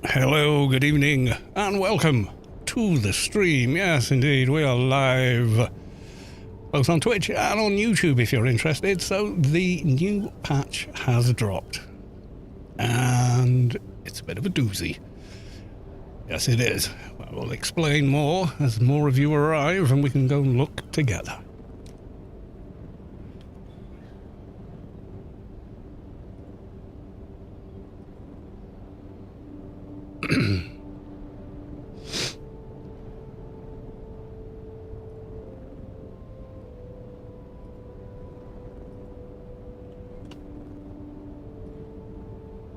Hello, good evening, and welcome to the stream. Yes, indeed, we are live, both on Twitch and on YouTube if you're interested. So the new patch has dropped, and it's a bit of a doozy. Yes, it is. I will explain more as more of you arrive, and we can go and look together.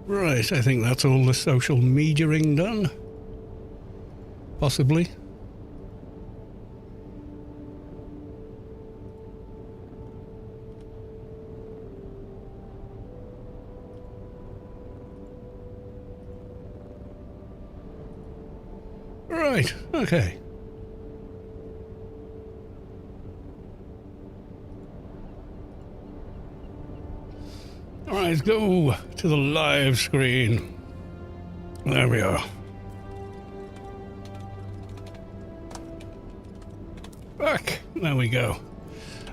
Right, I think that's all the social mediaing done. Possibly. Right, okay. Alright, let's go to the live screen. There we are. Back. There we go.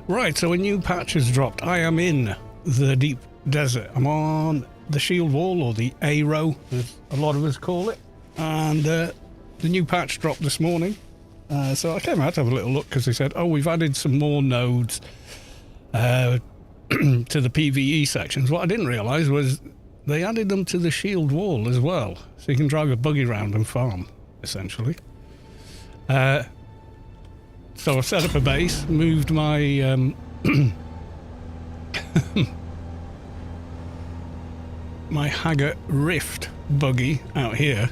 Right, so a new patch has dropped. I am in the deep desert. I'm on the shield wall, or the A row, as a lot of us call it. And the new patch dropped this morning. So I came out to have a little look because they said, oh, we've added some more nodes to the PvE sections. What I didn't realise was they added them to the shield wall as well. So you can drive a buggy around and farm, essentially. So I've set up a base, moved my my Haggart Rift buggy out here,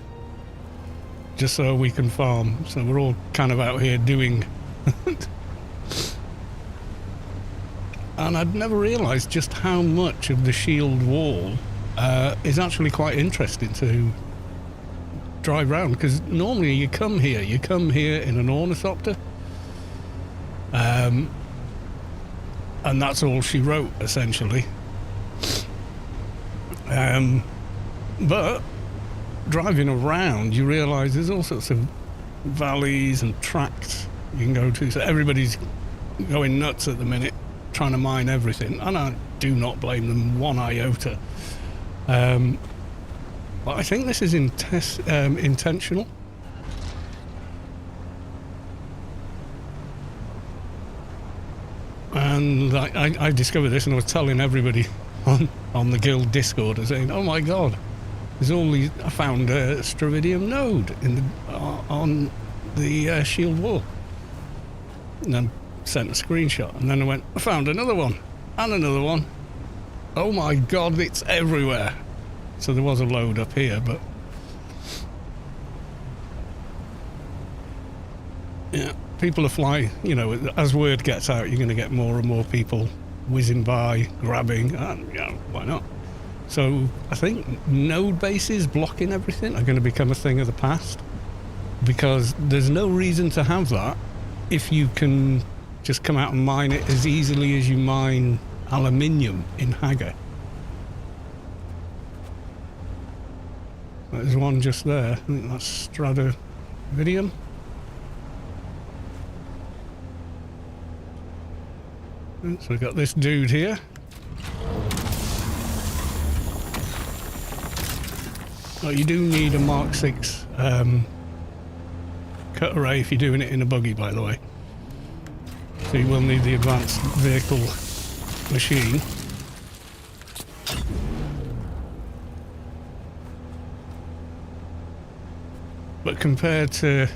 just so we can farm. So we're all kind of out here doing and I'd never realised just how much of the shield wall is actually quite interesting to drive around, because normally you come here in an ornithopter, and that's all she wrote, essentially. But driving around, you realise there's all sorts of valleys and tracts you can go to, so everybody's going nuts at the minute, trying to mine everything, and I do not blame them one iota. But I think this is intentional. And I discovered this, and I was telling everybody on the guild Discord, saying, "Oh my God, there's all these! I found a Stravidium node on the shield wall." And then sent a screenshot, and then I went, I found another one, and another one. Oh my God, it's everywhere. So there was a load up here, but yeah, people are flying. You know, as word gets out, you're going to get more and more people whizzing by, grabbing, and yeah, why not? So I think node bases blocking everything are going to become a thing of the past, because there's no reason to have that if you can just come out and mine it as easily as you mine aluminium in Haggart. There's one just there. I think that's Stradividium. So we've got this dude here. Oh, you do need a Mark 6 cut array if you're doing it in a buggy, by the way. So you will need the advanced vehicle machine. But compared to,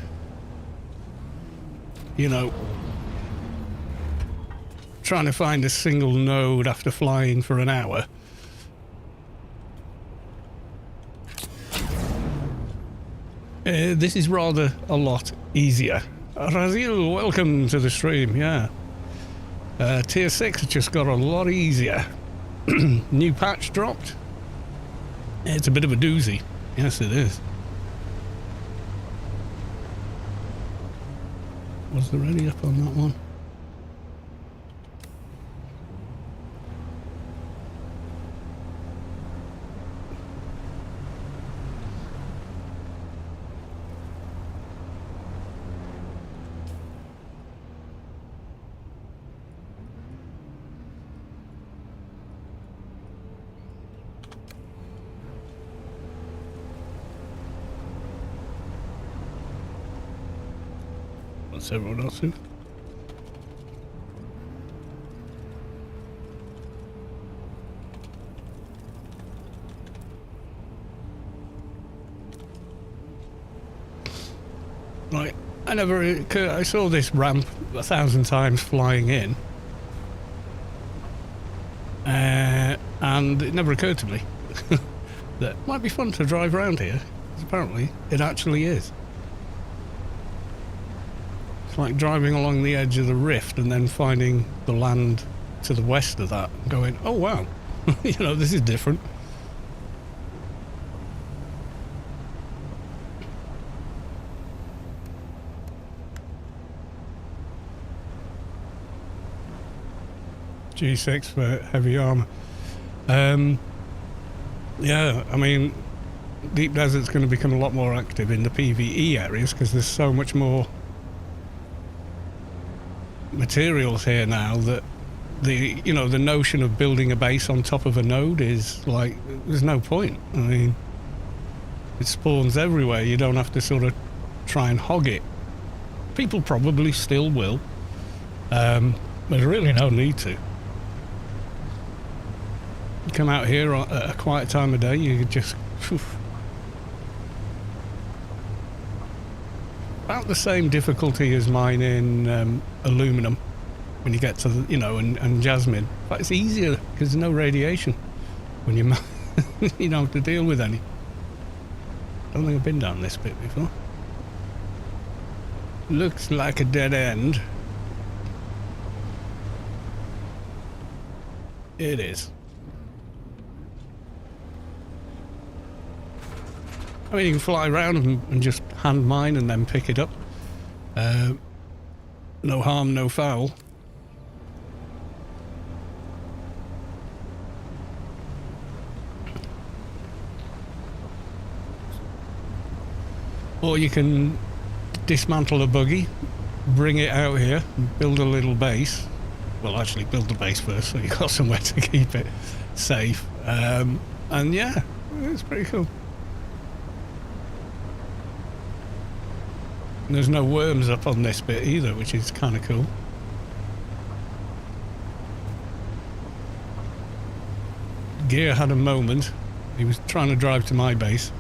you know, trying to find a single node after flying for an hour, this is rather a lot easier. Razil, welcome to the stream. Yeah, tier 6 just got a lot easier. New patch dropped. It's a bit of a doozy. Yes, it is. Was there any up on that one? What's everyone else in? Right, I saw this ramp 1,000 times flying in, and it never occurred to me that it might be fun to drive around here, because apparently it actually is. It's like driving along the edge of the rift and then finding the land to the west of that and going, oh wow, you know, this is different. G6 for heavy armour. Yeah, I mean, Deep Desert's going to become a lot more active in the PvE areas because there's so much more materials here now that the notion of building a base on top of a node is like, there's no point. I mean, it spawns everywhere. You don't have to sort of try and hog it. People probably still will. There's really no need to. You come out here at a quiet time of day, you could just... About the same difficulty as mine in aluminum when you get to the, and jasmine. But it's easier because there's no radiation when you you don't have to deal with any. Don't think I've been down this bit before. Looks like a dead end. It is. I mean, you can fly around and just hand mine and then pick it up. No harm, no foul. Or you can dismantle a buggy, bring it out here, build a little base. Well, actually build the base first so you've got somewhere to keep it safe. And yeah, it's pretty cool. And there's no worms up on this bit either, which is kind of cool. Gear had a moment. He was trying to drive to my base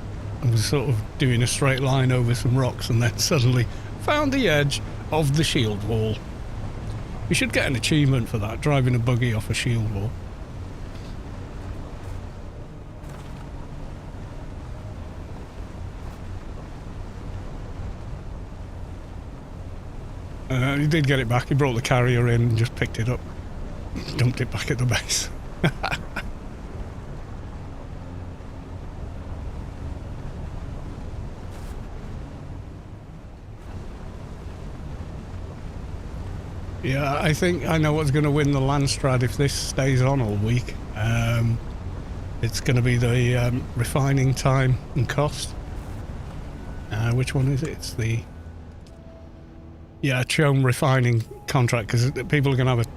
and was sort of doing a straight line over some rocks and then suddenly found the edge of the shield wall. We should get an achievement for that, driving a buggy off a shield wall. He did get it back. He brought the carrier in and just picked it up. Dumped it back at the base. Yeah, I think I know what's going to win the Landstrad if this stays on all week. It's going to be the refining time and cost. Which one is it? It's the... Yeah, Chome refining contract, because people are going to have a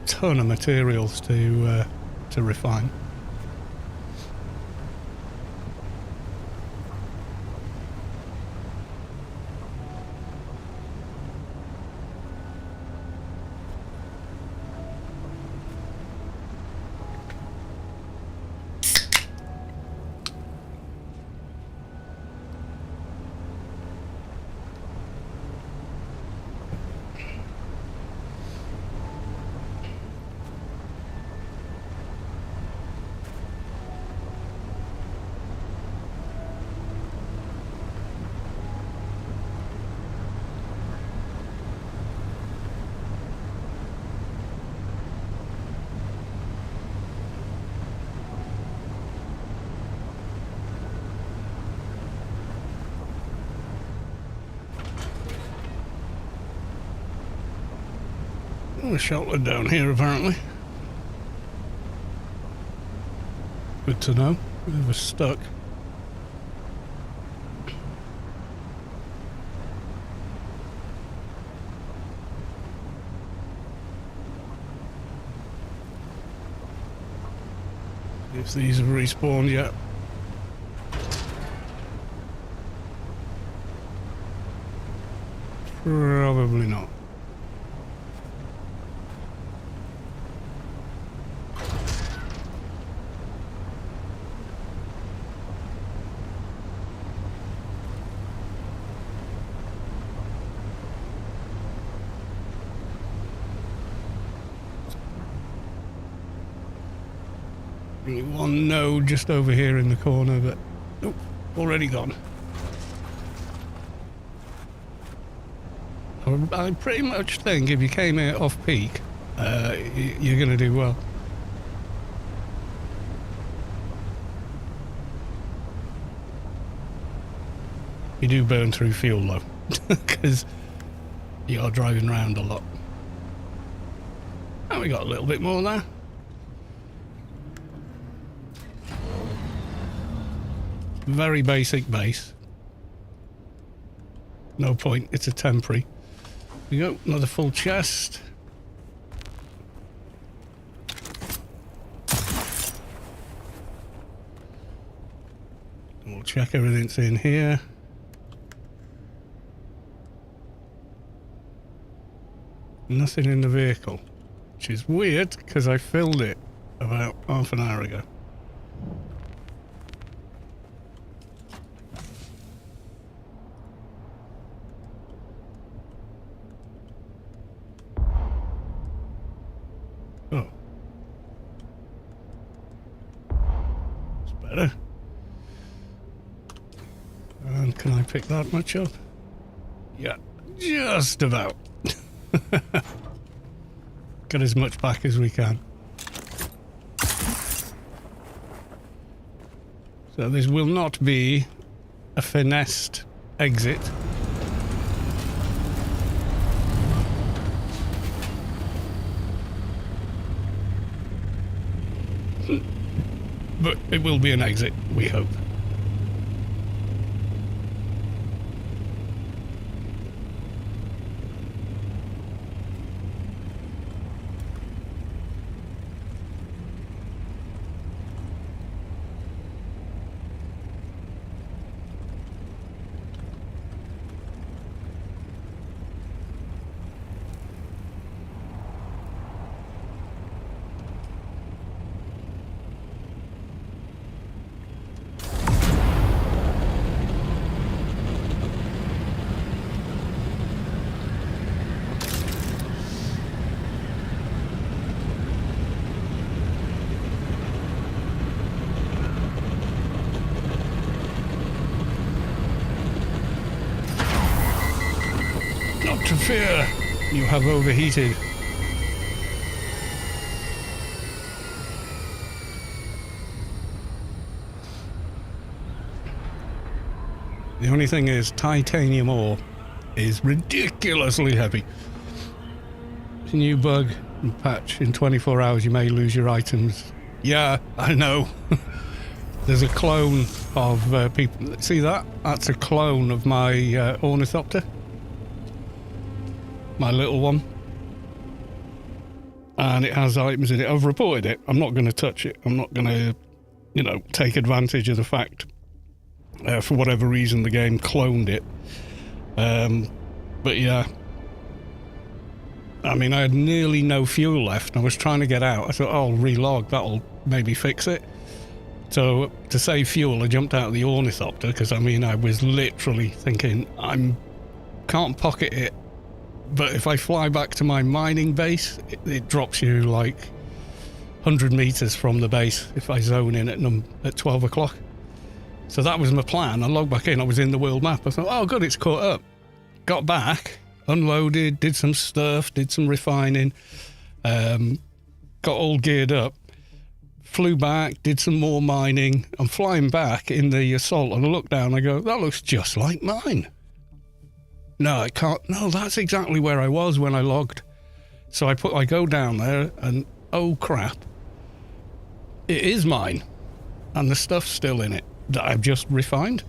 ton of materials to refine. A shelter down here apparently. Good to know. We were stuck. If these have respawned yet. Probably not. One node just over here in the corner, but nope, already gone. I pretty much think if you came here off peak, you're going to do well. You do burn through fuel though, because you are driving around a lot. And we got a little bit more there. Very basic base. No point, it's a temporary. There you go, another full chest. We'll check everything's in here. Nothing in the vehicle, which is weird because I filled it about half an hour ago. Oh. It's better. And can I pick that much up? Yeah, just about. Get as much back as we can. So this will not be a finessed exit. But it will be an exit, we hope. Not to fear, you have overheated. The only thing is, titanium ore is ridiculously heavy. It's a new bug and patch. In 24 hours you may lose your items. Yeah, I know. There's a clone of people. See that? That's a clone of my ornithopter. My little one. And it has items in it. I've reported it. I'm not going to touch it. I'm not going to, you know, take advantage of the fact for whatever reason the game cloned it. But yeah. I mean, I had nearly no fuel left. I was trying to get out. I thought, oh, I'll relog. That'll maybe fix it. So to save fuel, I jumped out of the ornithopter because, I mean, I was literally thinking, can't pocket it. But if I fly back to my mining base, it drops you like 100 meters from the base if I zone in at 12 o'clock. So that was my plan. I logged back in. I was in the world map. I thought, oh, good, it's caught up. Got back, unloaded, did some stuff, did some refining, got all geared up, flew back, did some more mining. I'm flying back in the assault, and I look down and I go, that looks just like mine. No, I can't. No, that's exactly where I was when I logged. So I go down there and, oh crap, it is mine. And the stuff's still in it that I've just refined.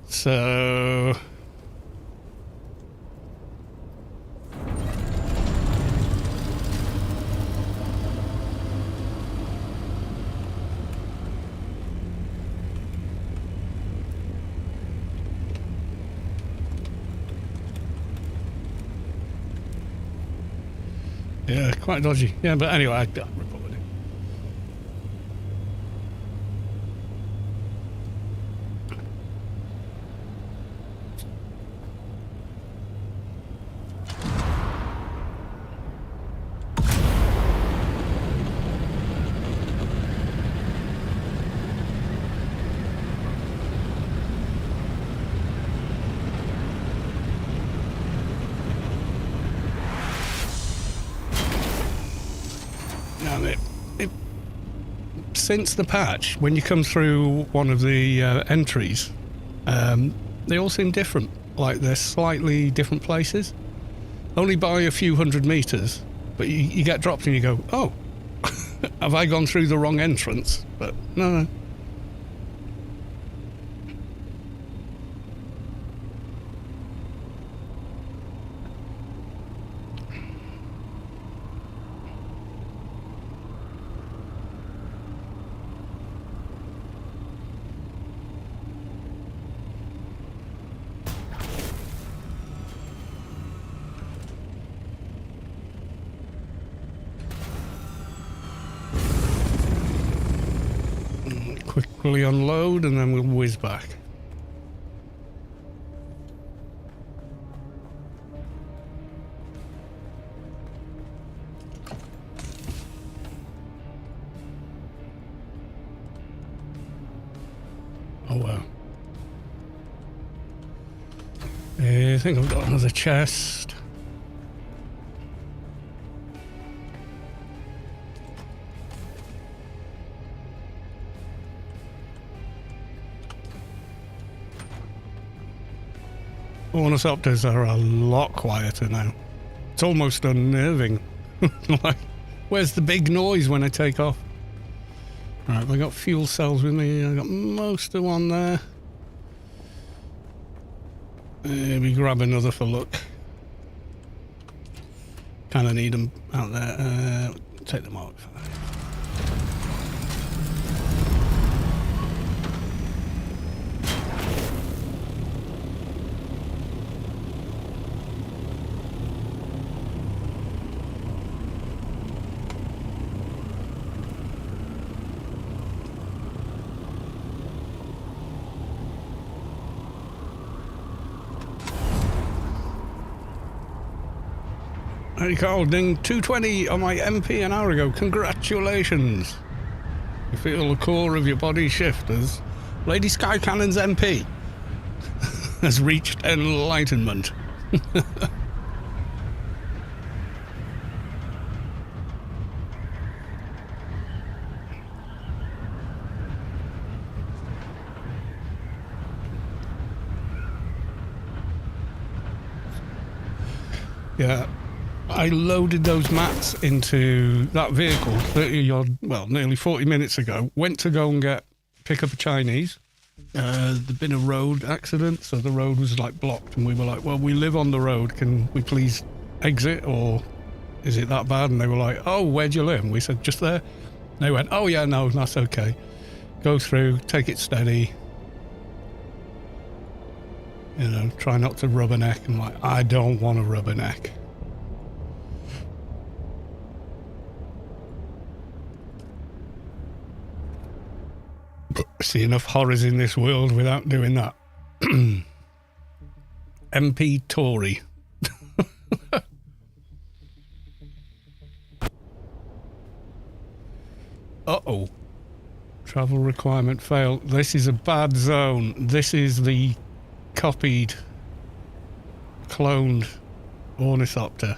So... Yeah, quite dodgy. Yeah, but anyway, I reported it. Now, since the patch, when you come through one of the entries, they all seem different. Like they're slightly different places, only by a few hundred meters. But you get dropped and you go, "Oh, have I gone through the wrong entrance?" But no. Quickly unload and then we'll whiz back. Oh wow. I think I've got another chest. Ornithopters are a lot quieter now. It's almost unnerving. Like, where's the big noise when I take off? Right, I got fuel cells with me. I got most of one there. Maybe grab another for luck. Kind of need them out there. Take them out. Hey Carl, ding 220 on my MP an hour ago. Congratulations. You feel the core of your body shift as Lady Sky Cannon's MP has reached enlightenment. Yeah. I loaded those mats into that vehicle 30-odd, well, nearly 40 minutes ago. Went to go and pick up a Chinese. There'd been a road accident, so the road was like blocked, and we were like, well, we live on the road. Can we please exit, or is it that bad? And they were like, oh, where do you live? And we said, just there. And they went, oh, yeah, no, that's okay. Go through, take it steady. You know, try not to rubberneck. I'm like, I don't want to rubberneck. I see enough horrors in this world without doing that. MP Tory. Uh-oh. Travel requirement failed. This is a bad zone. This is the copied, cloned ornithopter.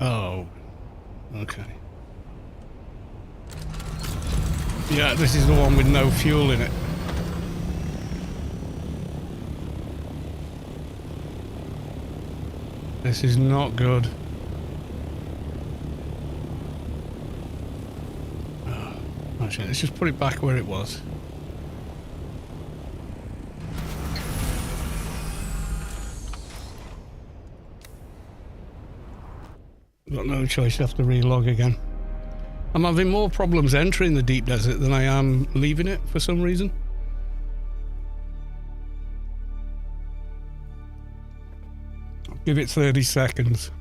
Oh. Okay. Yeah, this is the one with no fuel in it. This is not good. Oh, actually, let's just put it back where it was. Got no choice, have to relog again. I'm having more problems entering the deep desert than I am leaving it for some reason. Give it 30 seconds.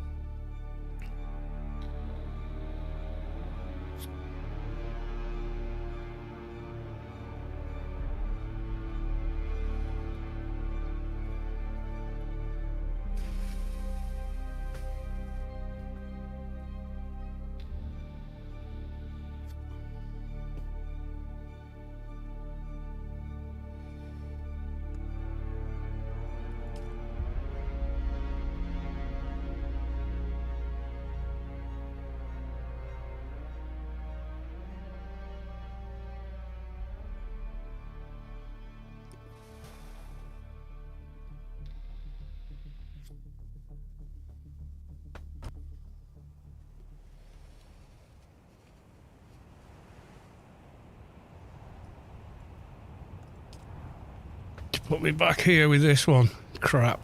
Put me back here with this one. Crap.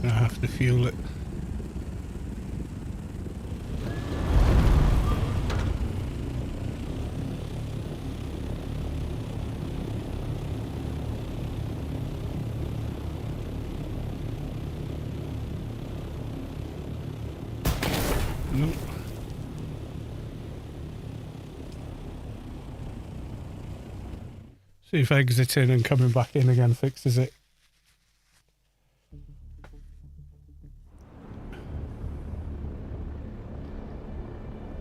I have to fuel it. Nope. See if exiting and coming back in again fixes it.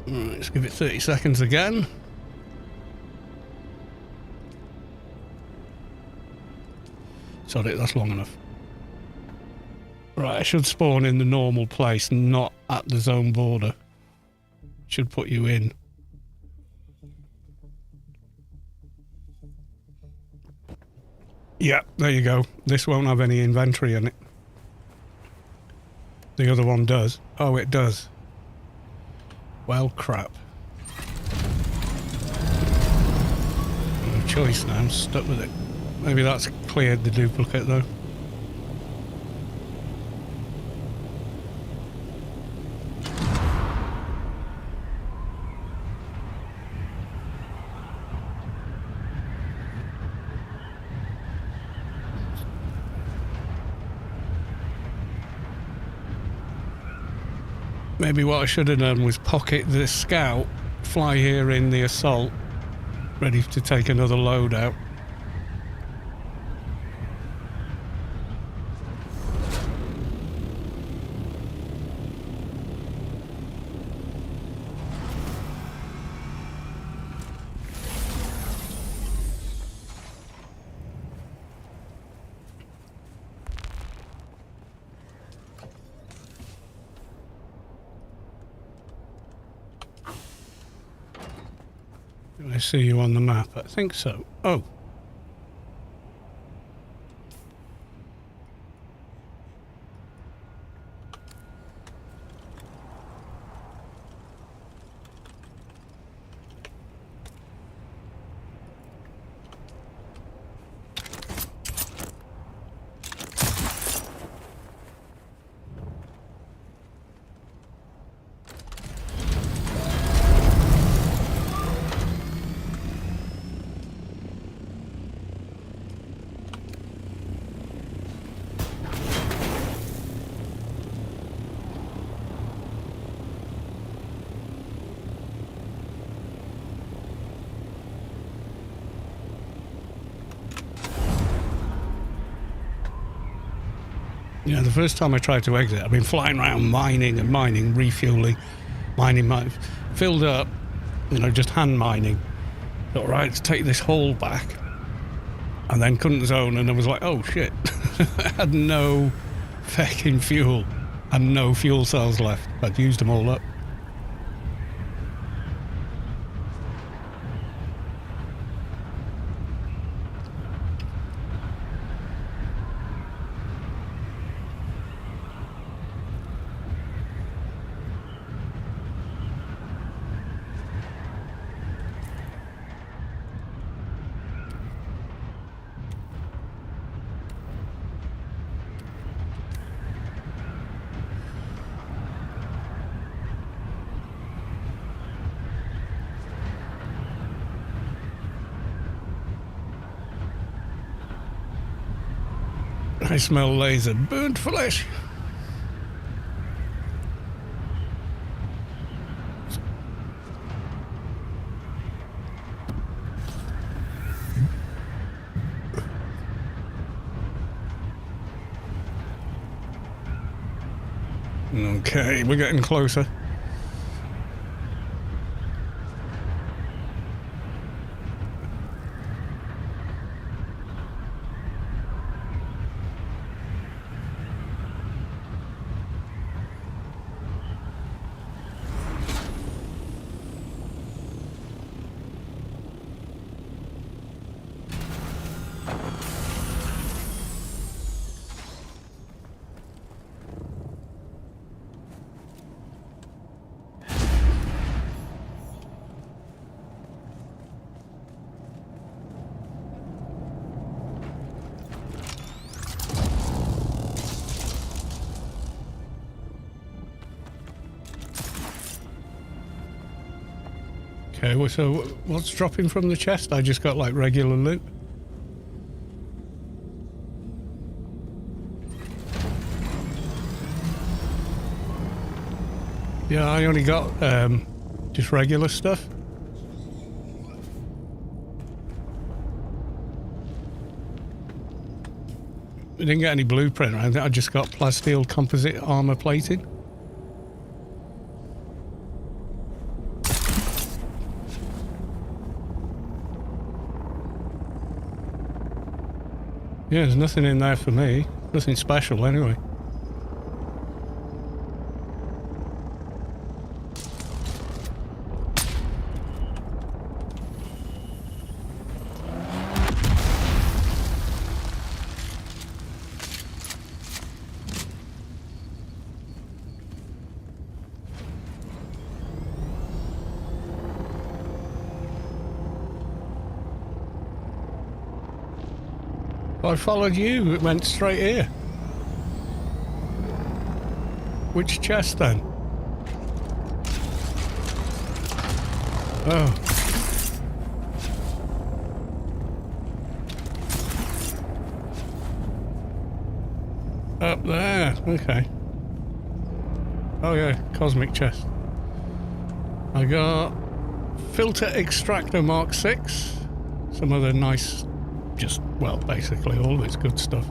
Right, let's give it 30 seconds again. Sorry, that's long enough. Right, I should spawn in the normal place, not at the zone border. Should put you in. Yeah, there you go. This won't have any inventory in it. The other one does. Oh, it does. Well, crap. No choice now. I'm stuck with it. Maybe that's cleared the duplicate, though. Maybe what I should have done was pocket the scout, fly here in the assault, ready to take another load out. I see you on the map. I think so. Oh. Yeah, the first time I tried to exit, I've been flying around mining and mining, refueling, mining, filled up, you know, just hand mining. Thought, right, let's take this haul back. And then couldn't zone, and I was like, oh shit. I had no fucking fuel and no fuel cells left. I'd used them all up. I smell laser. Burnt flesh. Okay, we're getting closer. Okay, well, so what's dropping from the chest? I just got like regular loot. Yeah, I only got just regular stuff. I didn't get any blueprint or anything. I just got plasteel composite armor plating. Yeah, there's nothing in there for me. Nothing special anyway. I followed you, it went straight here. Which chest then? Oh. Up there, okay. Oh yeah, cosmic chest. I got filter extractor Mark 6. Some other nice, just, well, basically all of it's good stuff.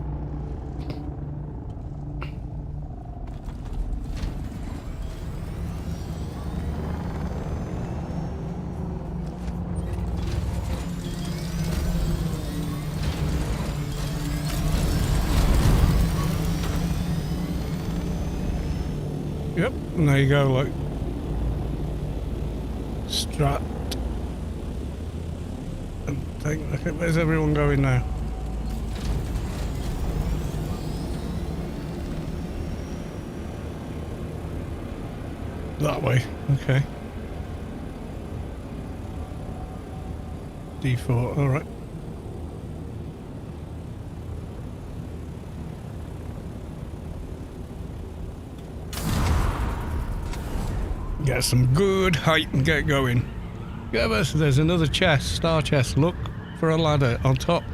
Yep, and there you go, look. Strat. And think, okay, where's everyone going now? That way, okay. D4, alright. Get some good height and get going. There's another chest, star chest. Look for a ladder on top.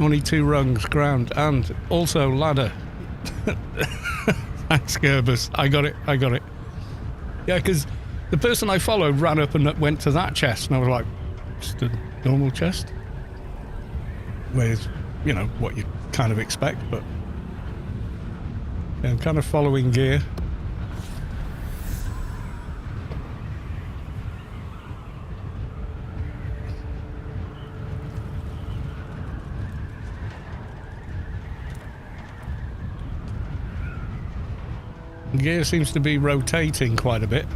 Only 2 rungs, ground, and also ladder. Thanks, Gerbus. I got it. Yeah, because the person I followed ran up and went to that chest, and I was like, just a normal chest? With, you know, what you kind of expect, but... yeah, I'm kind of following gear. Gear seems to be rotating quite a bit.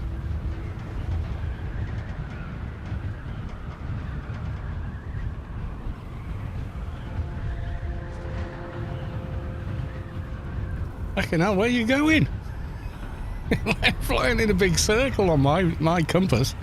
Fucking hell, where are you going? I'm flying in a big circle on my compass.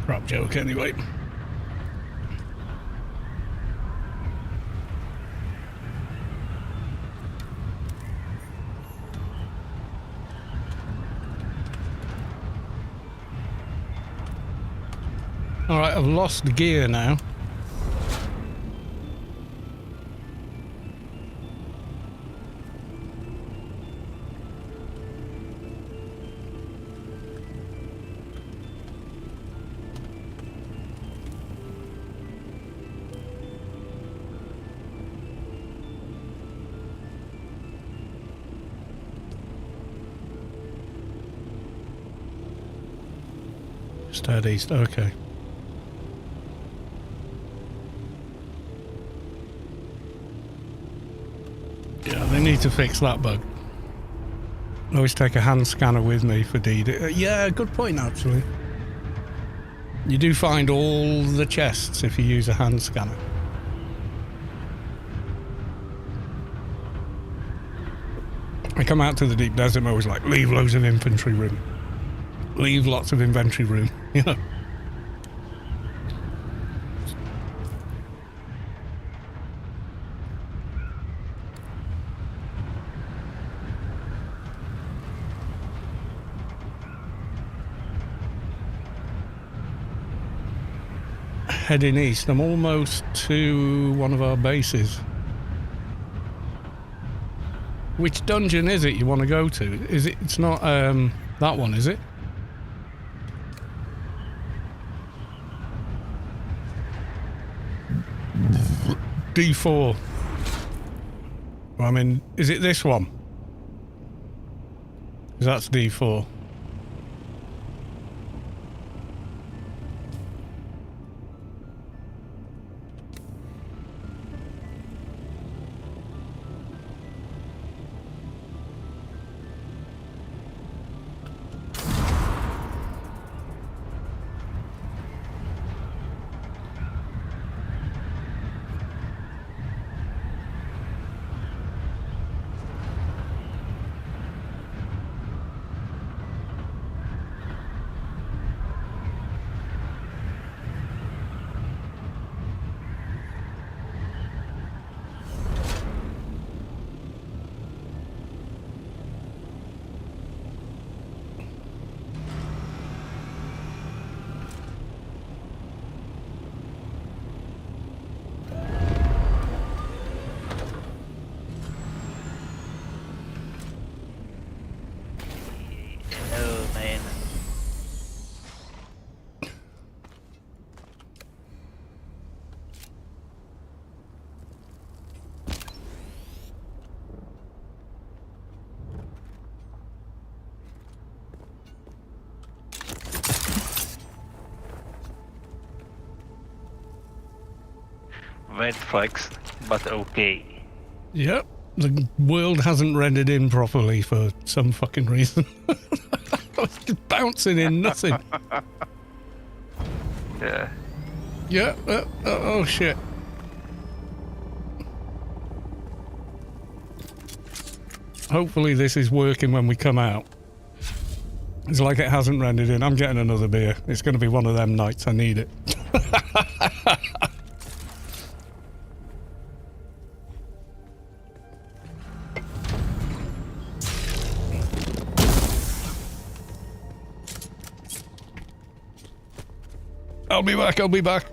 Crap joke anyway. Alright, I've lost gear now. Just head east, okay. Yeah, they need to fix that bug. I always take a hand scanner with me for DD. Yeah, good point actually. You do find all the chests if you use a hand scanner. I come out to the deep desert and I'm always like, leave loads of infantry room. Leave lots of inventory room, you know. Heading east, I'm almost to one of our bases. Which dungeon is it you want to go to? Is it? It's not that one, is it? D4. I mean, is it this one? 'Cause that's D4. Red flags, but okay. Yep, the world hasn't rendered in properly for some fucking reason. It's just bouncing in nothing. Yeah. Yeah, oh shit. Hopefully this is working when we come out. It's like it hasn't rendered in. I'm getting another beer. It's going to be one of them nights. I need it. I'll be back, I'll be back.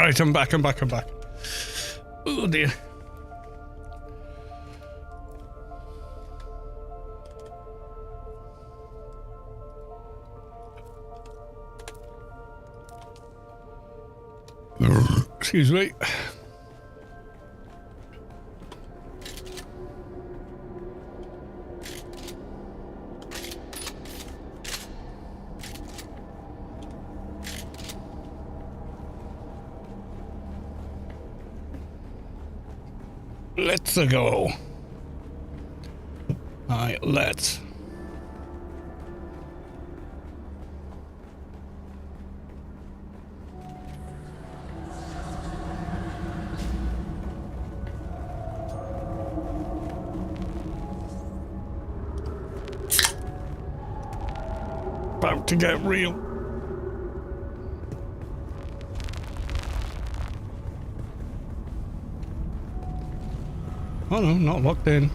Right, I'm back. Oh dear. Excuse me. Let's go. Alright, let's. About to get real. Oh no, not locked in.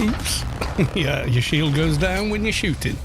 Oops. Yeah, your shield goes down when you're shooting.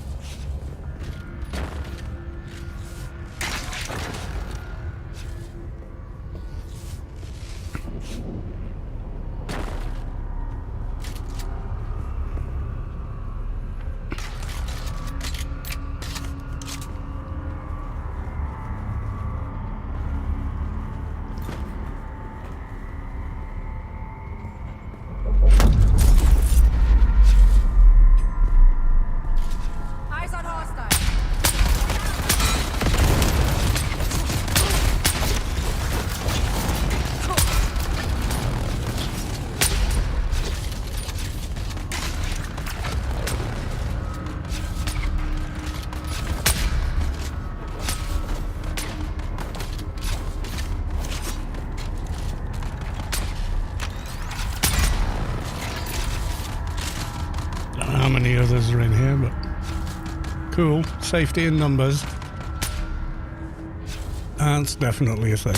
How many others are in here, but cool. Safety in numbers. That's definitely a thing.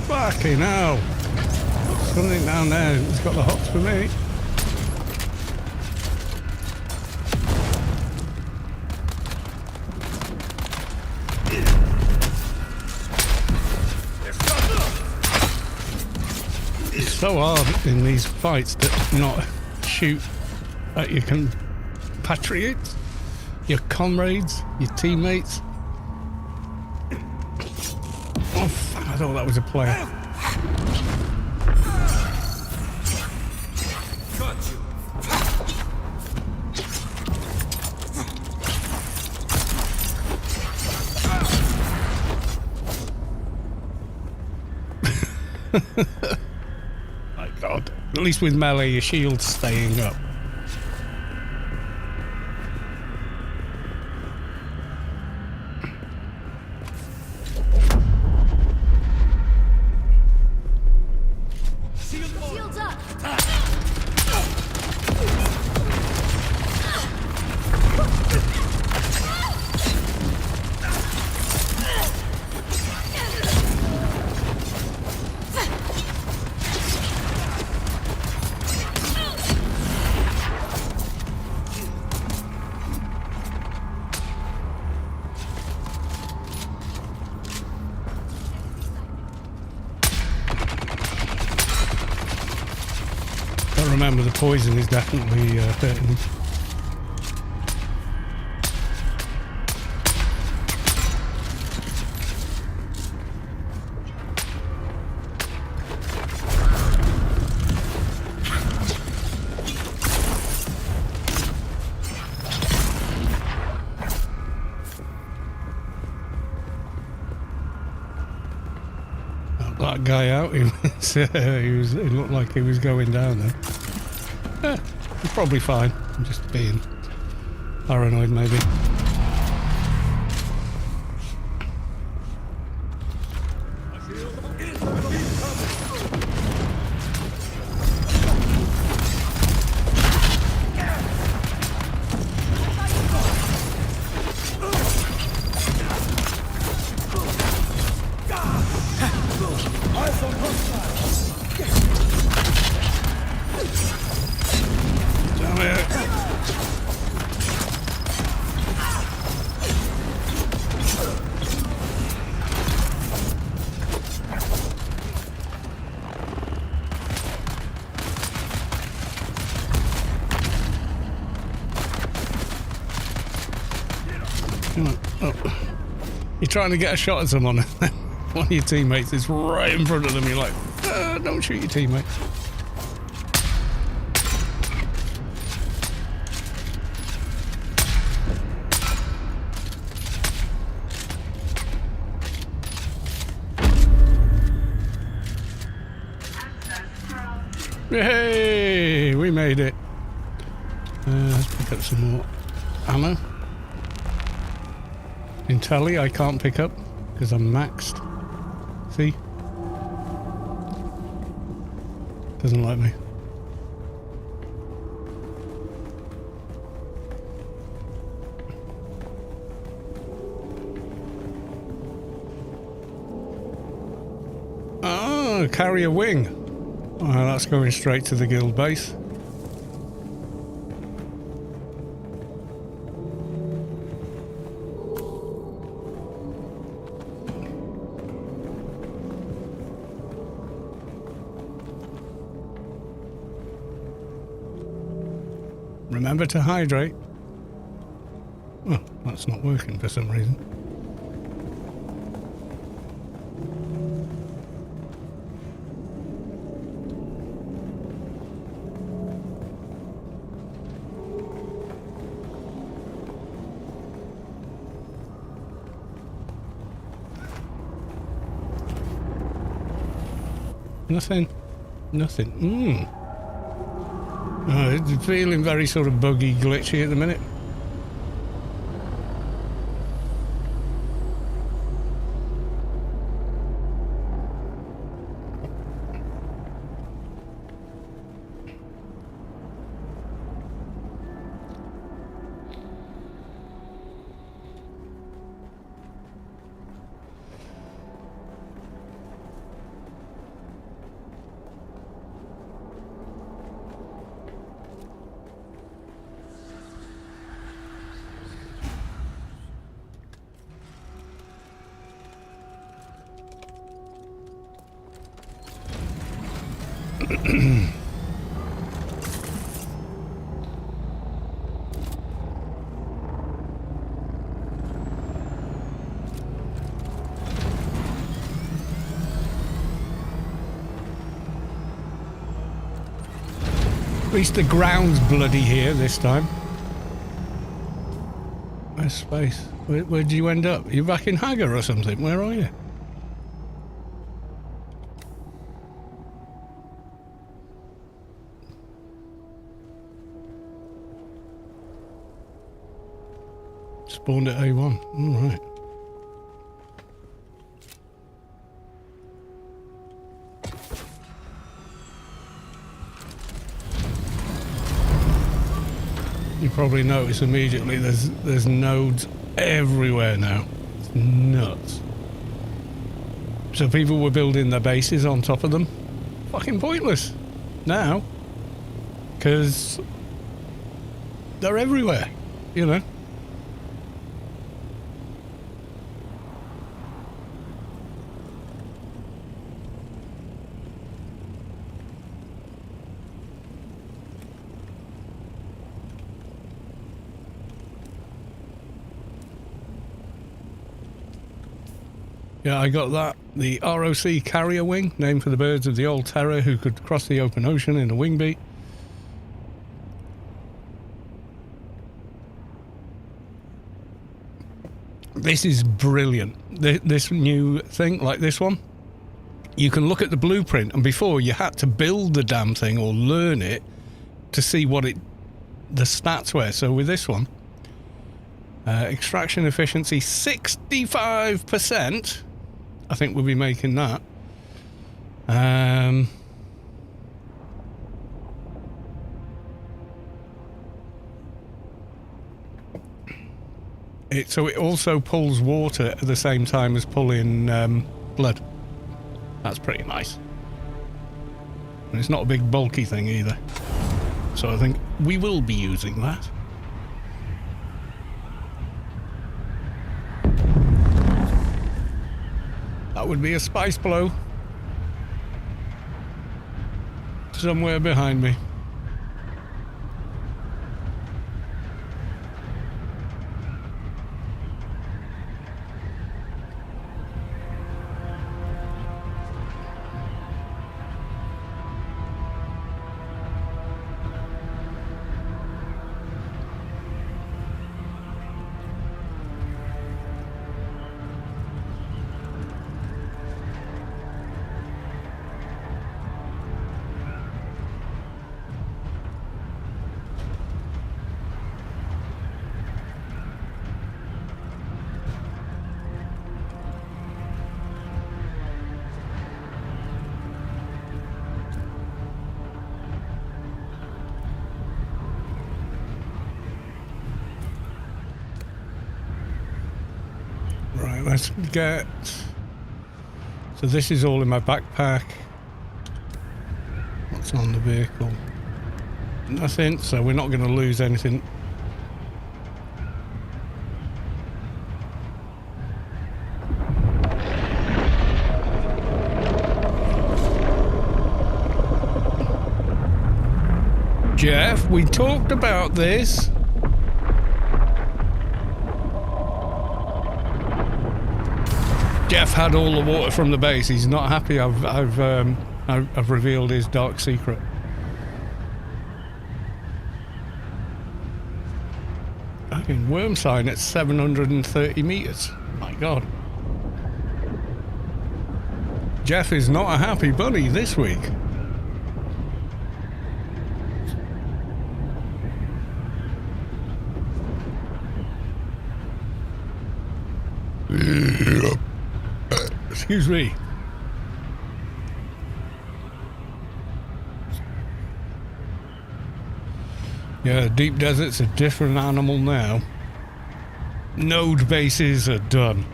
Fucking hell. Something down there has got the hops for me. so hard in these fights to not shoot at your compatriots, your comrades, your teammates. Oh, fuck, I thought that was a player. My God. At least with melee, your shield's staying up. Shields up. Remember, the poison is definitely hurting them. That guy out, he looked like he was going down there. He's probably fine. I'm just being paranoid, maybe. Oh. You're trying to get a shot at someone, one of your teammates is right in front of them. You're like, don't shoot your teammates. Hey, we made it. Let's pick up some more ammo. Intelli I can't pick up because I'm maxed. See? Doesn't like me. Oh, carry a wing. Oh, that's going straight to the guild base. Remember to hydrate. Oh, that's not working for some reason. Nothing. Nothing. It's feeling very sort of buggy, glitchy at the minute. At least the ground's bloody here this time. Where's space? Where'd you end up? You back in Hagar or something? Where are you? Spawned at A1. All right. You probably notice immediately there's nodes everywhere now. It's nuts. So people were building their bases on top of them. Fucking pointless now. Because they're everywhere, you know. Yeah, I got that. The ROC carrier wing, named for the birds of the old terror who could cross the open ocean in a wing beat. This is brilliant. This new thing, like this one, you can look at the blueprint, and before you had to build the damn thing or learn it to see what the stats were. So with this one, extraction efficiency 65%. I think we'll be making that. So it also pulls water at the same time as pulling blood. That's pretty nice. And it's not a big bulky thing either. So I think we will be using that. That would be a spice blow. Somewhere behind me. Let's get... So this is all in my backpack. What's on the vehicle? Nothing, so we're not going to lose anything. Jeff, we talked about this. Jeff had all the water from the base. He's not happy. I've revealed his dark secret. Fucking worm sign at 730 meters. My God. Jeff is not a happy bunny this week. Excuse me. Yeah, deep desert's a different animal now. Node bases are done.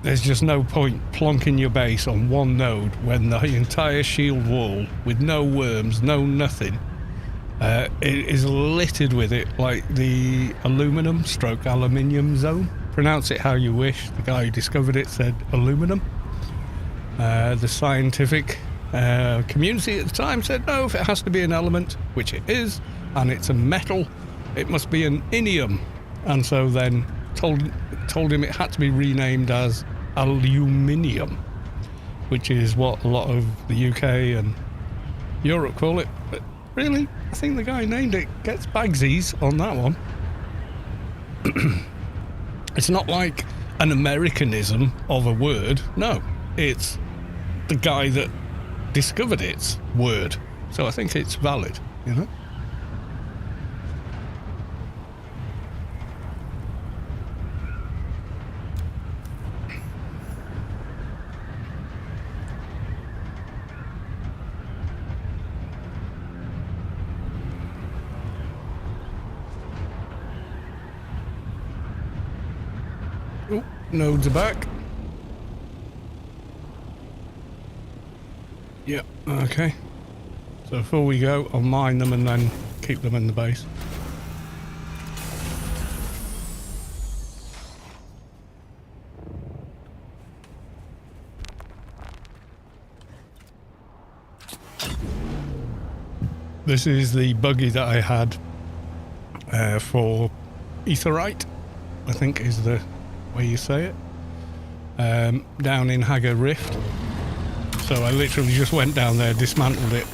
There's just no point plonking your base on one node when the entire shield wall, with no worms, no nothing, it is littered with it, like the aluminium zone. Pronounce it how you wish. The guy who discovered it said aluminum. The scientific Community at the time said no, if it has to be an element, which it is, and it's a metal, it must be an inium. And so then told him it had to be renamed as aluminium, which is what a lot of the UK and Europe call it. But really, I think the guy named it gets bagsies on that one. It's not like an Americanism of a word. No, it's the guy that discovered its word. So I think it's valid, you know? Oh, nodes are back. Yep, okay. So before we go, I'll mine them and then keep them in the base. This is the buggy that I had for Etherite, I think is the way you say it, down in Hagar Rift. So I literally just went down there, dismantled it,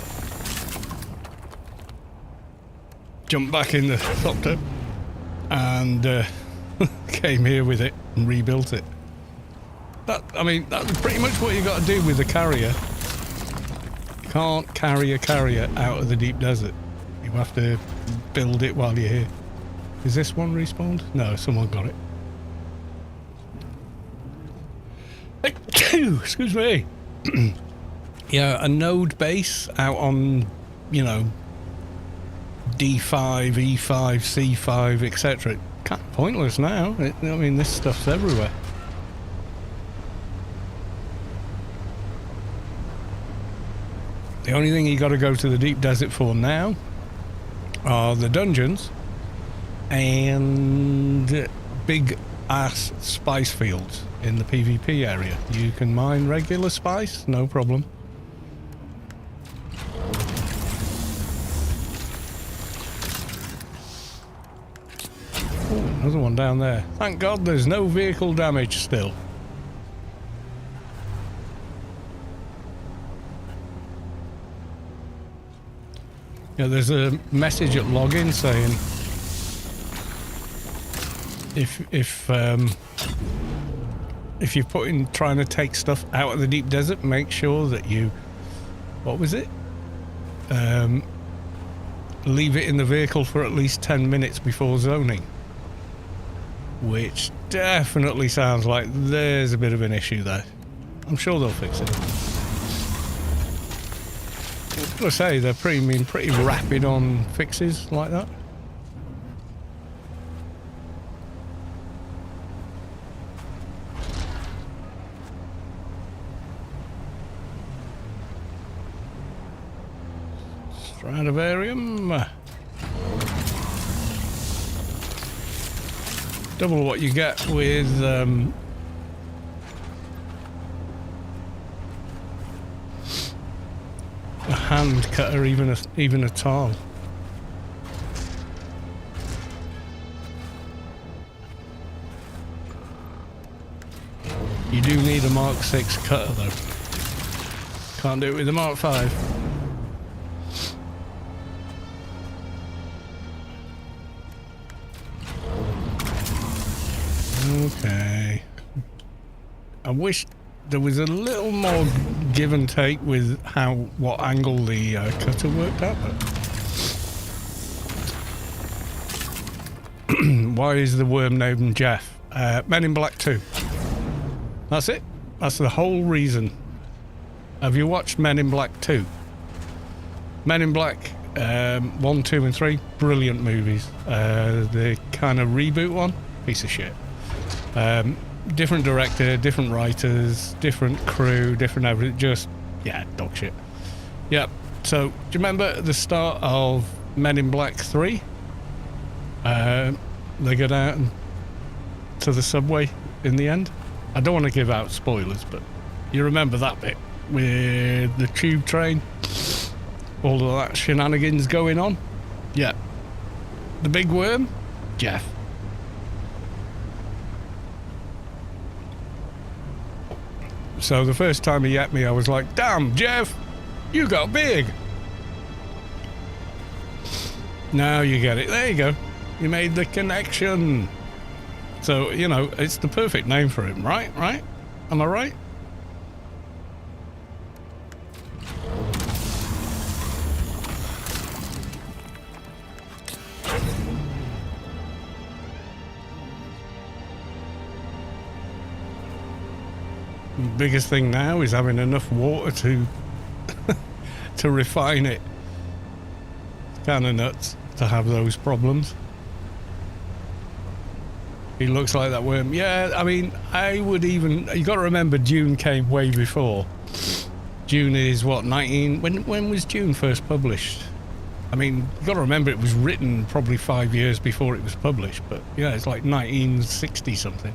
jumped back in the thopter, and came here with it and rebuilt it. I mean, that's pretty much what you got to do with a carrier. You can't carry a carrier out of the deep desert. You have to build it while you're here. Is this one respawned? No, someone got it. Excuse me. Yeah, a node base out on, you know, D5, E5, C5, etc. Kind of pointless now. I mean, this stuff's everywhere. The only thing you got to go to the deep desert for now are the dungeons and big ass spice fields in the PvP area. You can mine regular spice, no problem. Ooh, another one down there. Thank God there's no vehicle damage still. Yeah, there's a message at login saying if you're trying to take stuff out of the deep desert, make sure that you, what was it? Leave it in the vehicle for at least 10 minutes before zoning. Which definitely sounds like there's a bit of an issue there. I'm sure they'll fix it. I gotta say, they're pretty rapid on fixes like that. Stradivarium. Double what you get with a hand cutter, even a tile. You do need a Mark 6 cutter though. Can't do it with a Mark 5. Okay. I wish there was a little more give and take with what angle the cutter worked at, but why is the worm named Jeff? Men in Black 2. That's it. That's the whole reason. Have you watched Men in Black 2? Men in Black 1, 2 and 3, brilliant movies. The kind of reboot one, piece of shit. Different director, different writers, different crew, different everything. Just, yeah, dog shit. Yep. So, do you remember the start of Men in Black 3? They go down to the subway in the end. I don't want to give out spoilers, but you remember that bit. with the tube train, all of that shenanigans going on. Yeah. The big worm, Jeff. So the first time he met me, I was like, damn, Jeff, you got big. Now you get it. There you go. You made the connection. So, you know, it's the perfect name for him, right? Right? Am I right? The biggest thing now is having enough water to to refine it. It's kind of nuts to have those problems. He looks like that worm. Yeah, I mean, I would even... You got to remember, DUNE came way before. DUNE is what, 19... When was DUNE first published? I mean, you got to remember it was written probably 5 years before it was published, but yeah, it's like 1960 something.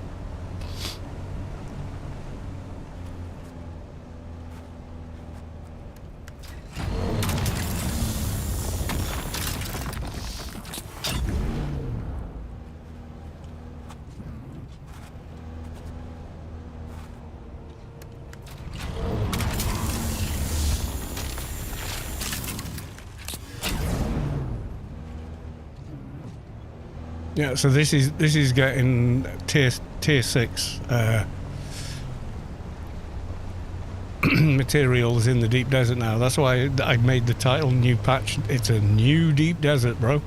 Yeah, so this is getting tier 6 materials in the deep desert now. That's why I made the title New Patch. It's a new deep desert, bro.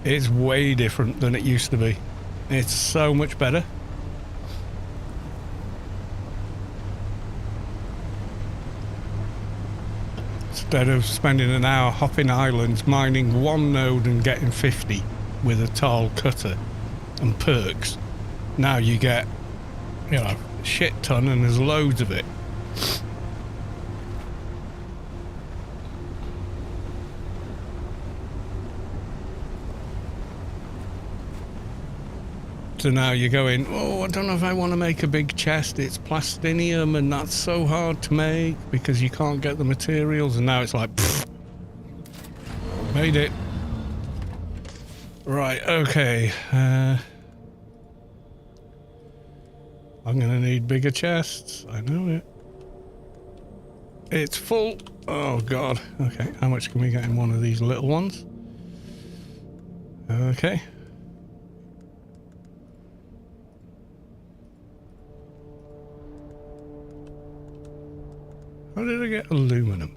It's way different than it used to be. It's so much better. Instead of spending an hour hopping islands, mining one node and getting 50 with a tile cutter and perks, now you get, you know, a shit ton, and there's loads of it. So now you're going, oh, I don't know if I want to make a big chest. It's plastinium and that's so hard to make because you can't get the materials. And now it's like, pfft, made it. Right, okay. I'm going to need bigger chests. I know it. It's full. Oh, God. Okay, how much can we get in one of these little ones? Okay. How did I get aluminum?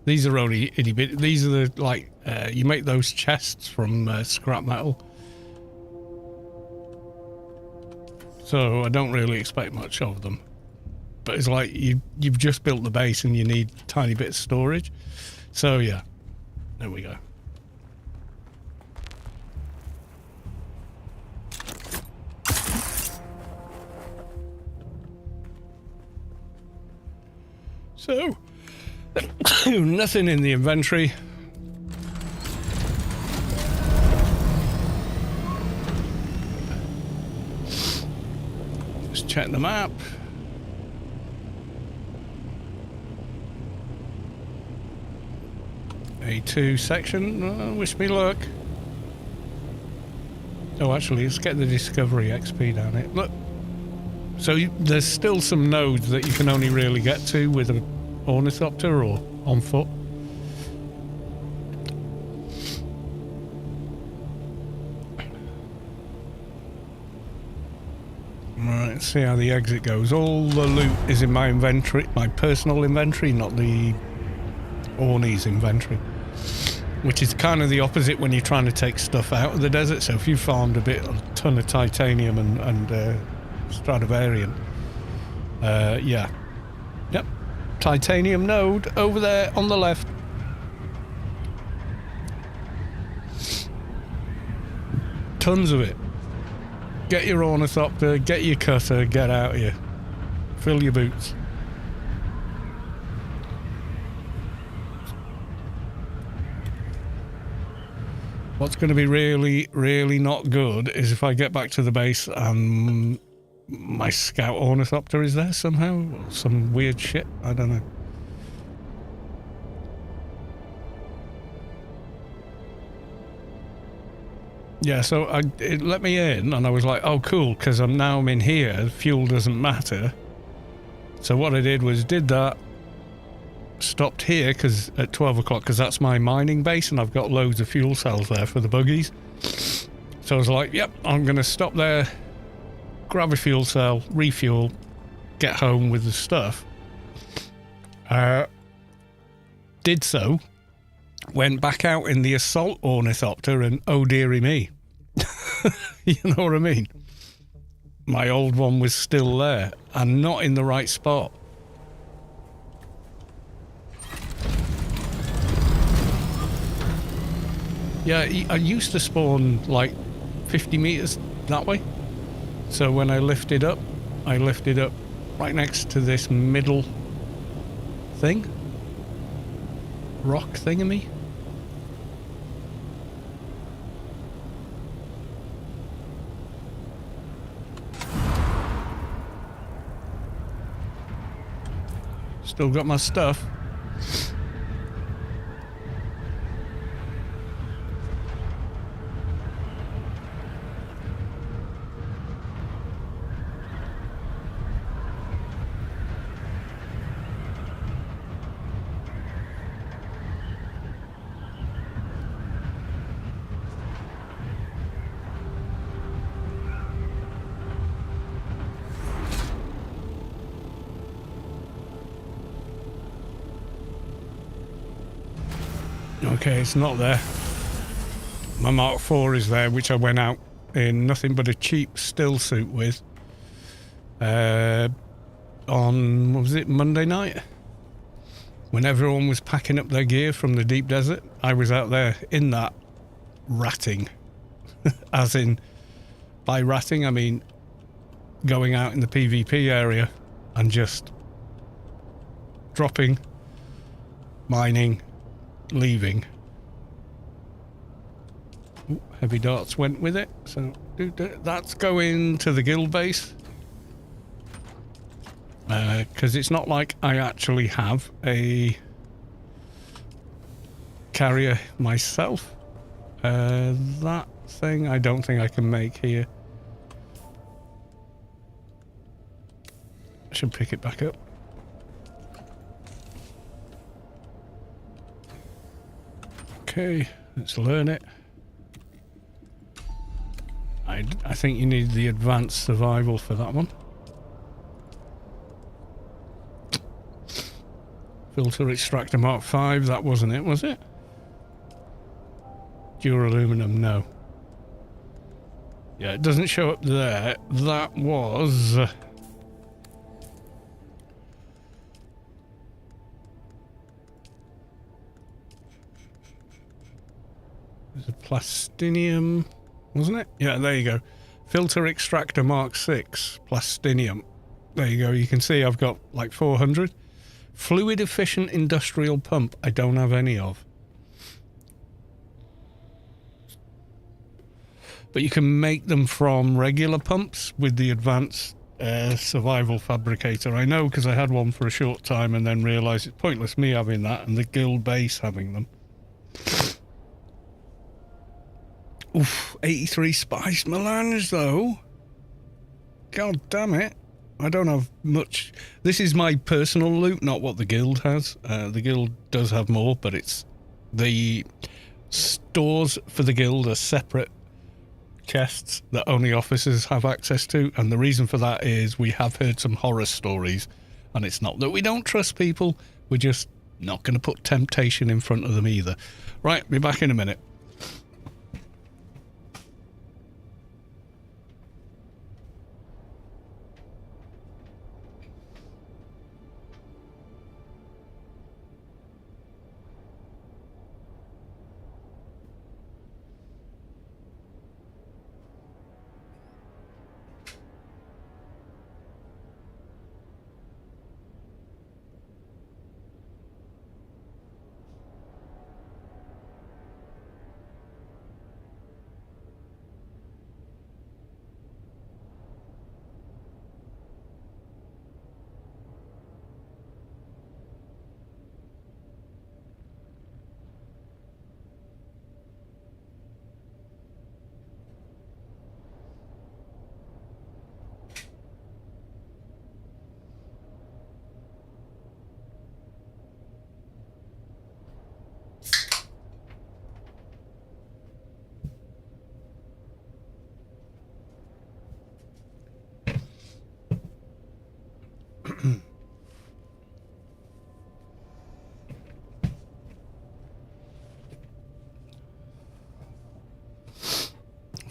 These are only itty bit. These are the, like, you make those chests from scrap metal. So I don't really expect much of them. But it's like you've just built the base and you need a tiny bit of storage. So yeah, there we go. So, nothing in the inventory. Just check the map. A2 section, wish me luck. Oh, actually, let's get the discovery XP down here. Look. So there's still some nodes that you can only really get to with an ornithopter or on foot. Right, let's see how the exit goes. All the loot is in my inventory, my personal inventory, not the Orne's inventory. Which is kind of the opposite when you're trying to take stuff out of the desert. So if you farmed a ton of titanium and Stradivarian. Yeah. Yep. Titanium node over there on the left. Tons of it. Get your ornithopter, get your cutter, get out here. Fill your boots. What's going to be really, really not good is if I get back to the base and my scout ornithopter is there somehow. Some weird shit. I don't know. Yeah, so it let me in and I was like, oh cool, because I'm in here, fuel doesn't matter. So what I did was did that, stopped here because at 12 o'clock, because that's my mining base and I've got loads of fuel cells there for the buggies. So I was like, yep, I'm going to stop there, grab a fuel cell, refuel, get home with the stuff. Did so, went back out in the assault ornithopter and oh dearie me. You know what I mean? My old one was still there and not in the right spot. Yeah, I used to spawn like 50 meters that way. So when I lifted up right next to this middle thing. Rock thingamy. Still got my stuff. Okay, it's not there. My Mark IV is there, which I went out in nothing but a cheap still suit with. On, what was it, Monday night? When everyone was packing up their gear from the deep desert, I was out there in that ratting. As in, by ratting, I mean going out in the PvP area and just dropping, mining, leaving. Ooh, heavy darts went with it, so that's going to the guild base. Because it's not like I actually have a carrier myself. That thing I don't think I can make here. I should pick it back up. Okay, let's learn it. I think you need the advanced survival for that one. Filter extractor Mark V, that wasn't it, was it? Duraluminum, no. Yeah, it doesn't show up there. That was... There's a plastinium, wasn't it? Yeah, there you go. Filter extractor Mark VI, plastinium. There you go. You can see I've got like 400. Fluid efficient industrial pump, I don't have any of. But you can make them from regular pumps with the advanced survival fabricator. I know because I had one for a short time and then realised it's pointless me having that and the guild base having them. Oof, 83 spiced melange though. God damn it. I don't have much. This is my personal loot, not what the guild has. The guild does have more, but it's the stores for the guild are separate chests that only officers have access to, and the reason for that is we have heard some horror stories, and it's not that we don't trust people, we're just not going to put temptation in front of them either. Right, be back in a minute.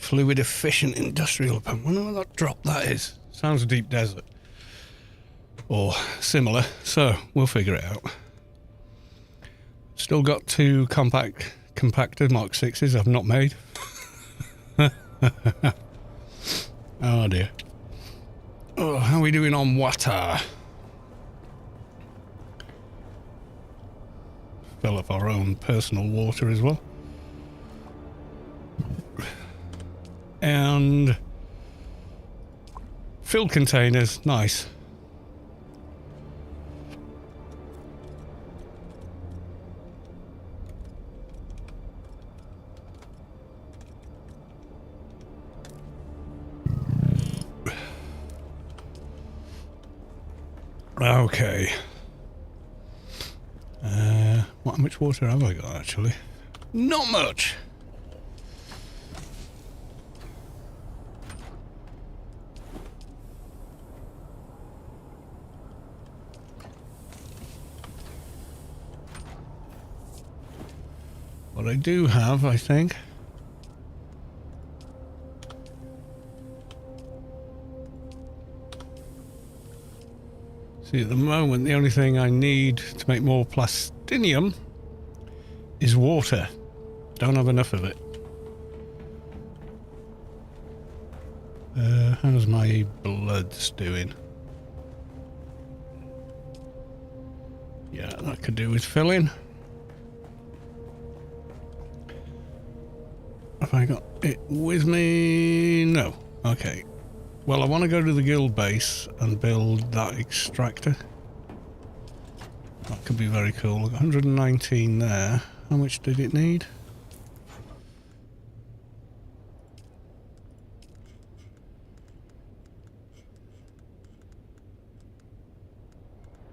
Fluid efficient industrial pump. I wonder what that drop that is. Sounds a deep desert. Or similar. So, we'll figure it out. Still got 2 compacted Mark 6s I've not made. Oh dear. Oh, how are we doing on water? Fill up our own personal water as well. And fill containers, nice. Okay. How much water have I got actually? Not much. What I do have, I think. See, at the moment, the only thing I need to make more plastinium is water. Don't have enough of it. How's my bloods doing? Yeah, that could do with filling. Have I got it with me? No. Okay. Well, I want to go to the guild base and build that extractor. That could be very cool. 119 there. How much did it need?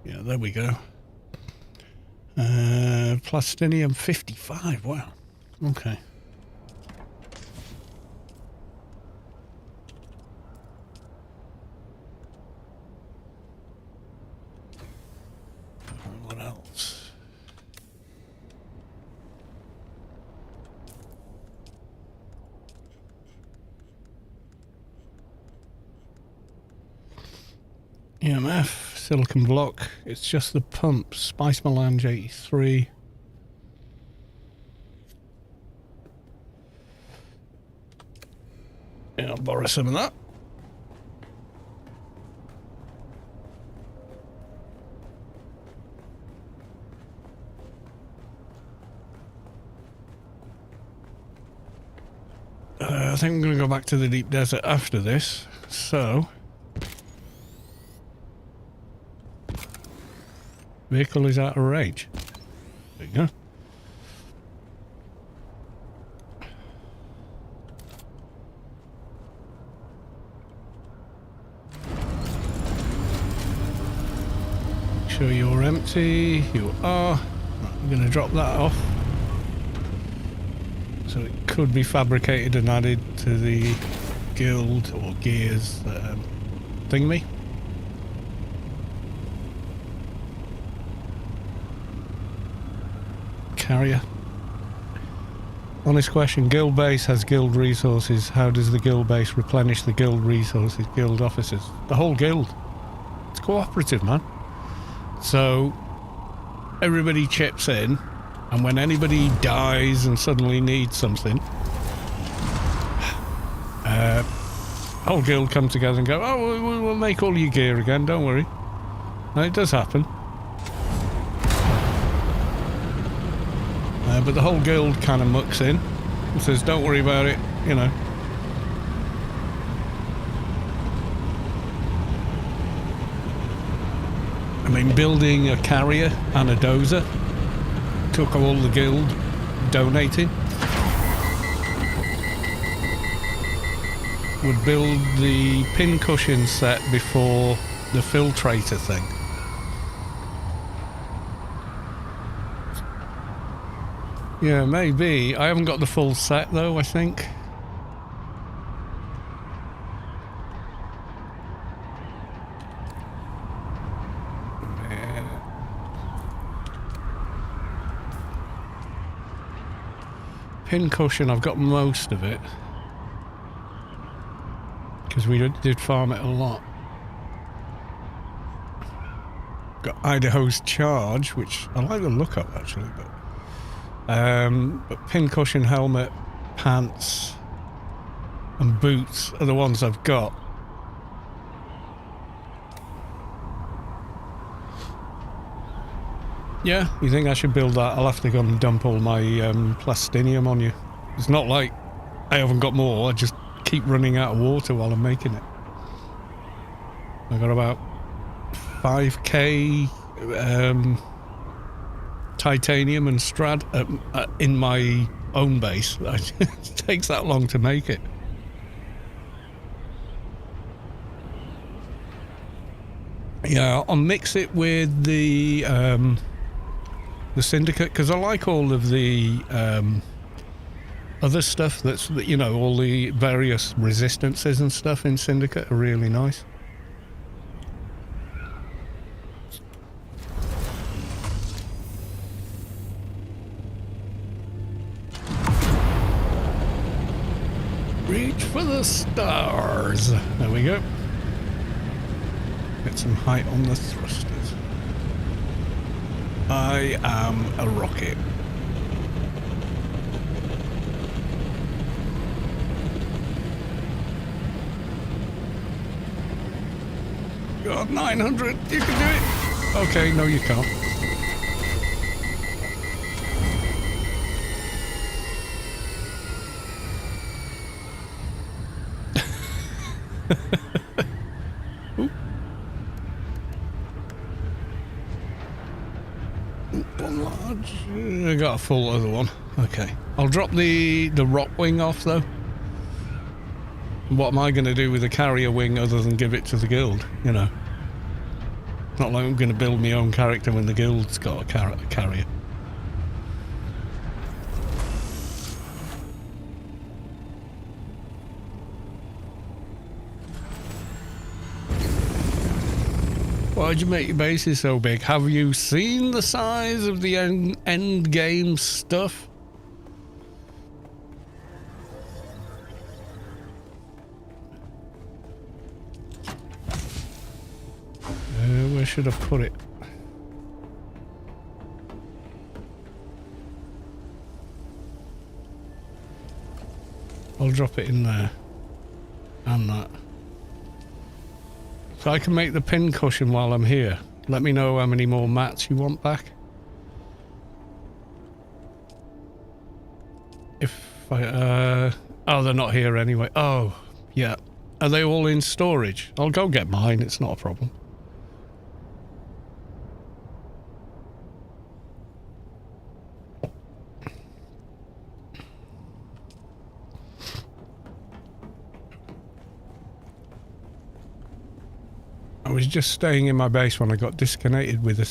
Yeah, there we go. Plastinium 55. Wow. Okay. What else? EMF, silicon block. It's just the pump. Spice Melange 83. Yeah, I'll borrow some of that. I think I'm going to go back to the deep desert after this. So, vehicle is out of range. There you go. Make sure you're empty. You are. Right, I'm going to drop that off. So it could be fabricated and added to the guild or gears thingy. Carrier. Honest question, guild base has guild resources. How does the guild base replenish the guild resources, guild officers? The whole guild. It's cooperative, man. So everybody chips in, and when anybody dies and suddenly needs something, whole guild come together and go, oh, we'll make all your gear again, don't worry. And it does happen. But the whole guild kind of mucks in and says, don't worry about it, you know. I mean, building a carrier and a dozer took all the guild donating. Would build the pincushion set before the filtrator thing. Yeah, maybe. I haven't got the full set though, I think. Pincushion, I've got most of it. because we did farm it a lot. Got Idaho's Charge, which I like the look of actually, but pincushion, helmet, pants, and boots are the ones I've got. Yeah, you think I should build that? I'll have to go and dump all my plastinium on you. It's not like I haven't got more, I just keep running out of water while I'm making it. I got about 5k titanium and strad in my own base. It takes that long to make it. Yeah, I'll mix it with the syndicate, because I like all of the other stuff that's, you know, all the various resistances and stuff in syndicate are really nice. Reach for the stars. There we go. Get some height on the thrusters. I am a rocket. God, 900. You can do it. Okay, no, you can't. One large. I got a full other one. Okay. I'll drop the rock wing off though. What am I going to do with the carrier wing other than give it to the guild? You know. Not like I'm going to build my own character when the guild's got a carrier. Why'd you make your bases so big? Have you seen the size of the end game stuff? Where should I put it? I'll drop it in there. And that. So I can make the pin cushion while I'm here. Let me know how many more mats you want back. If I, oh, they're not here anyway. Oh, yeah. Are they all in storage? I'll go get mine, it's not a problem. I was just staying in my base when I got disconnected with a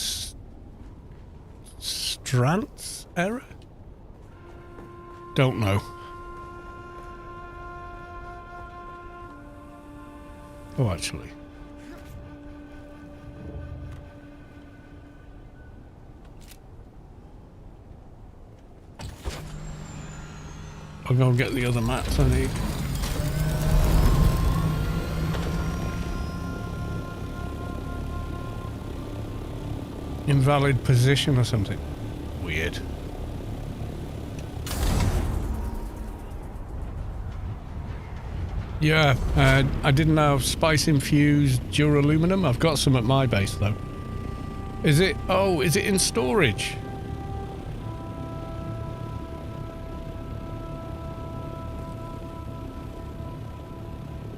Strance error? Don't know. Oh, actually. I'll go and get the other mats I need. Invalid position or something. Weird. Yeah, I didn't have spice infused duraluminum. I've got some at my base though. Is it? Oh, is it in storage?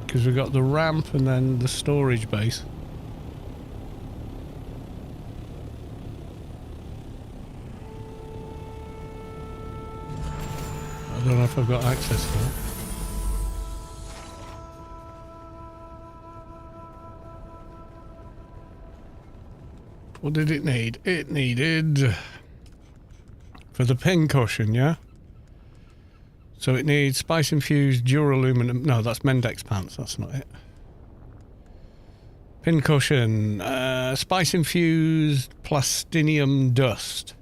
Because we've got the ramp and then the storage base. I don't know if I've got access to it. What did it need? It needed... for the pin cushion, yeah? So it needs spice-infused duraluminum... No, that's Mendex pants, that's not it. Pin cushion, spice-infused plastinium dust.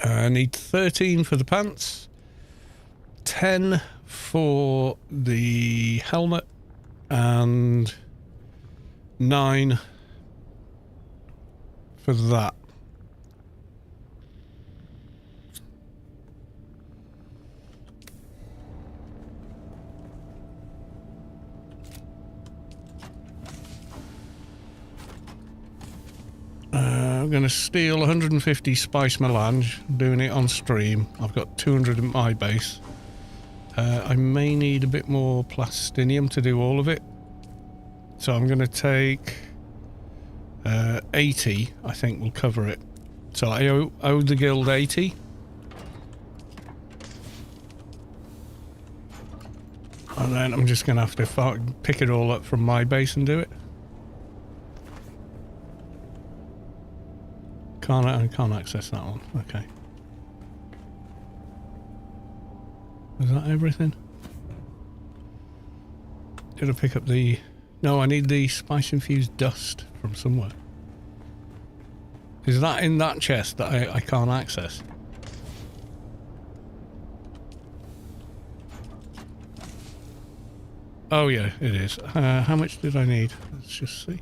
I need 13 for the pants, 10 for the helmet, and 9 for that. I'm going to steal 150 spice melange, doing it on stream. I've got 200 at my base. I may need a bit more plastinium to do all of it. So I'm going to take 80, I think will cover it. So I owe the guild 80. And then I'm just going to have to pick it all up from my base and do it. I can't access that one. Okay. Is that everything? Did I pick up the... No, I need the spice-infused dust from somewhere. Is that in that chest that I can't access? Oh yeah, it is. How much did I need? Let's just see.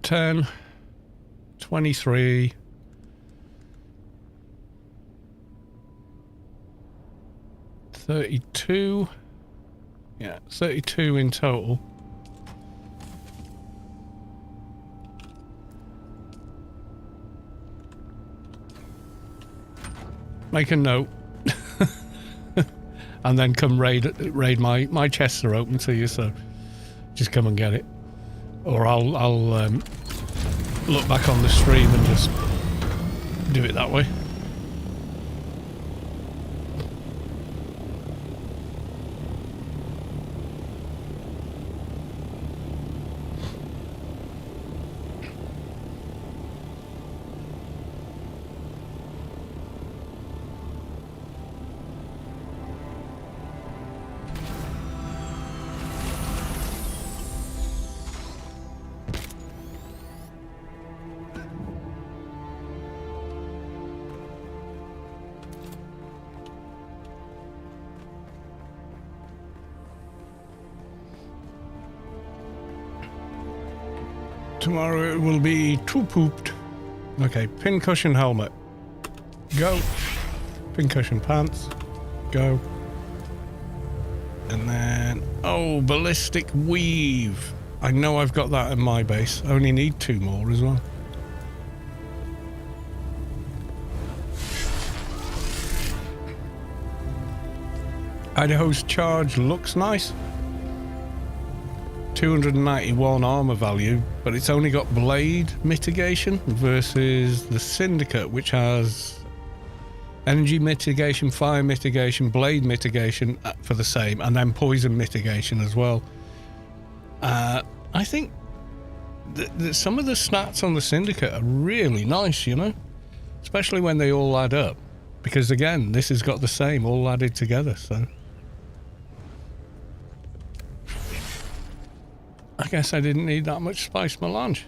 10, 23, 32. Yeah, 32 in total. Make a note. And then come raid my chests are open to you, so just come and get it. Or I'll look back on the stream and just do it that way. Tomorrow it will be too pooped. Okay, pincushion helmet. Go. Pincushion pants. Go. And then... Oh, ballistic weave. I know I've got that in my base. I only need 2 more as well. Idaho's charge looks nice. 291 armor value, but it's only got blade mitigation versus the Syndicate, which has energy mitigation, fire mitigation, blade mitigation for the same, and then poison mitigation as well. I think some of the stats on the Syndicate are really nice, you know, especially when they all add up, because again, this has got the same all added together, so I guess I didn't need that much spice melange.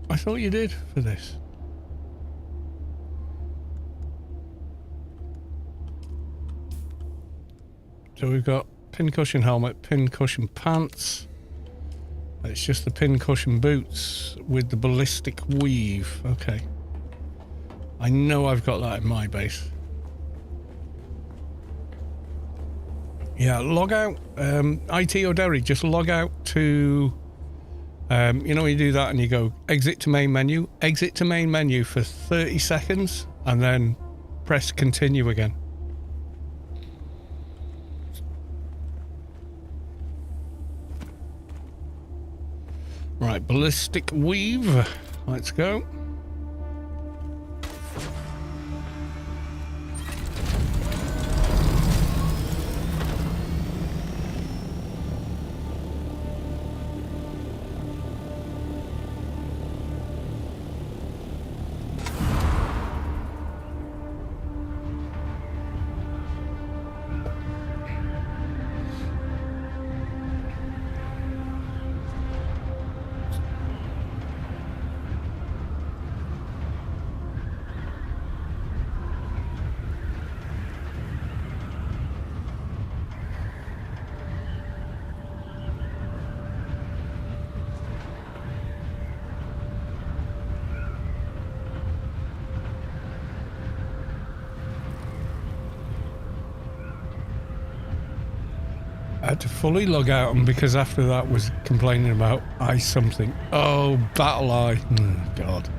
I thought you did for this. So we've got pincushion helmet, pincushion pants. It's just the pincushion boots with the ballistic weave. Okay. I know I've got that in my base. Yeah, log out. IT or Derry, just log out to... you know, you do that and you go exit to main menu. Exit to main menu for 30 seconds and then press continue again. Right, ballistic weave. Let's go. had to fully log out, and because after that was complaining about ice something. Oh, battle eye. God.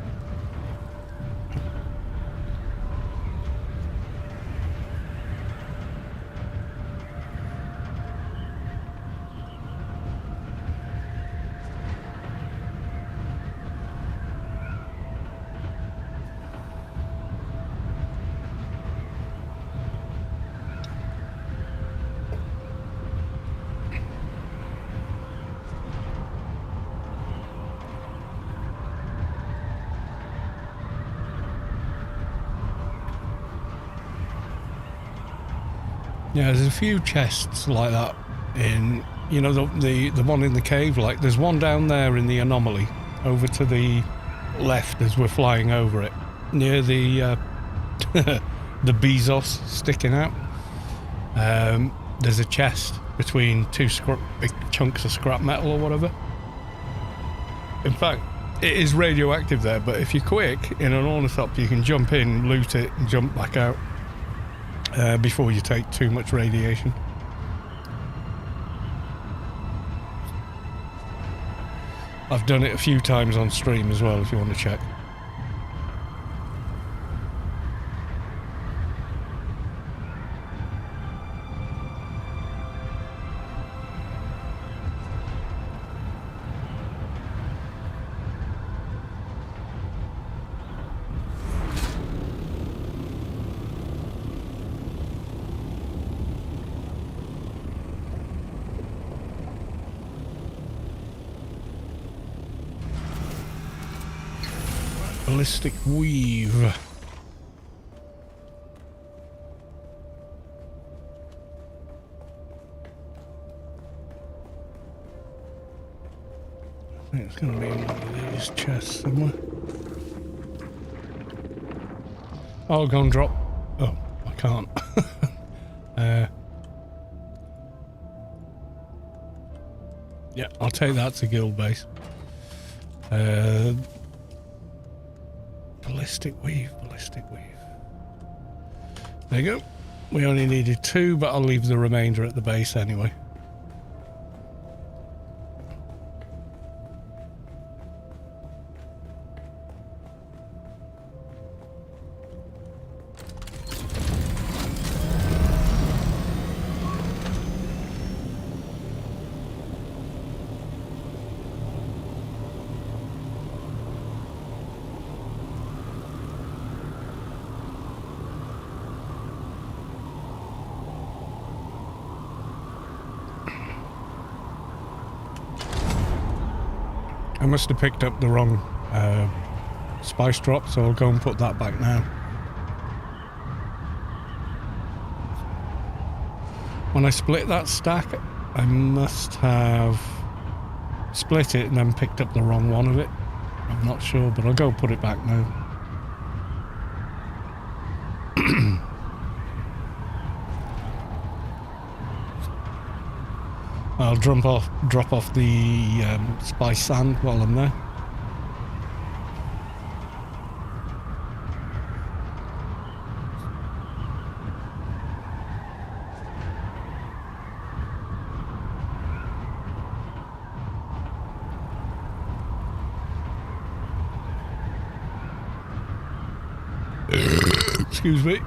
Yeah, there's a few chests like that in, you know, the one in the cave. Like, there's one down there in the anomaly, over to the left as we're flying over it, near the the Bezos sticking out. There's a chest between two big chunks of scrap metal or whatever. In fact, it is radioactive there, but if you're quick in an ornithop, you can jump in, loot it, and jump back out. Before you take too much radiation. I've done it a few times on stream as well, if you want to check. Ballistic weave. I think it's going to be in one of these chests somewhere. I'll go and drop. Oh, I can't. Yeah, I'll take that to guild base. Ballistic weave, ballistic weave. There you go. We only needed 2, but I'll leave the remainder at the base anyway. I must have picked up the wrong spice drop, so I'll go and put that back now. When I split that stack, I must have split it and then picked up the wrong one of it. I'm not sure, but I'll go put it back now. I'll drop off the spice sand while I'm there. Excuse me.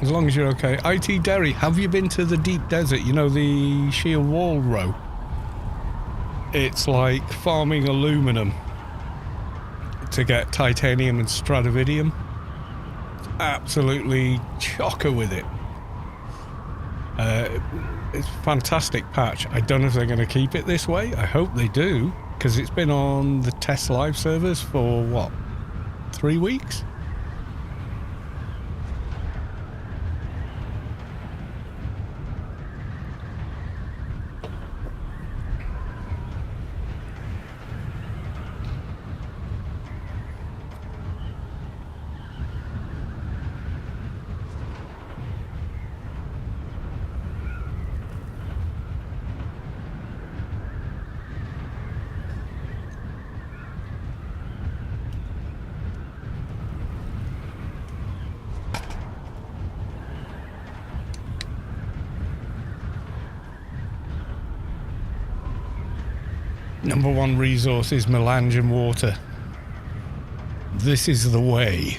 As long as you're okay. IT Derry, have you been to the deep desert? You know, the shield wall row? It's like farming aluminum to get titanium and stradividium. Absolutely chocker with it. It's a fantastic patch. I don't know if they're going to keep it this way. I hope they do, because it's been on the test live servers for, what, 3 weeks? Number one resource is melange and water. This is the way.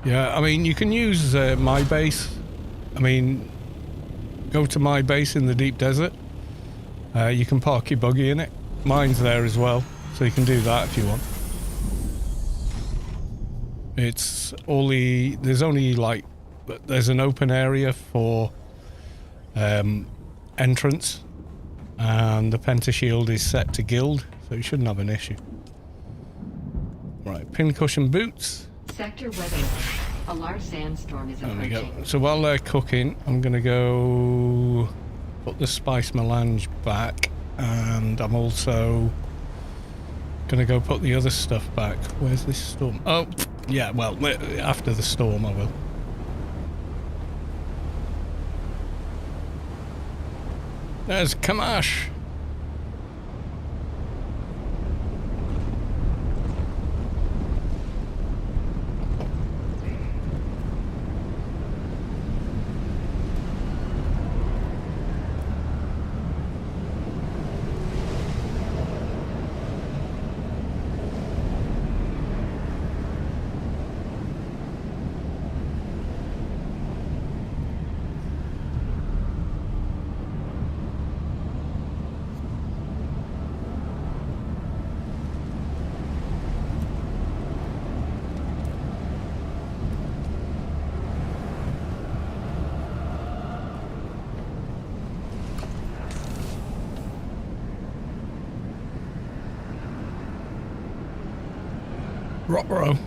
Yeah, I mean, you can use my base. I mean, go to my base in the deep desert. You can park your buggy in it. Mine's there as well, so you can do that if you want. It's only, there's only like, there's an open area for entrance, and the pentashield is set to guild, so you shouldn't have an issue. Right, pincushion boots. Sector weather. A large sandstorm is approaching. There we go. So while they're cooking, I'm gonna go put the spice melange back, and I'm also gonna go put the other stuff back. Where's this storm? Oh, yeah, well, after the storm I will. There's Kamash. Rockborough.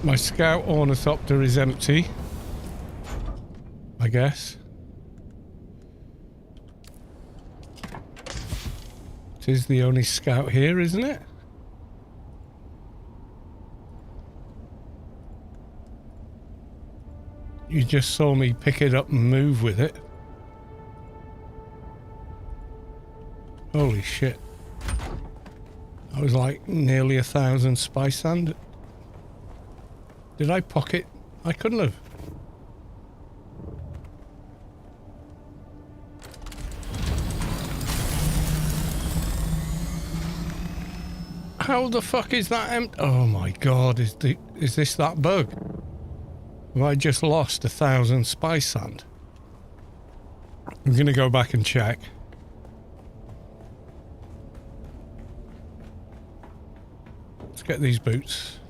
My scout ornithopter is empty, I guess. It is the only scout here, isn't it? You just saw me pick it up and move with it. Holy shit. That was like nearly 1,000 spice sand. Did I pocket? I couldn't have. How the fuck is that empty? Oh my god, is this that bug? Have I just lost 1,000 spice sand? I'm gonna go back and check. Let's get these boots.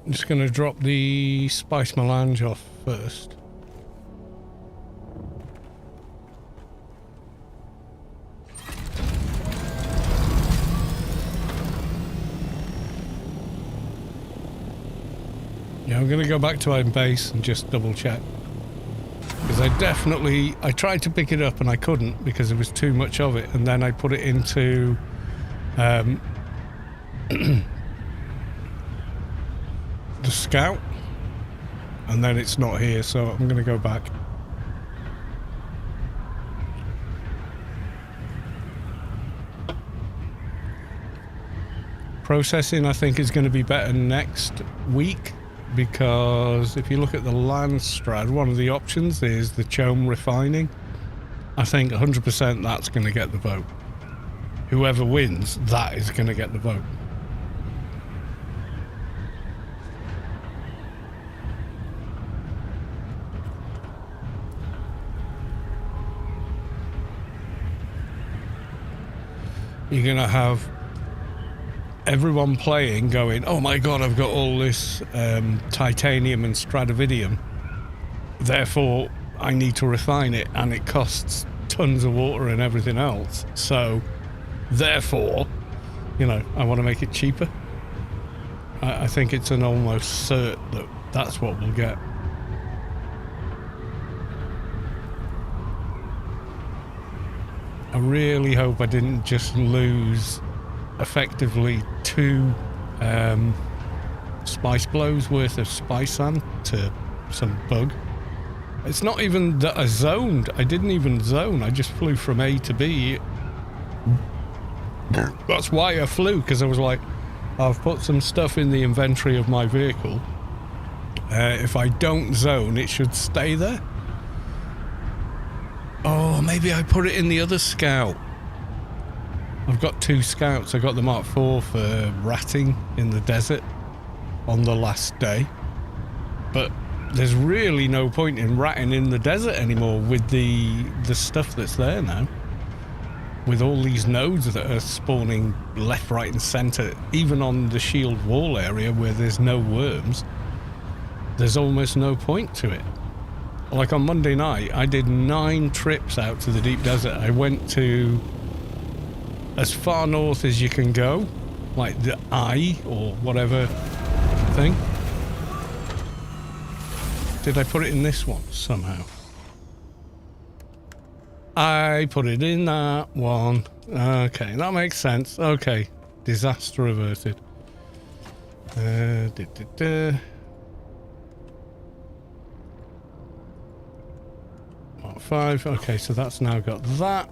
I'm just going to drop the spice melange off first. Yeah, I'm going to go back to our base and just double check. Because I tried to pick it up and I couldn't because there was too much of it. And then I put it into the scout, and then it's not here, so I'm gonna go back. Processing, I think, is going to be better next week, because if you look at the land strat, one of the options is the chome refining. I think 100% that's going to get the vote. Whoever wins, that is going to get the vote. You're going to have everyone playing going, oh my god, I've got all this titanium and stradividium, therefore I need to refine it, and it costs tons of water and everything else, so therefore, you know, I want to make it cheaper. I think it's an almost cert that that's what we'll get. I really hope I didn't just lose effectively 2 spice blows worth of spice sand to some bug. It's not even that I zoned. I didn't even zone. I just flew from A to B. That's why I flew, because I was like, I've put some stuff in the inventory of my vehicle. If I don't zone, it should stay there. Oh, maybe I put it in the other scout. I've got 2 scouts. I got the Mark IV for ratting in the desert on the last day. But there's really no point in ratting in the desert anymore with the stuff that's there now. With all these nodes that are spawning left, right and centre, even on the shield wall area where there's no worms, there's almost no point to it. Like on Monday night, I did 9 trips out to the deep desert. I went to as far north as you can go, like the Eye or whatever thing. Did I put it in this one somehow? I put it in that one. Okay, that makes sense. Okay, disaster averted. Mark 5. Okay, so that's now got that.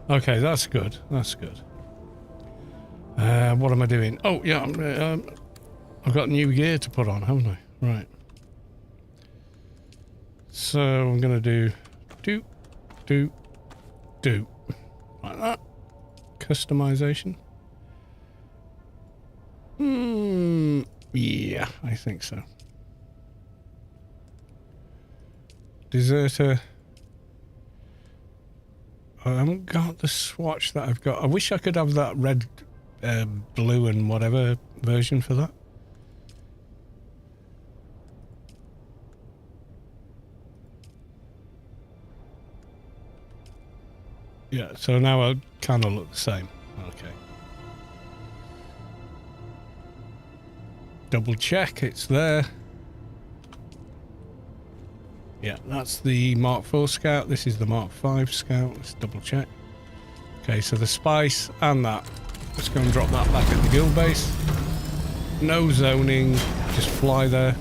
Okay, that's good. That's good. What am I doing? Oh, yeah, I've got new gear to put on, haven't I? Right. So I'm going to do like that. Customization. Yeah, I think so. Deserter. I haven't got the swatch that I've got. I wish I could have that red, blue and whatever version for that. Yeah, so now I kind of look the same. Okay. Double check, it's there. Yeah, that's the Mark IV Scout. This is the Mark V Scout. Let's double check. Okay, so the spice and that. Let's go and drop that back at the guild base. No zoning, just fly there.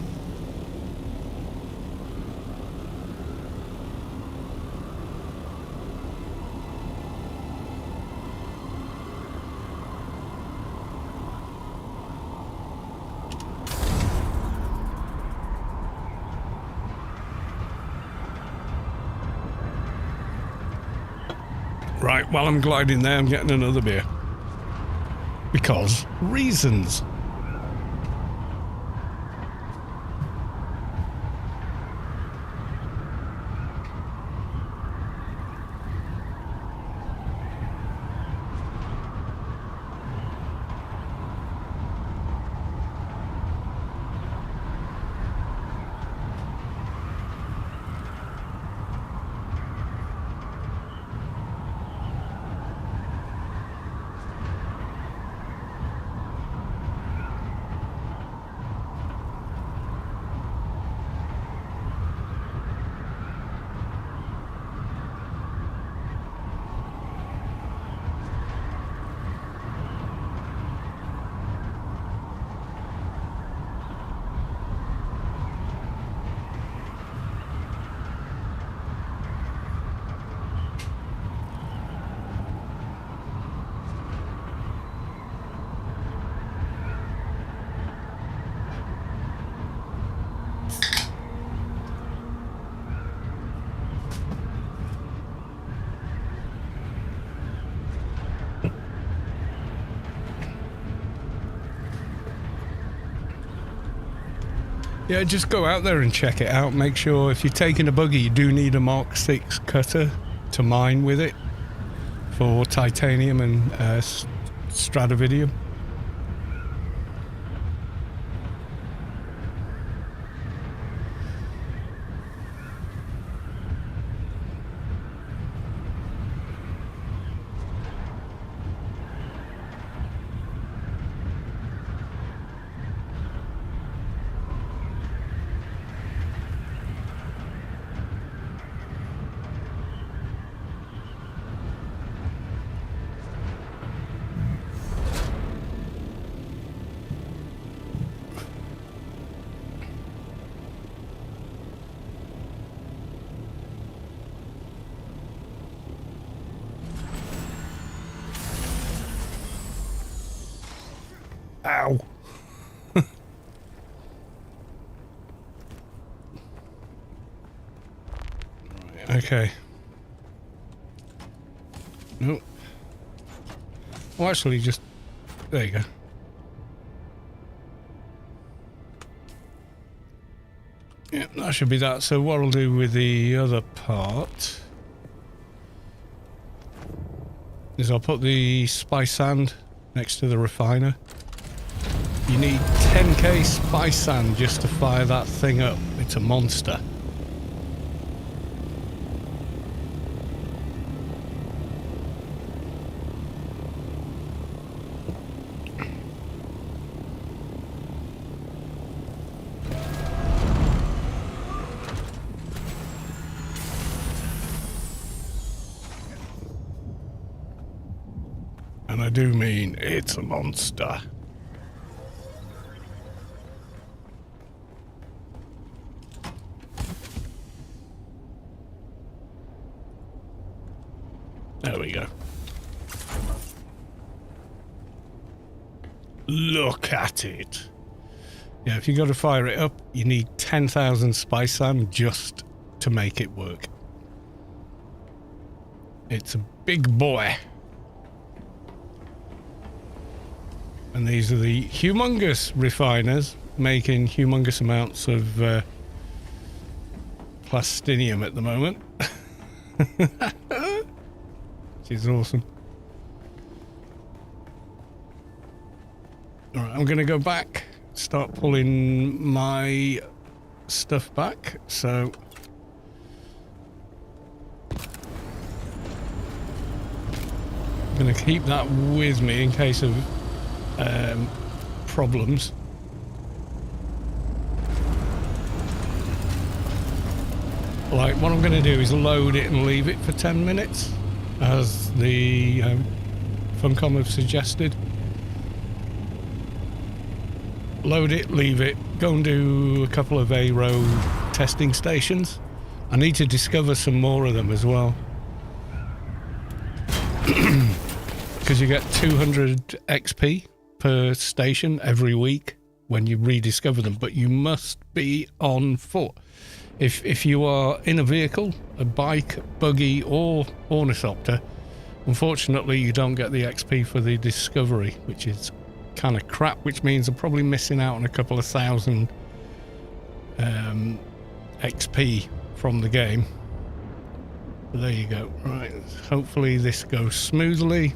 Right, while I'm gliding there, I'm getting another beer. Because reasons. Yeah, just go out there and check it out. Make sure if you're taking a buggy, you do need a Mark VI cutter to mine with it for titanium and stradividium. Ow. Right, okay. Nope. Well, actually, just... There you go. Yeah, that should be that. So what I'll do with the other part is I'll put the spice sand next to the refiner. You need 10k spice sand just to fire that thing up. It's a monster. And I do mean it's a monster. There we go. Look at it. Yeah, if you got to fire it up, you need 10,000 spice sand just to make it work. It's a big boy. And these are the humongous refiners making humongous amounts of plastinium at the moment. Which is awesome. Alright, I'm going to go back, start pulling my stuff back. So I'm going to keep that with me in case of problems. Like, what I'm going to do is load it and leave it for 10 minutes, as the Funcom have suggested. Load it, leave it, go and do a couple of aero testing stations. I need to discover some more of them as well. Because you get 200 XP per station every week when you rediscover them, but you must be on foot. If you are in a vehicle, a bike, buggy or ornithopter, unfortunately you don't get the XP for the discovery, which is kind of crap, which means I'm probably missing out on a couple of thousand XP from the game. But there you go. Right, hopefully this goes smoothly.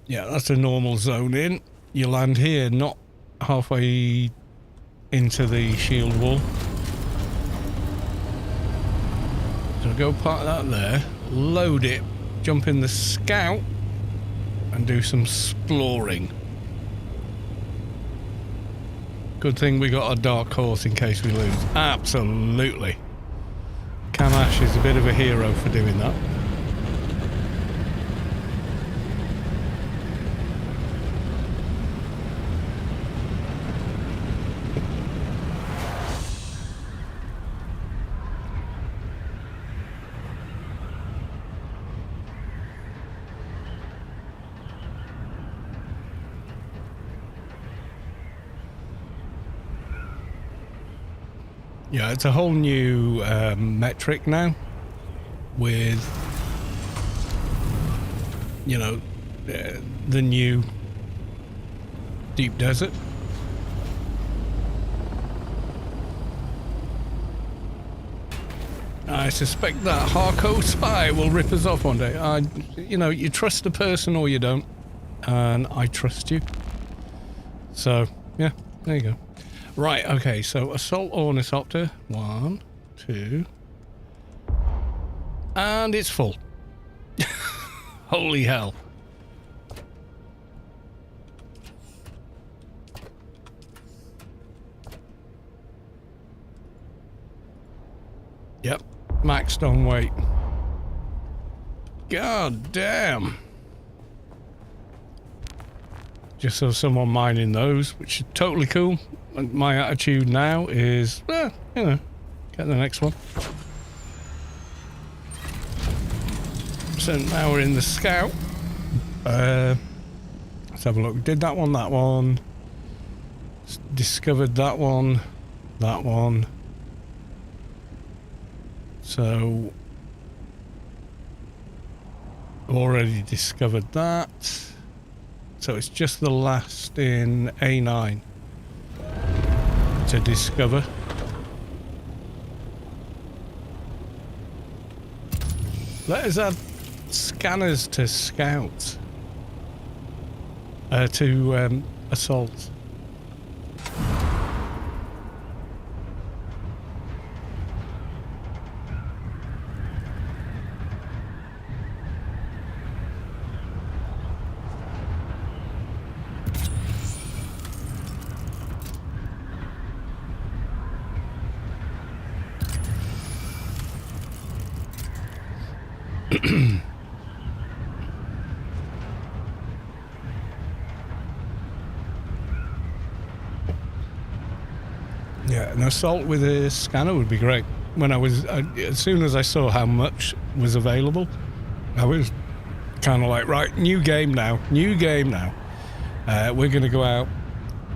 Yeah, that's a normal zone in. You land here, not halfway into the shield wall. So go park that there, load it, jump in the scout, and do some exploring. Good thing we got a dark horse in case we lose. Absolutely. Kamash is a bit of a hero for doing that. Yeah, it's a whole new metric now with, you know, the new deep desert. I suspect that Harco spy will rip us off one day. You know, you trust the person or you don't, and I trust you. So, yeah, there you go. Right, okay, so assault ornithopter. 1, 2. And it's full. Holy hell. Yep, maxed on weight. God damn. just so someone mining those, which is totally cool. And my attitude now is, you know, get the next one. So now we're in the scout. Let's have a look. Did that one. Discovered that one. So already discovered that. So it's just the last in A9 to discover. Let us add scanners to scouts. To assaults. Yeah, an assault with a scanner would be great. When I was, as soon as I saw how much was available, I was kind of like, right, new game now. We're going to go out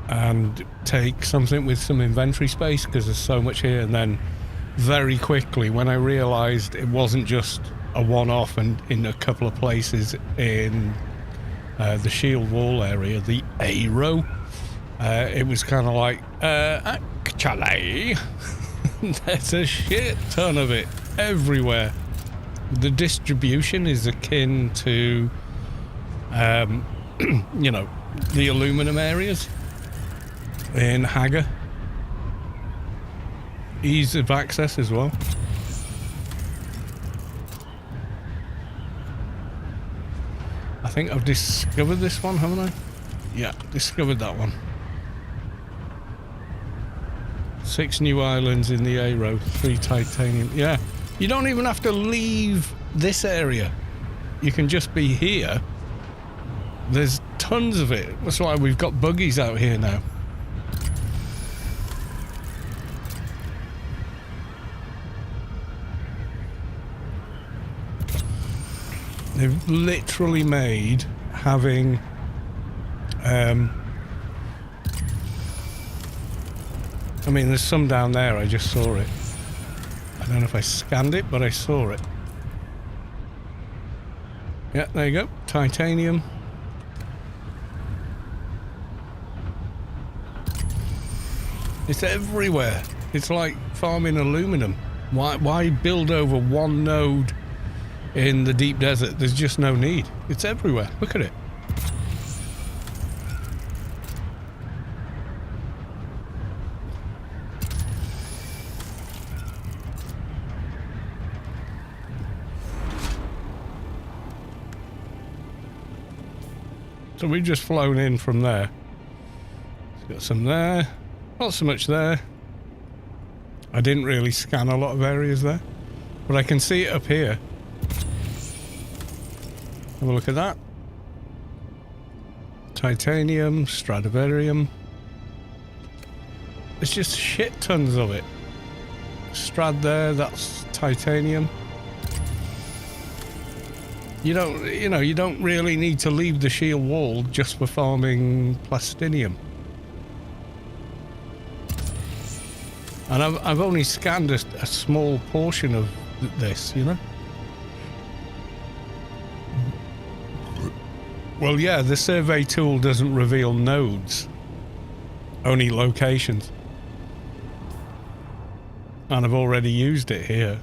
and take something with some inventory space because there's so much here. And then very quickly, when I realized it wasn't just a one-off and in a couple of places in the shield wall area, the A row, it was kind of like, actually, there's a shit ton of it everywhere. The distribution is akin to, you know, the aluminum areas in Hagar. Ease of access as well. I think I've discovered this one, haven't I? Yeah, discovered that one. 6 new islands in the A row, 3 titanium. Yeah, you don't even have to leave this area. You can just be here. There's tons of it. That's why we've got buggies out here now. They've literally made having I mean, there's some down there, I just saw it. I don't know if I scanned it, but I saw it. Yeah, there you go. Titanium. It's everywhere. It's like farming aluminum. Why build over one node in the deep desert? There's just no need. It's everywhere. Look at it. So we've just flown in from there. Got some there. Not so much there. I didn't really scan a lot of areas there. But I can see it up here. Have a look at that. Titanium, Stradivarium. There's just shit tons of it. Strad there, that's titanium. You don't really need to leave the shield wall just for farming plastinium. And I've only scanned a small portion of this, you know? Well, yeah, the survey tool doesn't reveal nodes, only locations. And I've already used it here.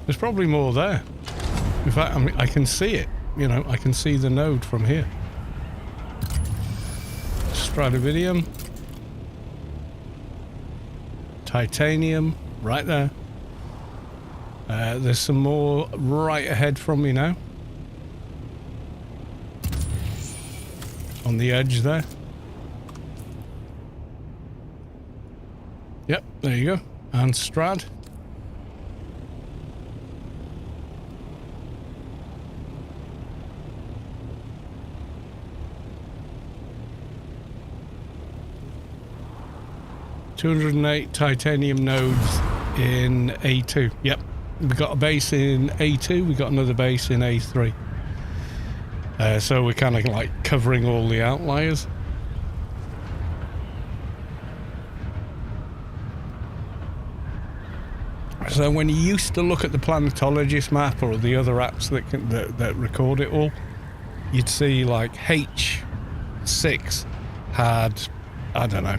There's probably more there. In fact, I can see it. You know, I can see the node from here. Stradivarium. Titanium, right there. There's some more right ahead from me now. On the edge there. Yep, there you go. And Strad. 208 titanium nodes in A2. Yep. We got a base in A2. We got another base in A3. So we're kind of like covering all the outliers. So when you used to look at the Planetologist map or the other apps that record it all, you'd see like H6 had, I don't know,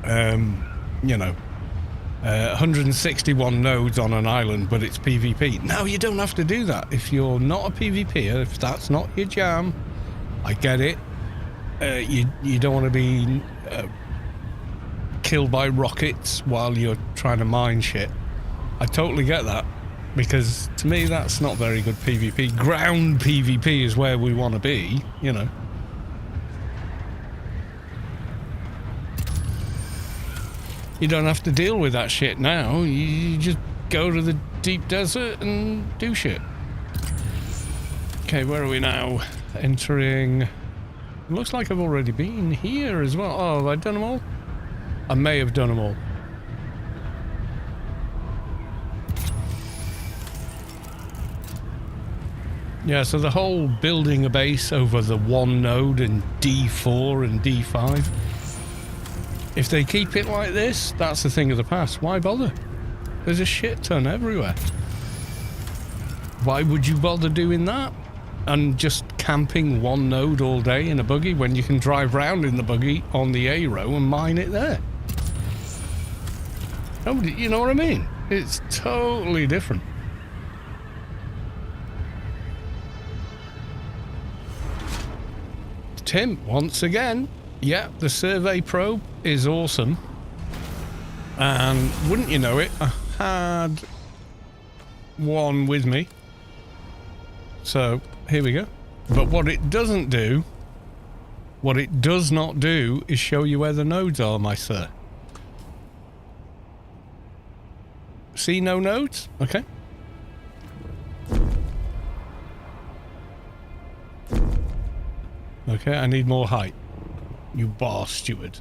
161 nodes on an island, but it's PvP. Now you don't have to do that. If you're not a PvPer, if that's not your jam, I get it. You don't want to be killed by rockets while you're trying to mine shit. I totally get that, because to me that's not very good PvP. Ground PvP is where we want to be, you know. You don't have to deal with that shit now. You just go to the deep desert and do shit. Okay, where are we now? Entering... Looks like I've already been here as well. Oh, have I done them all? I may have done them all. Yeah, so the whole building a base over the one node in D4 and D5. If they keep it like this, that's the thing of the past. Why bother? There's a shit ton everywhere. Why would you bother doing that? And just camping one node all day in a buggy when you can drive round in the buggy on the A row and mine it there? Nobody, you know what I mean? It's totally different. Tim, once again, yeah, the survey probe is awesome. And wouldn't you know it, I had one with me. So, here we go. But what it doesn't do, what it does not do, is show you where the nodes are, my sir. See no nodes? Okay. Okay, I need more height. You bar steward.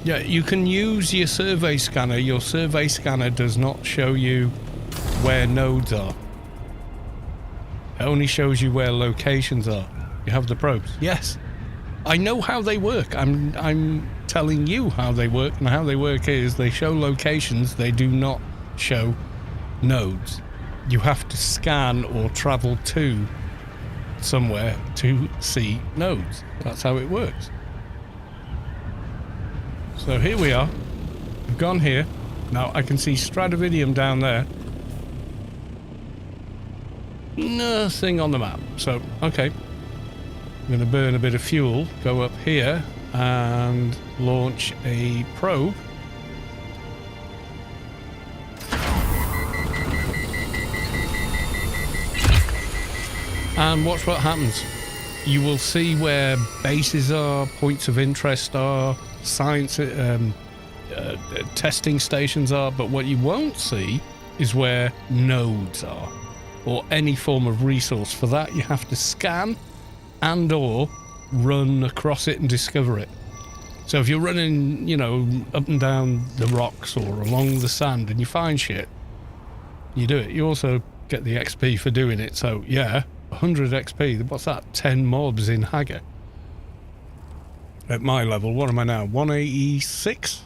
Yeah, you can use your survey scanner. Your survey scanner does not show you where nodes are. It only shows you where locations are. You have the probes. Yes. I know how they work. I'm telling you how they work, and how they work is they show locations, they do not show nodes. You have to scan or travel to somewhere to see nodes. That's how it works. So here we are. We've gone here. Now I can see Stradividium down there. Nothing on the map. So, okay. I'm going to burn a bit of fuel, go up here and launch a probe. And watch what happens. You will see where bases are, points of interest are, science testing stations are, but what you won't see is where nodes are, or any form of resource. For that you have to scan and or run across it and discover it. So if you're running, you know, up and down the rocks or along the sand and you find shit, you do it. You also get the XP for doing it. So yeah, 100 XP. What's that? 10 mobs in Hager. At my level, what am I now? 186?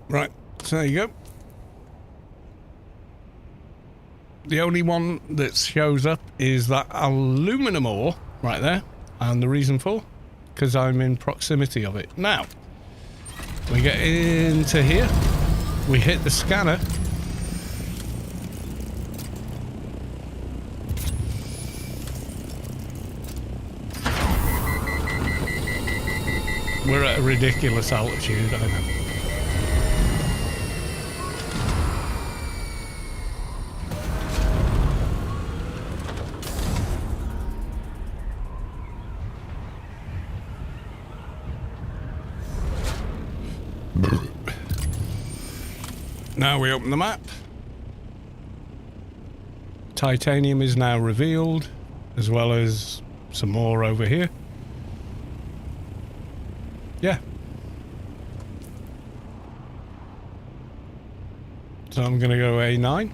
Right, so there you go. The only one that shows up is that aluminum ore right there. And the reason for? Because I'm in proximity of it. Now, we get into here. We hit the scanner. We're at a ridiculous altitude, I know. Now we open the map. titanium is now revealed, as well as some more over here. Yeah. So I'm going to go A9.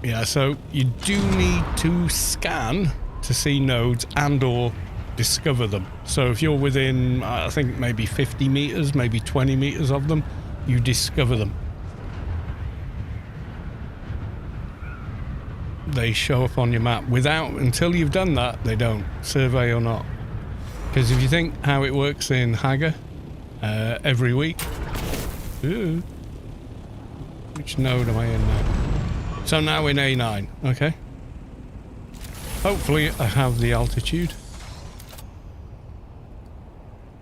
Yeah, so you do need to scan to see nodes and or discover them. So if you're within, I think maybe 50 meters, maybe 20 meters of them, you discover them. They show up on your map. Until you've done that, they don't, survey or not. Because if you think how it works in Hager, every week. Ooh. Which node am I in now? So now in A9, okay. Hopefully I have the altitude.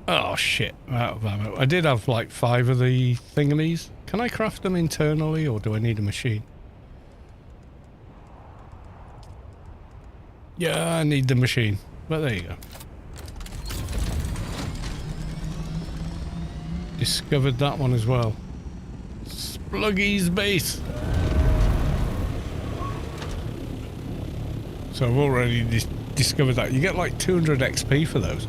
Oh shit, I'm out of ammo. I did have like 5 of the thingamies. Can I craft them internally or do I need a machine? Yeah, I need the machine. But there you go. Discovered that one as well. Spluggy's base. So I've already discovered that. You get like 200 XP for those.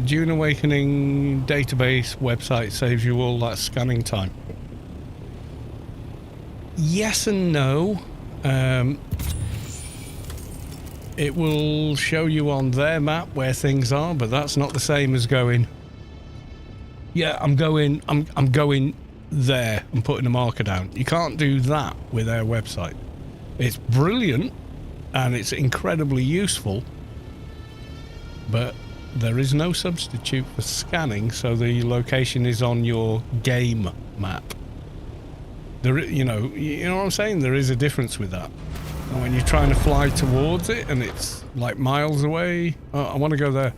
DUNE Awakening database website saves you all that scanning time. Yes and no. It will show you on their map where things are, but that's not the same as going, yeah, I'm going there and putting a marker down. You can't do that with their website. It's brilliant and it's incredibly useful, but there is no substitute for scanning, so the location is on your game map. You know what I'm saying? There is a difference with that. And when you're trying to fly towards it and it's like miles away, oh, I want to go there.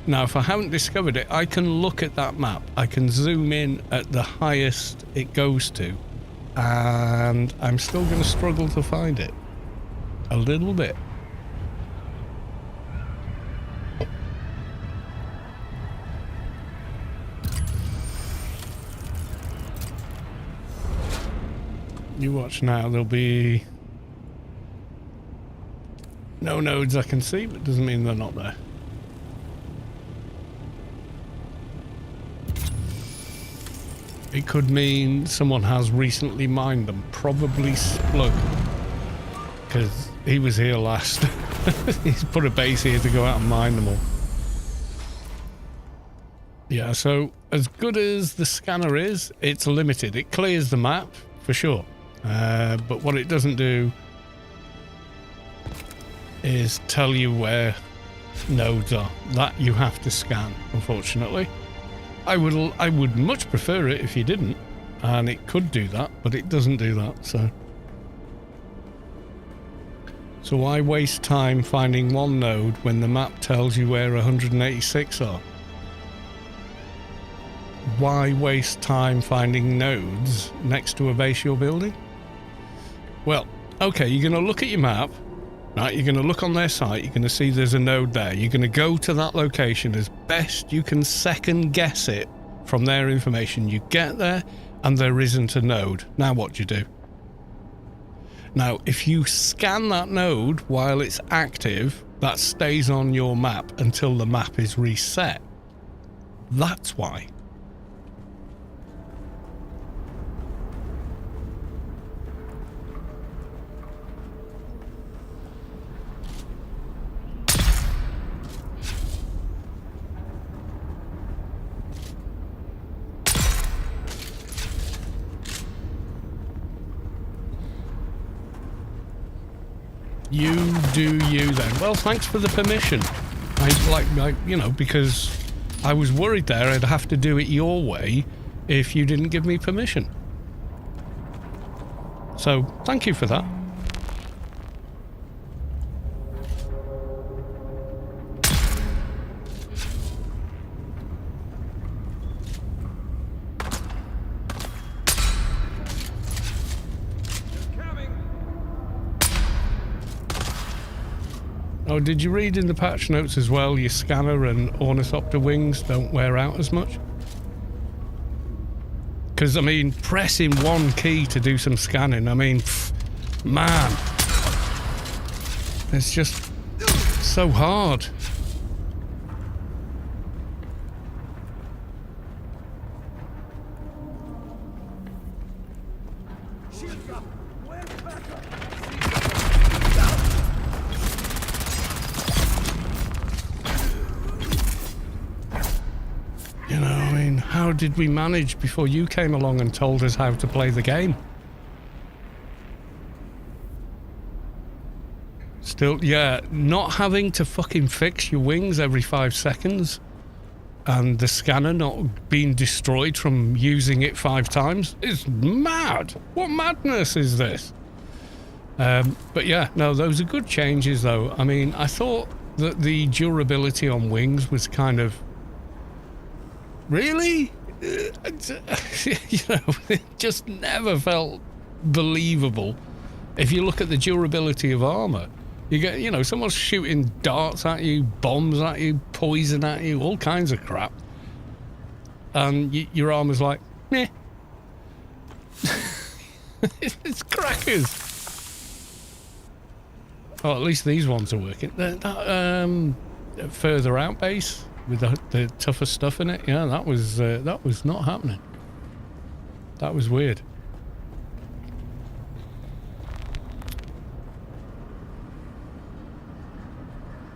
Now, if I haven't discovered it, I can look at that map. I can zoom in at the highest it goes to, and I'm still going to struggle to find it. A little bit. You watch now, there'll be no nodes I can see, but doesn't mean they're not there. It could mean someone has recently mined them, probably Splug, because he was here last. He's put a base here to go out and mine them all. Yeah, so as good as the scanner is, it's limited. It clears the map, for sure. But what it doesn't do is tell you where nodes are. That you have to scan, unfortunately. I would much prefer it if you didn't, and it could do that, but it doesn't do that, so why waste time finding one node when the map tells you where 186 are? Why waste time finding nodes next to a base you're building? Well, okay, you're going to look at your map, right? You're going to look on their site, you're going to see there's a node there. You're going to go to that location as best you can second guess it from their information. You get there and there isn't a node. Now what do you do? Now, if you scan that node while it's active, that stays on your map until the map is reset. That's why. You do you then. Well, thanks for the permission. You know, because I was worried there I'd have to do it your way if you didn't give me permission. So, thank you for that. Oh, did you read in the patch notes as well, your scanner and ornithopter wings don't wear out as much? Because, I mean, pressing one key to do some scanning, I mean, man. It's just so hard. You know, I mean, how did we manage before you came along and told us how to play the game? Still, yeah, not having to fucking fix your wings every 5 seconds and the scanner not being destroyed from using it 5 times is mad. What madness is this? But yeah, no, those are good changes though. I mean, I thought that the durability on wings was kind of... Really? You know, it just never felt believable. If you look at the durability of armor, you get, you know, someone's shooting darts at you, bombs at you, poison at you, all kinds of crap. And your armor's like, meh. It's crackers. Oh, at least these ones are working. That further out base with the tougher stuff in it, yeah, that was not happening. That was weird.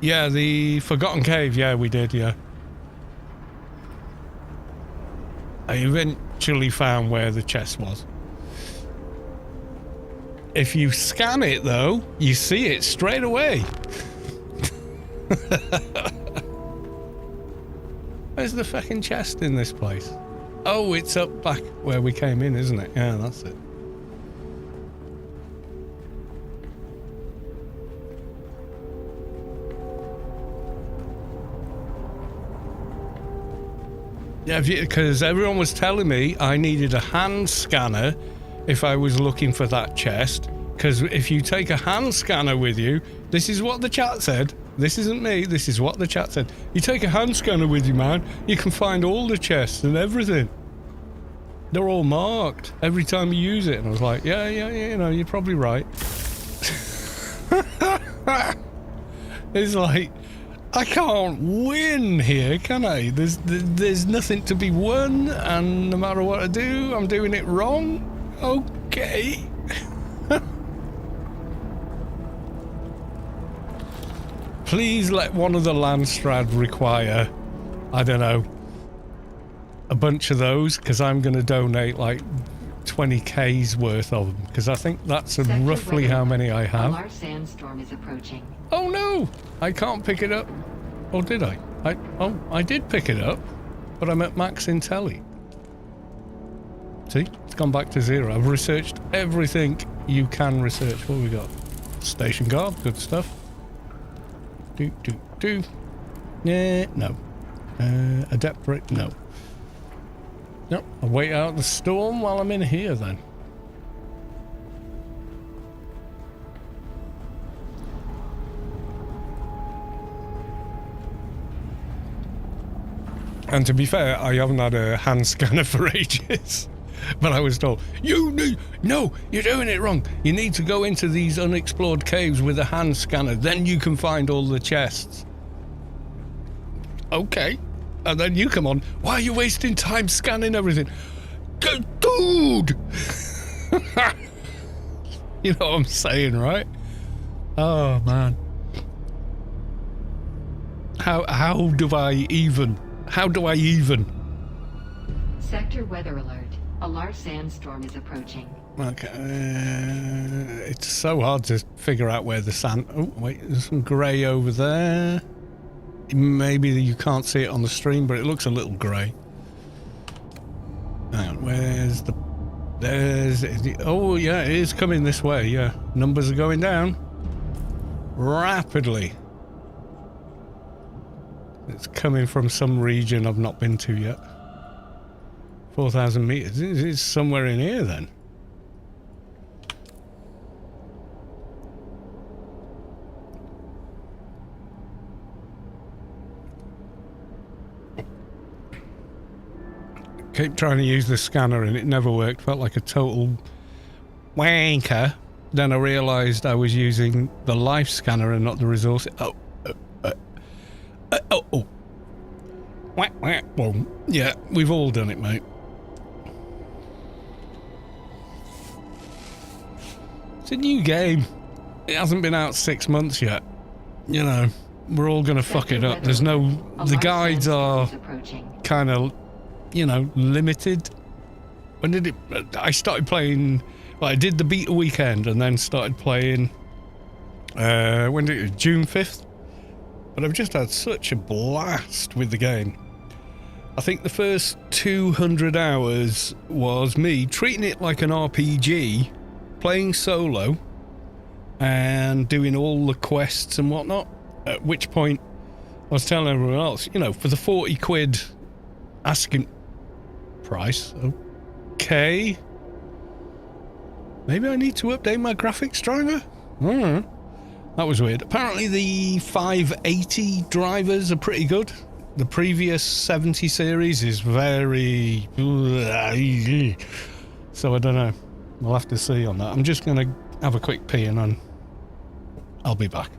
Yeah, the Forgotten Cave, yeah, we did, yeah. I eventually found where the chest was. If you scan it, though, you see it straight away. Where's the fucking chest in this place? Oh, it's up back where we came in, isn't it? Yeah, that's it. Yeah, because everyone was telling me I needed a hand scanner if I was looking for that chest. Because if you take a hand scanner with you, this is what the chat said. This isn't me, this is what the chat said. You take a hand scanner with you, man, you can find all the chests and everything. They're all marked every time you use it. And I was like, yeah, you know, you're probably right. It's like, I can't win here, can I? There's nothing to be won, and no matter what I do, I'm doing it wrong? Okay. Please let one of the Landstrad require, I don't know, a bunch of those, because I'm going to donate like 20k's worth of them, because I think that's roughly how many I have. A large sandstorm is approaching. Oh no! I can't pick it up. Or did I? I did pick it up, but I'm at max intelli. See? It's gone back to 0. I've researched everything you can research. What have we got? Station guard, good stuff. Do. Yeah, no. Adept brick, no. Nope, I'll wait out the storm while I'm in here then. And to be fair, I haven't had a hand scanner for ages. But I was told, no, you're doing it wrong. You need to go into these unexplored caves with a hand scanner. Then you can find all the chests. Okay. And then you come on, why are you wasting time scanning everything? Dude! You know what I'm saying, right? Oh, man. How do I even? Sector weather alert. A large sandstorm is approaching. Okay. It's so hard to figure out where the sand... Oh, wait, there's some grey over there. Maybe you can't see it on the stream, but it looks a little grey. Hang on, where's the... Oh, yeah, it is coming this way, yeah. Numbers are going down. Rapidly. It's coming from some region I've not been to yet. 4,000 meters. It's somewhere in here then. Kept trying to use the scanner and it never worked. Felt like a total wanker. Then I realised I was using the life scanner and not the resource. Well, yeah, we've all done it, mate. It's a new game. It hasn't been out 6 months yet. You know, we're all gonna fuck it up. There's no... The guides are kind of, you know, limited. When did it... I started playing... Well, I did the beta weekend and then started playing... when did it... June 5th? But I've just had such a blast with the game. I think the first 200 hours was me treating it like an RPG, playing solo, and doing all the quests and whatnot. At which point, I was telling everyone else, you know, for the 40 quid asking price, okay. Maybe I need to update my graphics driver? That was weird. Apparently the 580 drivers are pretty good. The previous 70 series is very... So I don't know. We'll have to see on that. I'm just going to have a quick pee and then I'll be back.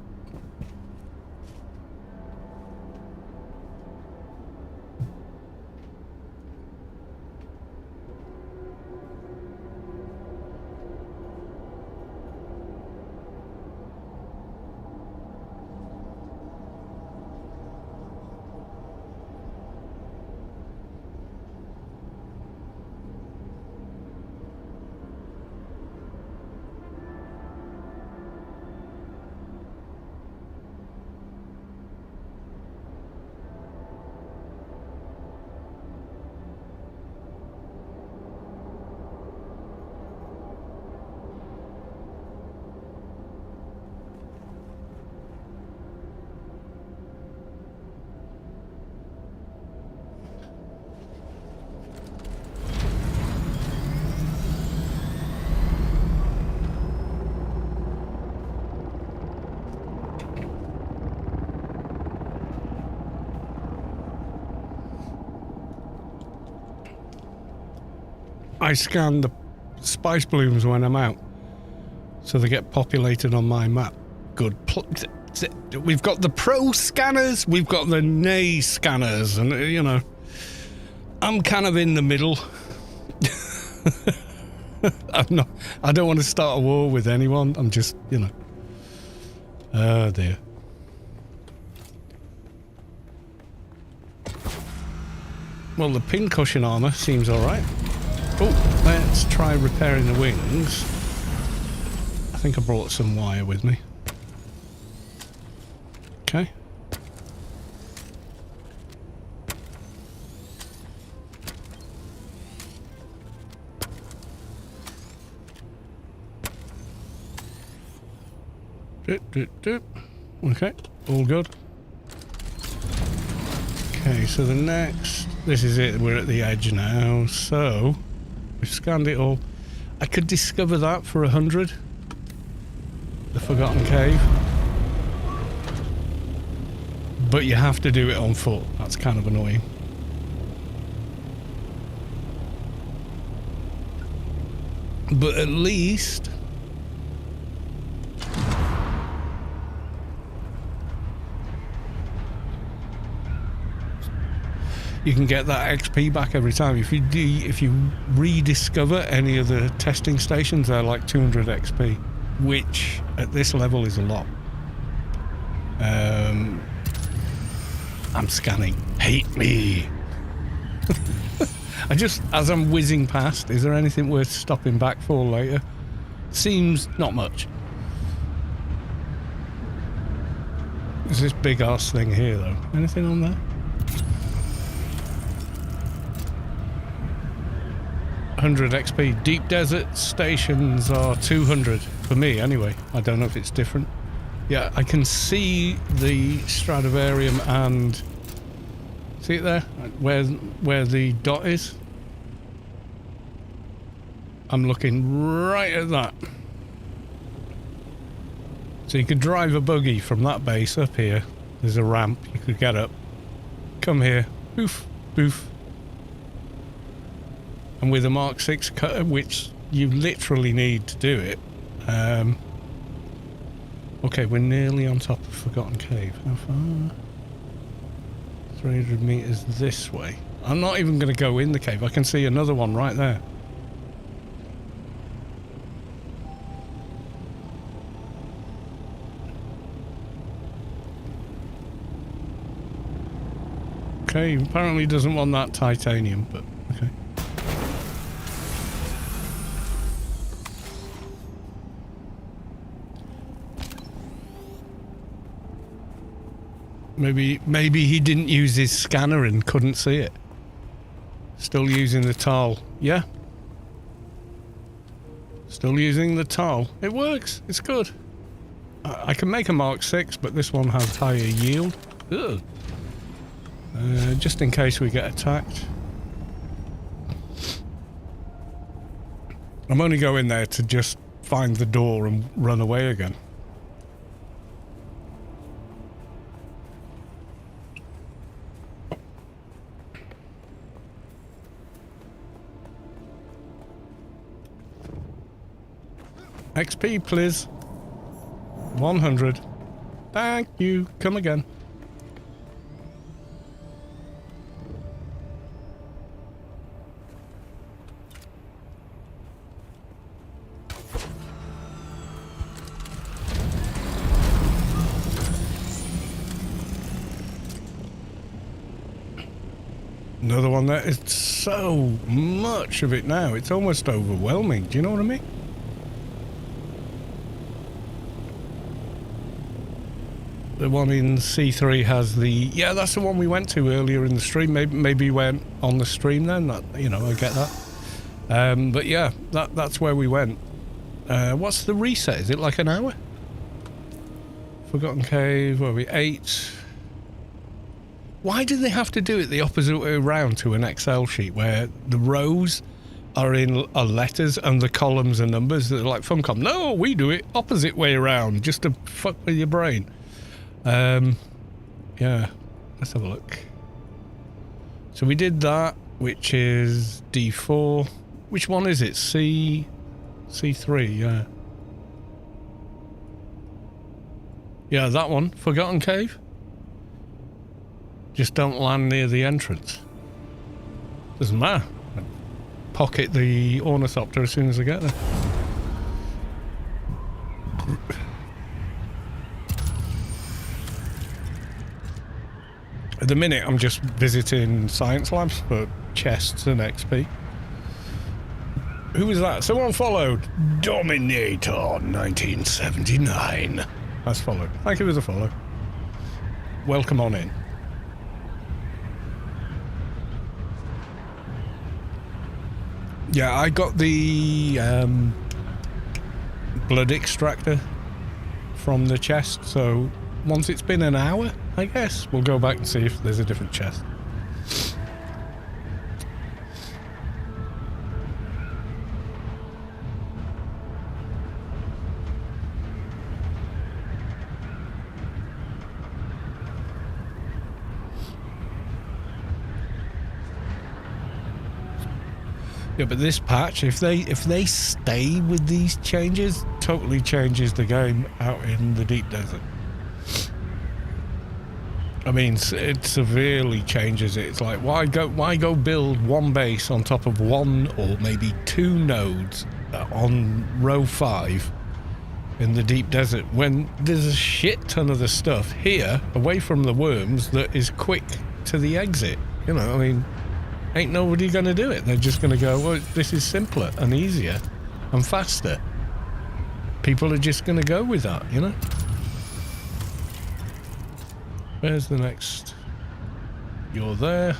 I scan the spice blooms when I'm out, so they get populated on my map. Good. We've got the pro scanners, we've got the nay scanners, and you know, I'm kind of in the middle. I don't want to start a war with anyone. I'm just, you know. Oh dear. Well, the pincushion armor seems all right. Oh, let's try repairing the wings. I think I brought some wire with me. Okay. Okay, all good. Okay, so the next... This is it, we're at the edge now, so... We've scanned it all. I could discover that for 100. The Forgotten Cave. But you have to do it on foot. That's kind of annoying. But at least... you can get that XP back every time. If you rediscover any of the testing stations, they're like 200 XP, which at this level is a lot. I'm scanning. Hate me. I just, as I'm whizzing past, is there anything worth stopping back for later? Seems not much. There's this big ass thing here though. Anything on there? 100 XP. Deep desert stations are 200 for me anyway. I don't know if it's different. Yeah, I can see the Stradivarium and see it there where the dot is. I'm looking right at that. So you could drive a buggy from that base up here. There's a ramp you could get up. Come here. Boof, boof. And with a Mark 6 cutter, which you literally need to do it. Okay, we're nearly on top of Forgotten Cave. How far? 300 meters this way. I'm not even going to go in the cave. I can see another one right there. Okay, apparently doesn't want that titanium, but okay. Maybe he didn't use his scanner and couldn't see it. Still using the tile. Yeah. Still using the tile. It works. It's good. I can make a Mark 6, but this one has higher yield. Ugh. Just in case we get attacked. I'm only going there to just find the door and run away again. XP, please. 100. Thank you. Come again. Another one there. It's so much of it now. It's almost overwhelming. Do you know what I mean? The one in C3 has the... Yeah, that's the one we went to earlier in the stream. Maybe we went on the stream then. That, you know, I get that. But yeah, that's where we went. What's the reset? Is it like an hour? Forgotten Cave. Where are we? 8. Why do they have to do it the opposite way around to an Excel sheet where the rows are letters and the columns are numbers? They're like Funcom. No, we do it opposite way around just to fuck with your brain. Yeah, let's have a look. So we did that, which is D4. Which one is it? C3, yeah. Yeah, that one. Forgotten Cave. Just don't land near the entrance. Doesn't matter. I pocket the ornithopter as soon as I get there. At the minute, I'm just visiting science labs for chests and XP. Who was that? Someone followed. Dominator 1979. That's followed. Thank you for the follow. Welcome on in. Yeah, I got the blood extractor from the chest, so once it's been an hour, I guess, we'll go back and see if there's a different chest. Yeah, but this patch, if they stay with these changes, totally changes the game out in the deep desert. I mean, it severely changes it. It's like, why go build one base on top of one or maybe 2 nodes on row 5 in the deep desert when there's a shit ton of the stuff here away from the worms that is quick to the exit. You know, I mean, ain't nobody gonna do it. They're just gonna go, well, this is simpler and easier and faster. People are just gonna go with that, you know? Where's the next? You're there.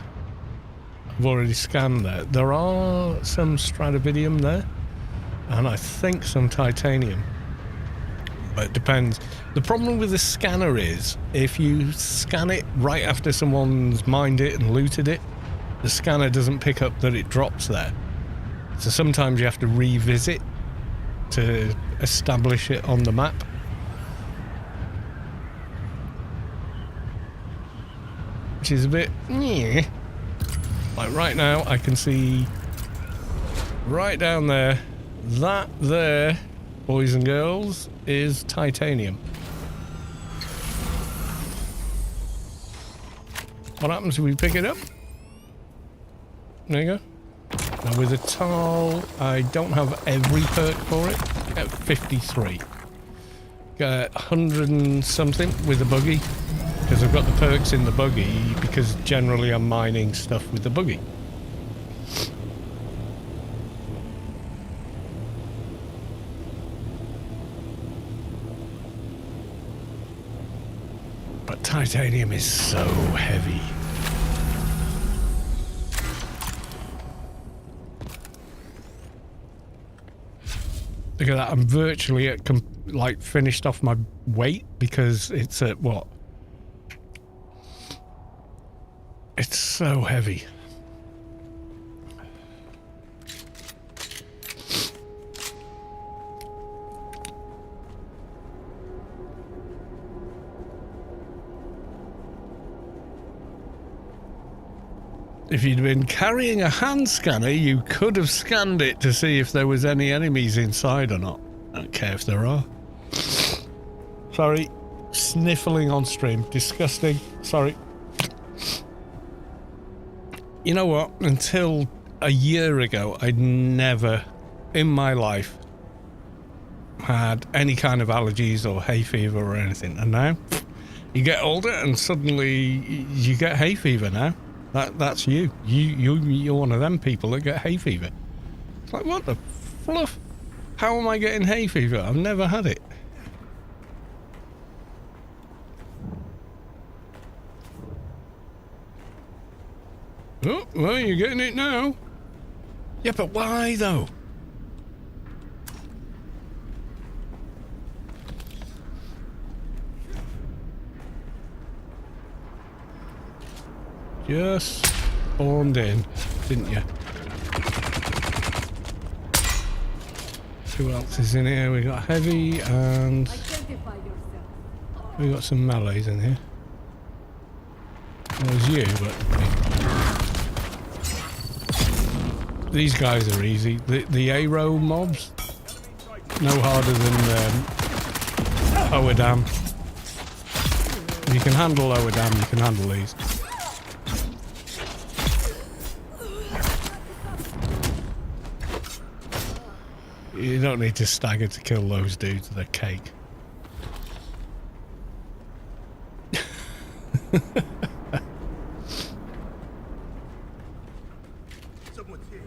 I've already scanned that. There are some stratovidium there, and I think some titanium. But it depends. The problem with the scanner is, if you scan it right after someone's mined it and looted it, the scanner doesn't pick up that it drops there. So sometimes you have to revisit to establish it on the map. Which is a bit... Like right now I can see Right down there. That there, boys and girls, is titanium. What happens if we pick it up? There you go. Now with a towel, I don't have every perk for it. Get 53. Get 100 and something with the buggy. Because I've got the perks in the buggy, because generally I'm mining stuff with the buggy. But titanium is so heavy. Look at that, I'm virtually at like finished off my weight because it's at what? It's so heavy. If you'd been carrying a hand scanner, you could have scanned it to see if there was any enemies inside or not. I don't care if there are. Sorry. Sniffling on stream. Disgusting. Sorry. You know what? Until a year ago, I'd never in my life had any kind of allergies or hay fever or anything. And now, you get older and suddenly you get hay fever now. That's you. You're one of them people that get hay fever. It's like, what the fluff? How am I getting hay fever? I've never had it. Oh, well, you're getting it now. Yeah, but why though? Just spawned in, didn't you? Who else is in here? We got heavy and we got some melees in here. Well, there's you, but these guys are easy. The aero mobs, no harder than Oadam. If you can handle Oadam, you can handle these. You don't need to stagger to kill those dudes, they're cake. Someone's here.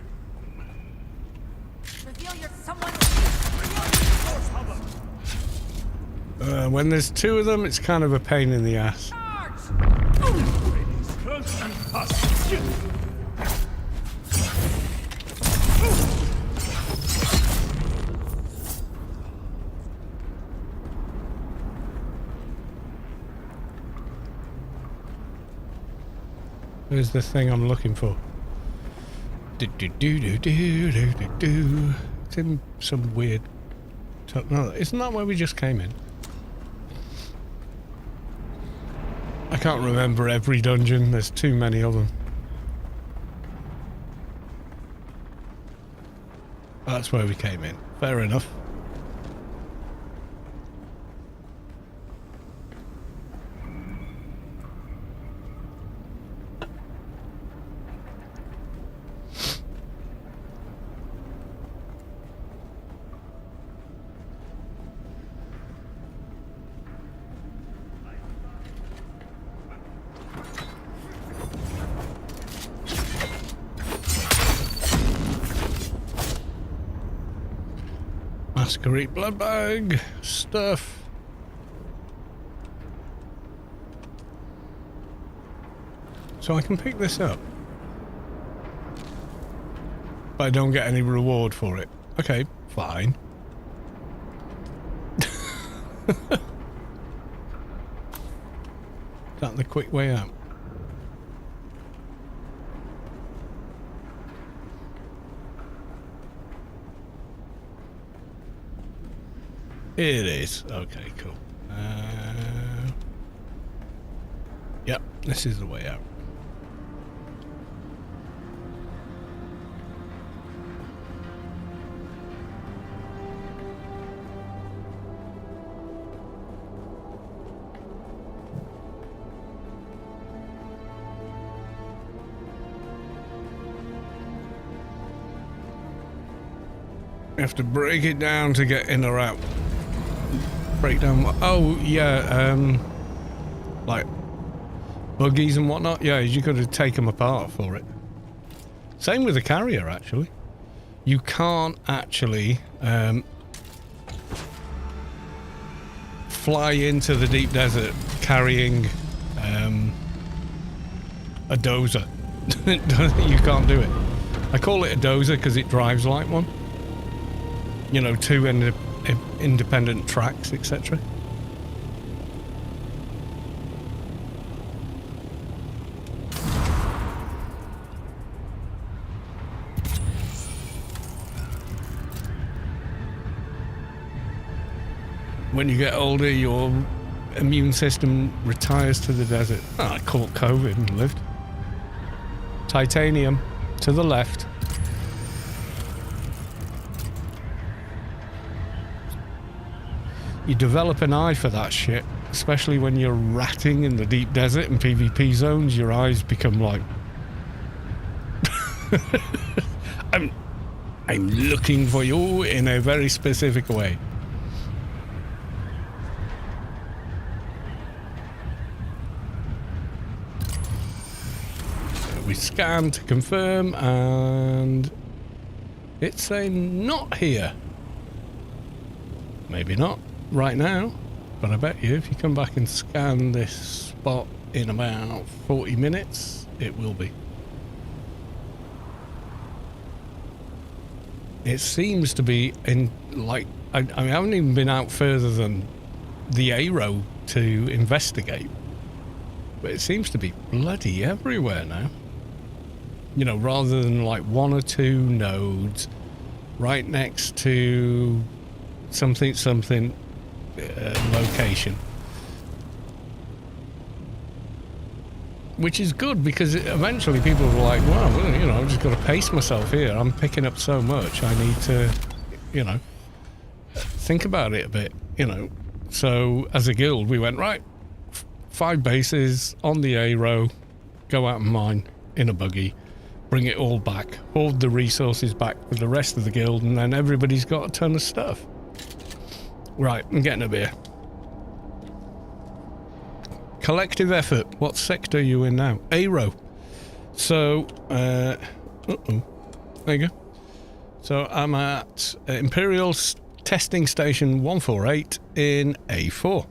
When there's two of them, it's kind of a pain in the ass. Where's the thing I'm looking for? It's in some weird... No, isn't that where we just came in? I can't remember every dungeon. There's too many of them. That's where we came in. Fair enough. Masquerade blood bag stuff. So I can pick this up, but I don't get any reward for it. Okay, fine. Is that the quick way out? It is. Okay, cool. Yep, this is the way out. You have to break it down to get in or out. Break down what? Oh, yeah, like buggies and whatnot. Yeah, you got to take them apart for it. Same with the carrier, actually. You can't actually fly into the deep desert carrying a dozer. You can't do it. I call it a dozer because it drives like one. You know, two independent tracks, etc. When you get older, your immune system retires to the desert. Oh, I caught COVID and lived. Titanium to the left. You develop an eye for that shit, especially when you're ratting in the deep desert and PvP zones. Your eyes become like, I'm looking for you in a very specific way. We scan to confirm, and it's saying not here. Maybe not right now, but I bet you if you come back and scan this spot in about 40 minutes, it will be. It seems to be in, like, I haven't even been out further than the A-row to investigate, but it seems to be bloody everywhere now. You know, rather than like one or two nodes right next to something location. Which is good, because eventually people are like, well, you know, I've just got to pace myself here. I'm picking up so much. I need to, you know, think about it a bit, you know. So as a guild, we went, right, 5 bases on the A-row, go out and mine in a buggy. Bring it all back, hoard the resources back for the rest of the guild, and then everybody's got a ton of stuff. Right, I'm getting a beer. Collective effort. What sector are you in now? A-row. So, there you go. So I'm at Imperial Testing Station 148 in A4.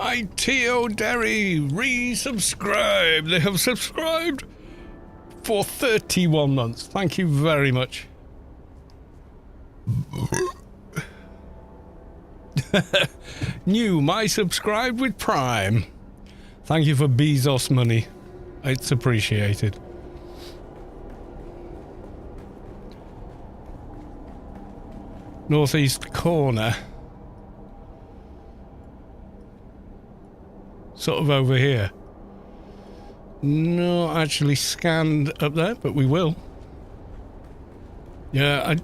ITO Derry resubscribe. They have subscribed for 31 months. Thank you very much. New, my subscribe with Prime. Thank you for Bezos money. It's appreciated. Northeast corner. Sort of over here. Not actually scanned up there, but we will. Yeah,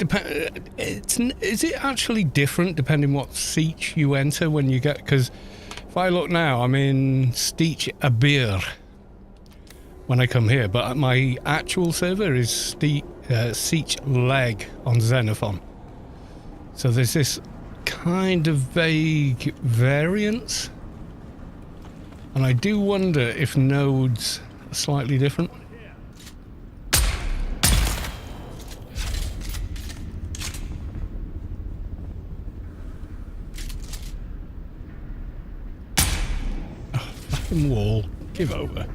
is it actually different depending what siege you enter when you get... Because if I look now, I'm in Siege Abir when I come here, but my actual server is Siege Leg on Xenophon. So there's this kind of vague variance. And I do wonder if nodes are slightly different. Oh, fucking wall. Give over.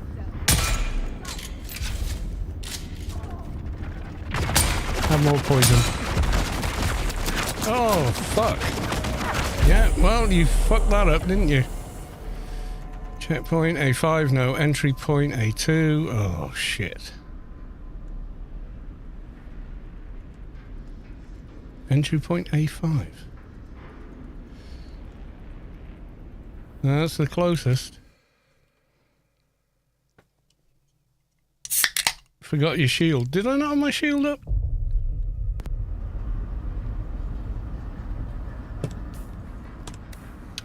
Have more poison. Oh, fuck. Yeah, well, you fucked that up, didn't you? Checkpoint A5, no. Entry point A2. Oh, shit. Entry point A5. That's the closest. Forgot your shield. Did I not have my shield up?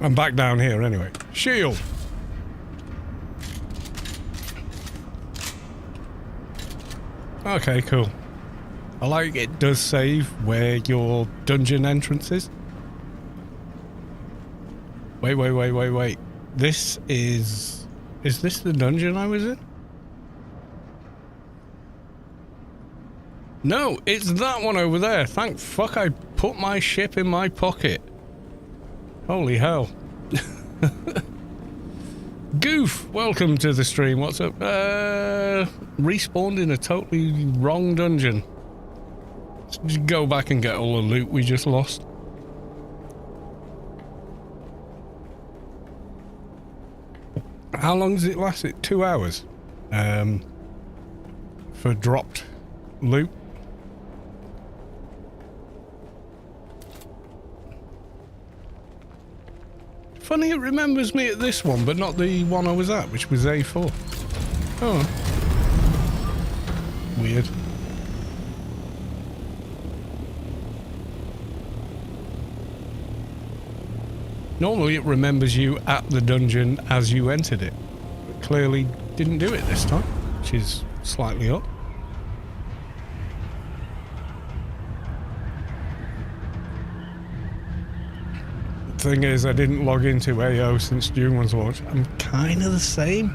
I'm back down here anyway. Shield! Okay, cool. I like it does save where your dungeon entrance is. Wait. This is... Is this the dungeon I was in? No, it's that one over there. Thank fuck I put my ship in my pocket. Holy hell. Goof, welcome to the stream. What's up? Respawned in a totally wrong dungeon. Let's just go back and get all the loot we just lost. How long does it last? 2 hours. For dropped loot. Funny it remembers me at this one, but not the one I was at, which was A4. Oh. Weird. Normally it remembers you at the dungeon as you entered it. But clearly didn't do it this time, which is slightly odd. Thing is, I didn't log into AO since DUNE was launched. I'm kind of the same.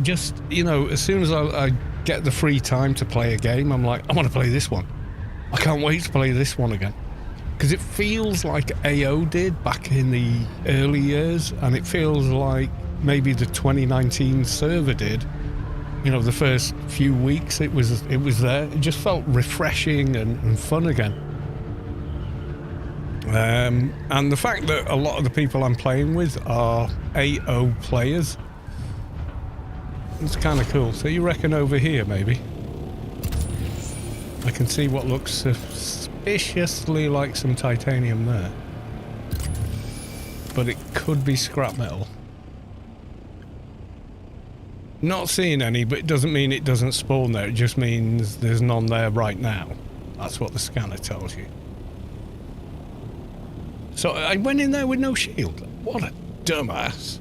Just, you know, as soon as I get the free time to play a game, I'm like, I want to play this one. I can't wait to play this one again. Because it feels like AO did back in the early years, and it feels like maybe the 2019 server did. You know, the first few weeks it was there. It just felt refreshing and fun again. And the fact that a lot of the people I'm playing with are AO players, it's kind of cool. So you reckon over here, maybe? I can see what looks suspiciously like some titanium there. But it could be scrap metal. Not seeing any, but it doesn't mean it doesn't spawn there. It just means there's none there right now. That's what the scanner tells you. So I went in there with no shield. What a dumbass.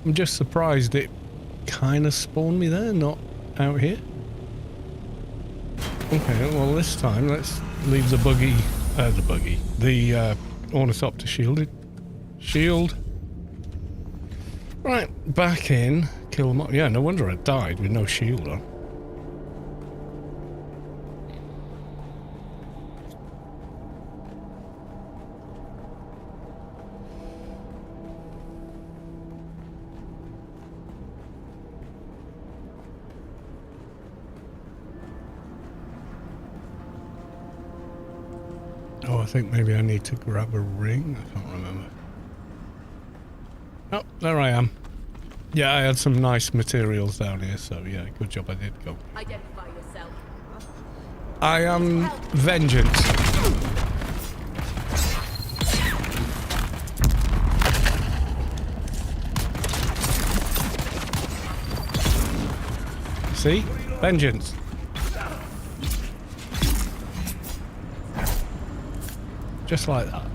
I'm just surprised it kind of spawned me there, not out here. Okay, well this time let's leave the ornithopter shielded. Shield. Right, back in. Kill them. Yeah, no wonder I died with no shield on. Oh, I think maybe I need to grab a ring. I can't remember. Oh, there I am. Yeah, I had some nice materials down here, so yeah, good job I did go. Identify yourself. I am Vengeance. See? Vengeance. Just like that.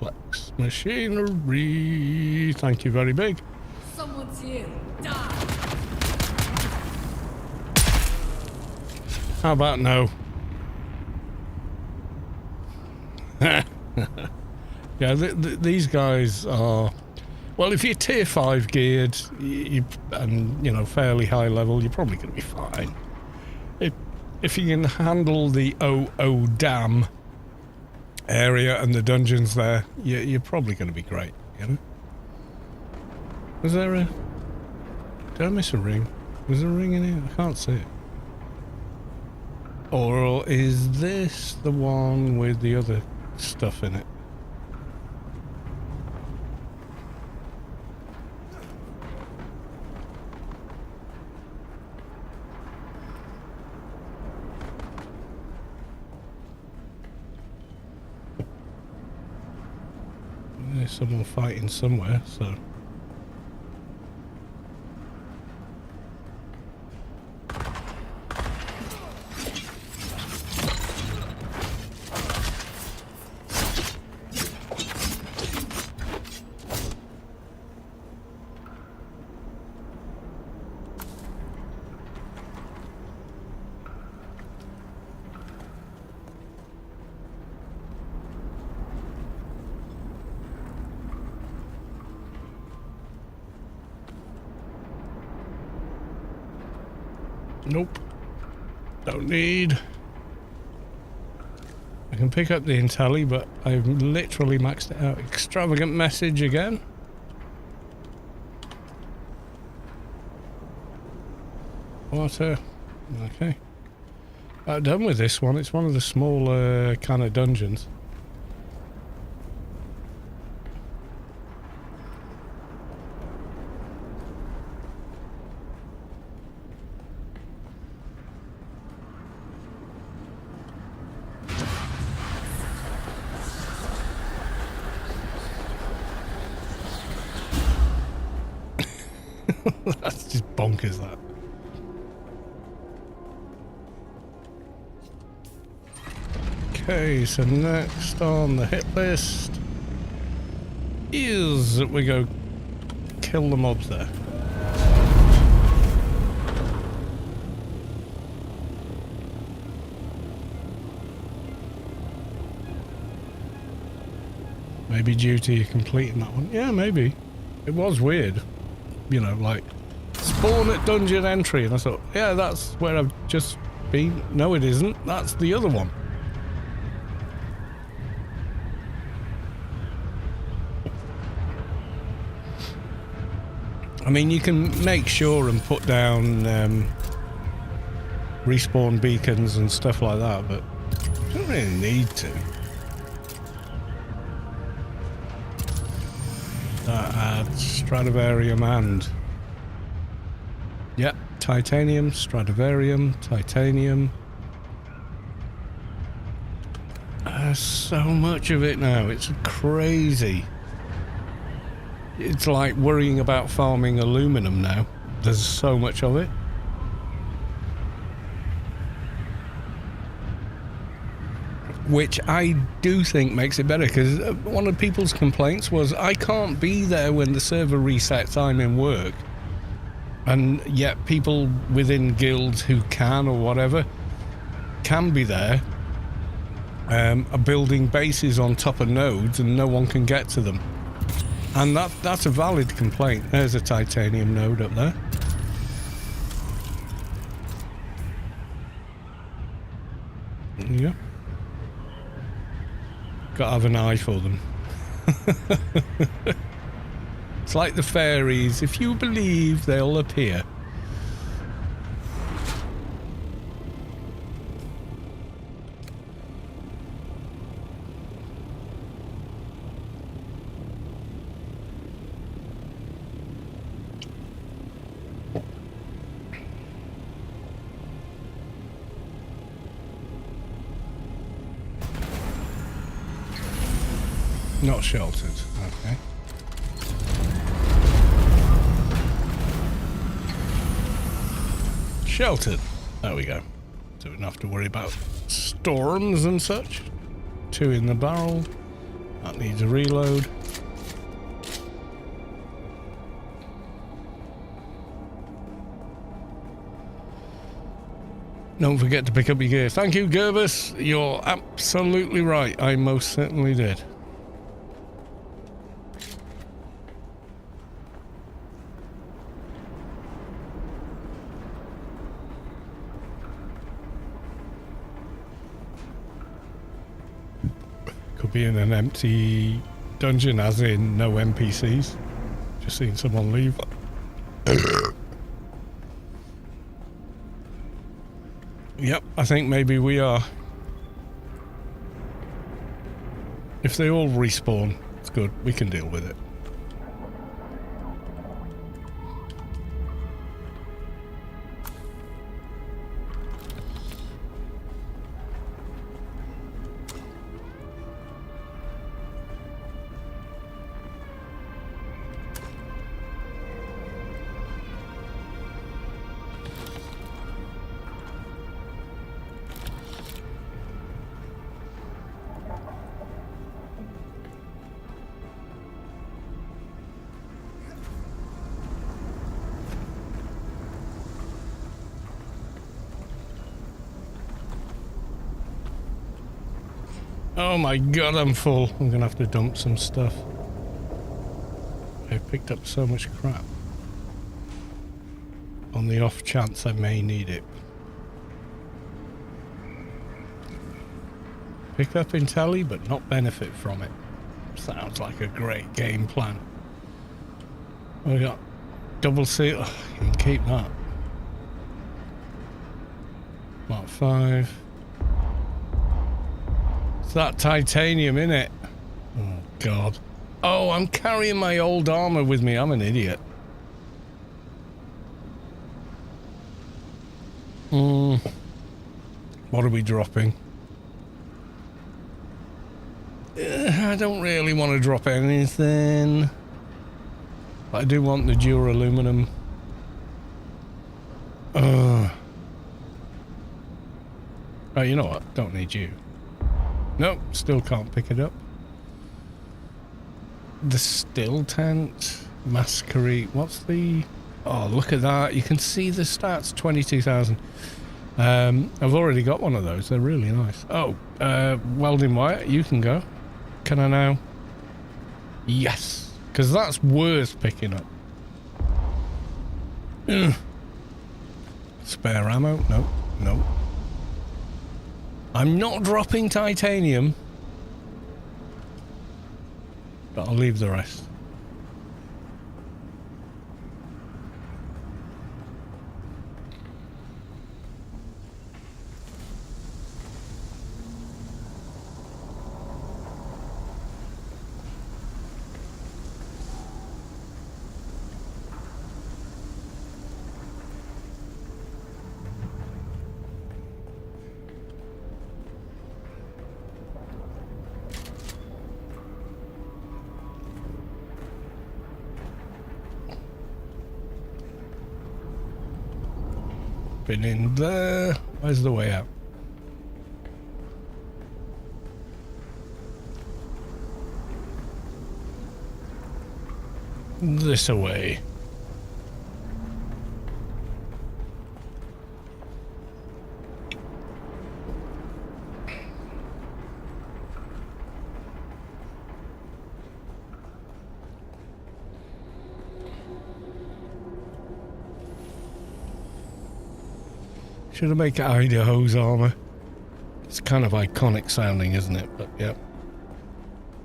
complex machinery. Thank you, very big. Someone's here. Die. How about no? Yeah, these guys are... Well, if you're tier 5 geared and, you know, fairly high level, you're probably going to be fine. If you can handle the Dam area and the dungeons there, you're probably going to be great, you know? Was there a... Did I miss a ring? Was there a ring in here? I can't see it. Or is this the one with the other stuff in it? There's someone fighting somewhere, so... Nope. Don't need. I can pick up the intelli, but I've literally maxed it out. Extravagant message again. Water. Okay. Done with this one. It's one of the smaller kind of dungeons. That's just bonkers, that. Okay, so next on the hit list is that we go kill the mobs there. Maybe due to you completing that one. Yeah, maybe. It was weird. You know, like, spawn at dungeon entry, and I thought, yeah, that's where I've just been. No, it isn't. That's the other one. I mean, you can make sure and put down respawn beacons and stuff like that, but you don't really need to. That adds Stradivarium and... Yep, titanium, Stradivarium, titanium. There's so much of it now, it's crazy. It's like worrying about farming aluminum now. There's so much of it. Which I do think makes it better, because one of people's complaints was, I can't be there when the server resets, I'm in work. And yet people within guilds who can or whatever can be there, are building bases on top of nodes and no one can get to them. And that's a valid complaint. There's a titanium node up there. Yeah. Gotta have an eye for them. It's like the fairies. If you believe, they'll appear. Not sheltered, okay. Sheltered. There we go. So we don't have to worry about storms and such. 2 in the barrel. That needs a reload. Don't forget to pick up your gear. Thank you, Gervus. You're absolutely right. I most certainly did. Could be in an empty dungeon, as in no NPCs. Just seen someone leave. Yep, I think maybe we are. If they all respawn, it's good. We can deal with it. Oh my god, I'm full. I'm gonna have to dump some stuff. I picked up so much crap. On the off chance I may need it. Pick up intelli, but not benefit from it. Sounds like a great game plan. We got double seal. Oh, you can keep that. Mark 5. It's that titanium, innit? Oh, God. Oh, I'm carrying my old armor with me. I'm an idiot. What are we dropping? I don't really want to drop anything. But I do want the duraluminum. Oh, you know what? Don't need you. Nope, still can't pick it up. The still tent, masquerade. What's the? Oh, look at that! You can see the stats. 22,000. I've already got one of those. They're really nice. Oh, welding wire. You can go. Can I now? Yes, because that's worth picking up. Ugh. Spare ammo? No, no. I'm not dropping titanium, but I'll leave the rest. Been in there. Where's the way out? This away. Should I make Idaho's armor? It's kind of iconic sounding, isn't it? But yeah.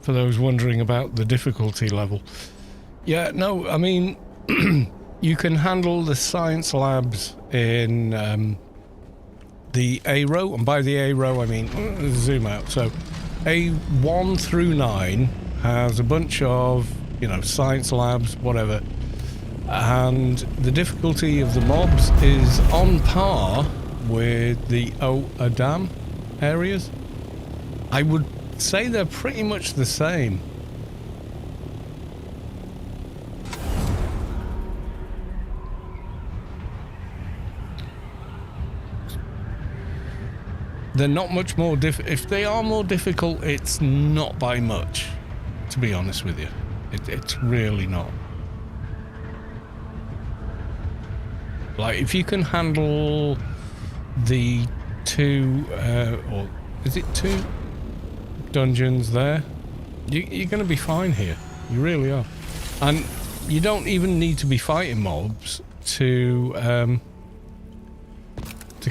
For those wondering about the difficulty level. Yeah, no, I mean, you can handle the science labs in the A row, and by the A row I mean, zoom out. So A1 through 9 has a bunch of, you know, science labs, whatever. And the difficulty of the mobs is on par with the Adam areas. I would say they're pretty much the same. They're not much more if they are more difficult, it's not by much. to be honest with you. It's really not. Like, if you can handle the two, or is it two dungeons there? You're going to be fine here. You really are. And you don't even need to be fighting mobs to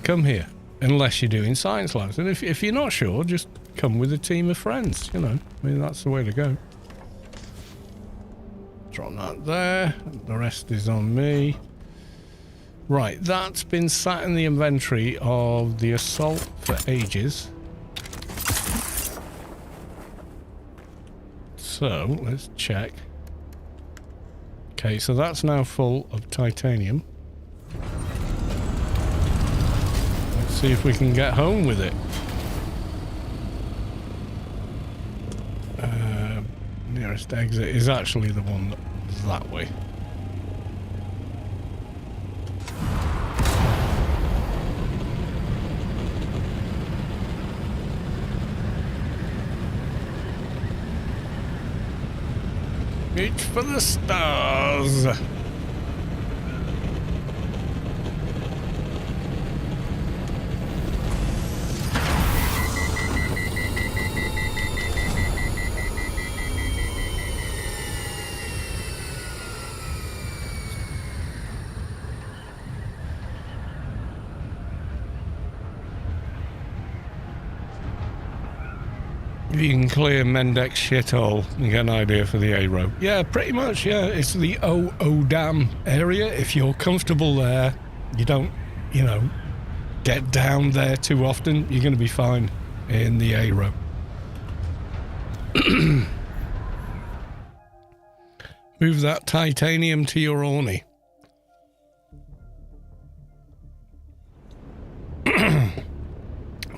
come here, unless you're doing science labs. And if you're not sure, just come with a team of friends, you know. I mean, that's the way to go. Drop that there. The rest is on me. Right, that's been sat in the inventory of the assault for ages. So, let's check. Okay, so that's now full of titanium. Let's see if we can get home with it. Nearest exit is actually the one that's that way. Reach for the stars. If you can clear Mendek's shithole and get an idea for the A-row. Yeah, pretty much, yeah. It's the Dam area. If you're comfortable there, you don't, you know, get down there too often, you're going to be fine in the A-row. Move that titanium to your Orny.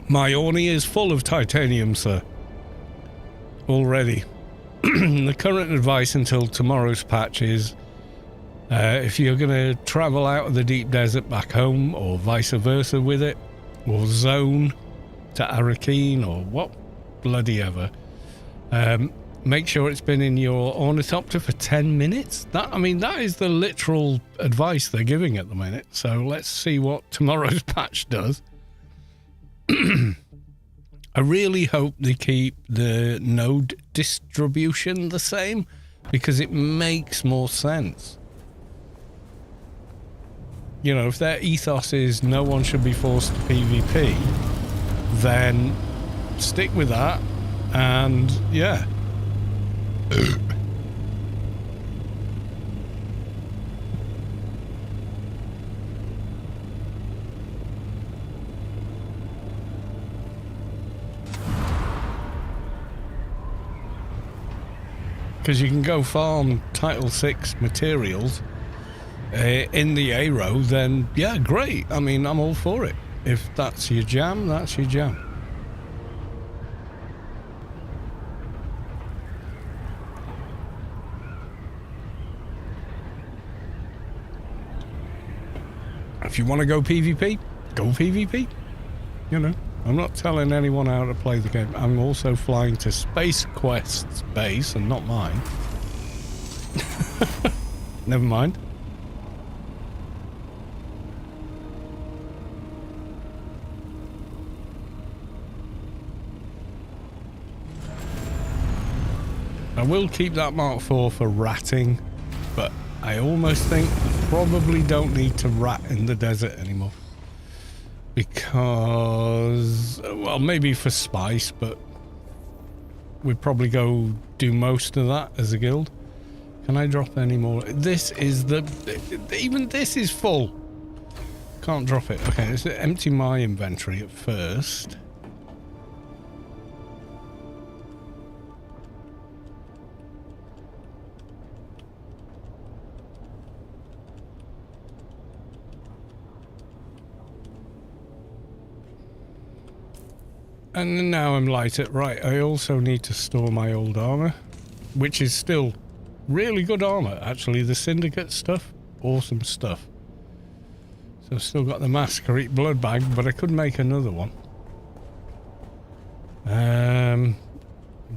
My Orny is full of titanium, sir. Already. The current advice until tomorrow's patch is if you're going to travel out of the deep desert back home, or vice versa with it, or zone to Arakeen, or what bloody ever, make sure it's been in your ornithopter for 10 minutes. That, I mean, that is the literal advice they're giving at the minute. So let's see what tomorrow's patch does. I really hope they keep the node distribution the same, because it makes more sense. You know, if their ethos is no one should be forced to PvP, then stick with that, and yeah. Because you can go farm Title 6 materials in the A-row, then yeah, great. I mean, I'm all for it. If that's your jam, that's your jam. If you want to go PvP, go PvP. You know, I'm not telling anyone how to play the game. I'm also flying to Space Quest's base and not mine. Never mind. I will keep that Mark IV for ratting, but I almost think I probably don't need to rat in the desert anymore. Because, well, maybe for spice, but we'd probably go do most of that as a guild. Can I drop any more? This is even this is full. Can't drop it. Okay, let's empty my inventory at first. And now I'm light at right. I also need to store my old armor, which is still really good armor. Actually, the Syndicate stuff, awesome stuff. So I've still got the Masquerade blood bag, but I could make another one.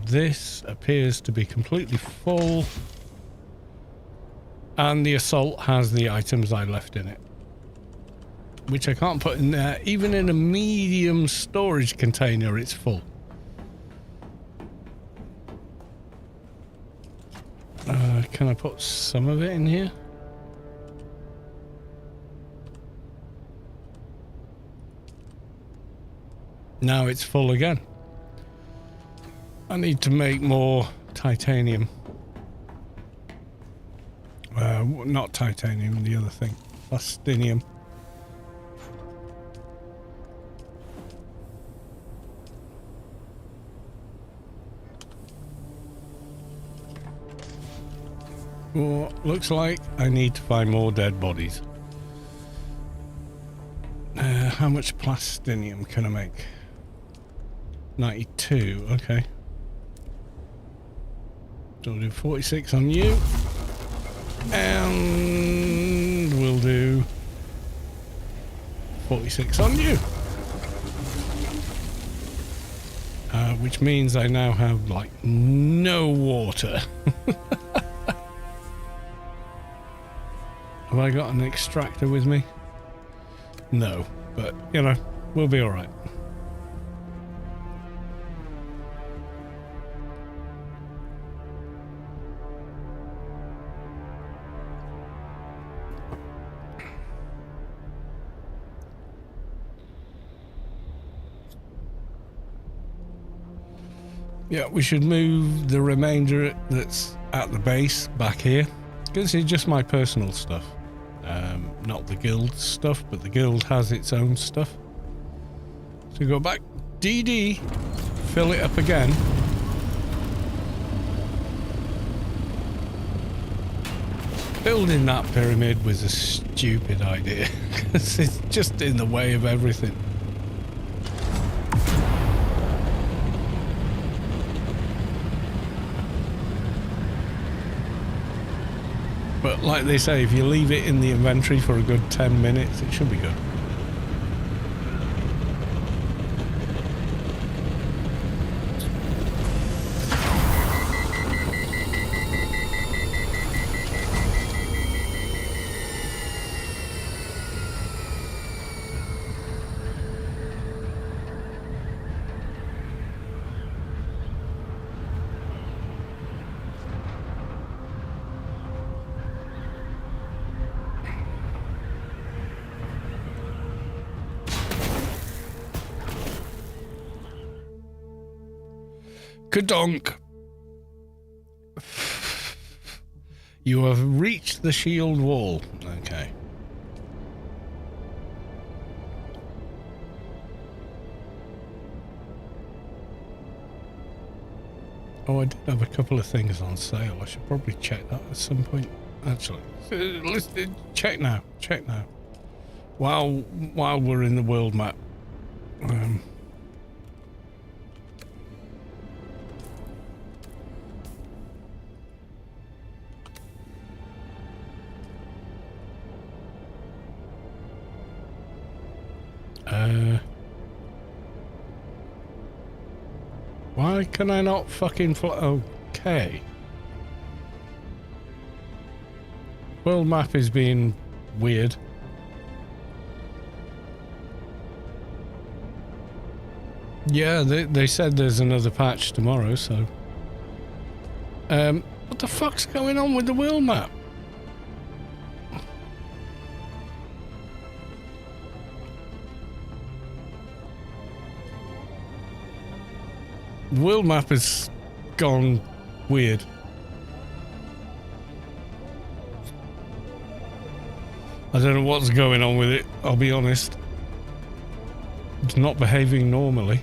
This appears to be completely full. And the assault has the items I left in it, which I can't put in there. Even in a medium storage container, it's full. Can I put some of it in here? Now it's full again. I need to make more titanium. Not titanium, the other thing. Plastinium. Well, looks like I need to find more dead bodies. How much plastinium can I make? 92, okay. So we'll do 46 on you. And we'll do 46 on you. Which means I now have like no water. Have I got an extractor with me? No, but you know, we'll be all right. Yeah, we should move the remainder that's at the base back here. This is just my personal stuff. Not the guild stuff, but the guild has its own stuff. So go back, DD, fill it up again. Building that pyramid was a stupid idea, because it's just in the way of everything. But like they say, if you leave it in the inventory for a good 10 minutes, it should be good. Kadonk. You have reached the shield wall. Okay. Oh, I did have a couple of things on sale. I should probably check that at some point. Actually, let's check now. Check now. While we're in the world map. Why can I not fucking fly? Okay. World map is being weird. Yeah, they said there's another patch tomorrow, so... what the fuck's going on with the world map? World map has gone weird. I don't know what's going on with it, I'll be honest. It's not behaving normally.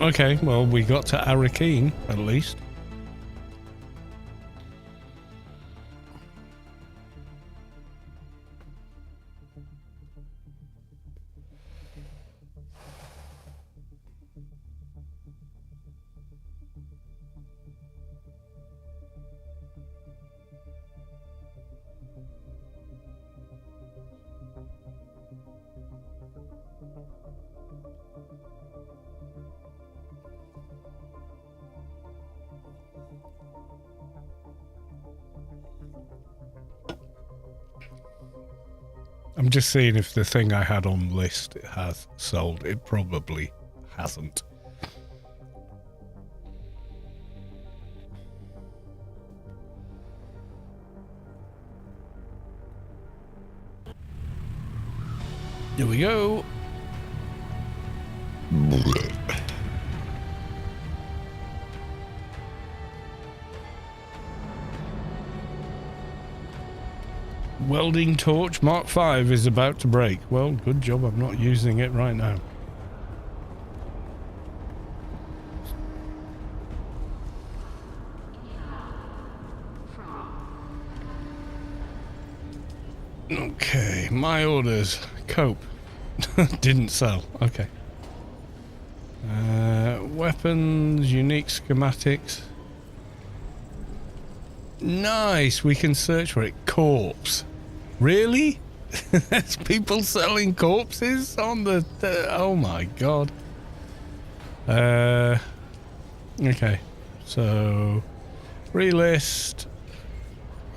Okay, well, we got to Arakeen, at least. I'm just seeing if the thing I had on list has sold. It probably hasn't. Here we go. Welding torch Mark 5 is about to break. Well, good job I'm not using it right now. Okay, my orders. Cope. Didn't sell. Okay. Weapons, unique schematics. Nice, we can search for it. Corpse. Really? There's people selling corpses on the oh my god. Okay. So relist.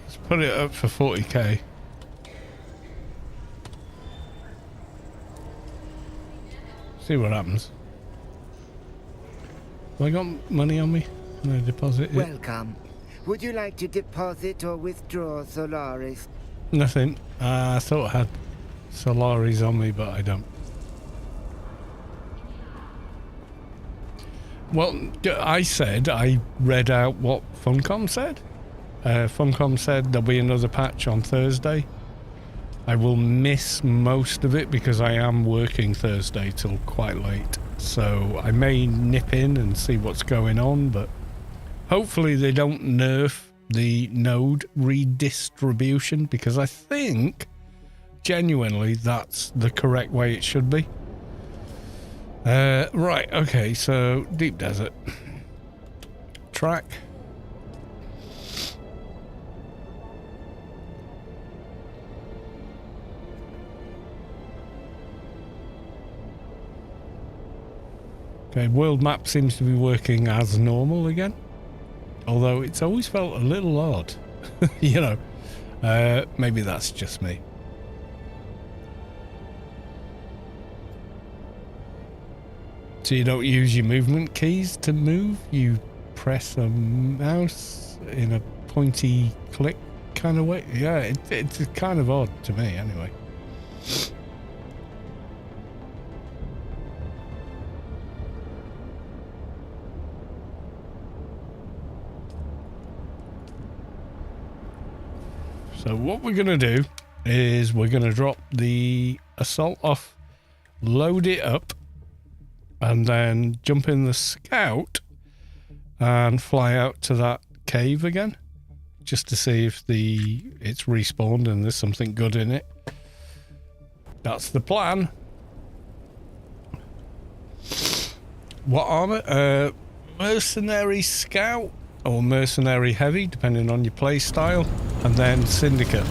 Let's put it up for 40k. See what happens. Have I got money on me? Can I deposit it? Welcome. Would you like to deposit or withdraw Solaris? Nothing. I thought I had Solaris on me, but I don't. Well, I read out what Funcom said. Funcom said there'll be another patch on Thursday. I will miss most of it because I am working Thursday till quite late. So I may nip in and see what's going on, but hopefully they don't nerf the node redistribution, because I think genuinely that's the correct way it should be. Right, okay, so deep desert. Track. Okay, world map seems to be working as normal again. Although it's always felt a little odd. You know, maybe that's just me. So you don't use your movement keys to move? You press a mouse in a pointy click kind of way? Yeah, it's kind of odd to me anyway. So what we're going to do is we're going to drop the assault off, load it up, and then jump in the scout and fly out to that cave again, just to see if it's respawned and there's something good in it. That's the plan. What armor? Mercenary scout or mercenary heavy, depending on your play style, and then syndicate.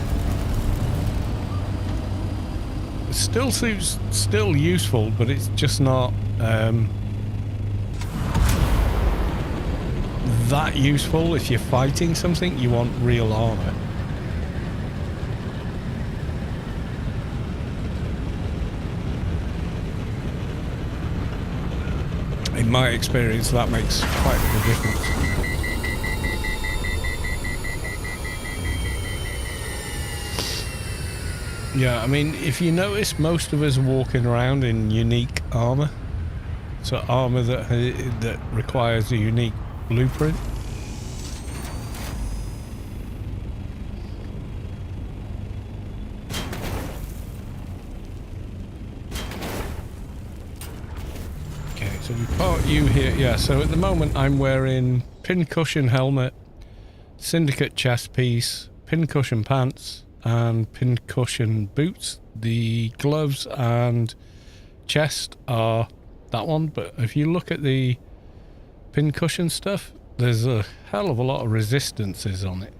It still seems useful, but it's just not that useful. If you're fighting something, you want real armor. In my experience, that makes quite a difference. Yeah, I mean, if you notice, most of us are walking around in unique armor. So armor that requires a unique blueprint. Okay, so we park you here. Yeah, so at the moment I'm wearing pincushion helmet, syndicate chest piece, pincushion pants, and pincushion boots. The gloves and chest are that one, but if you look at the pincushion stuff, there's a hell of a lot of resistances on it,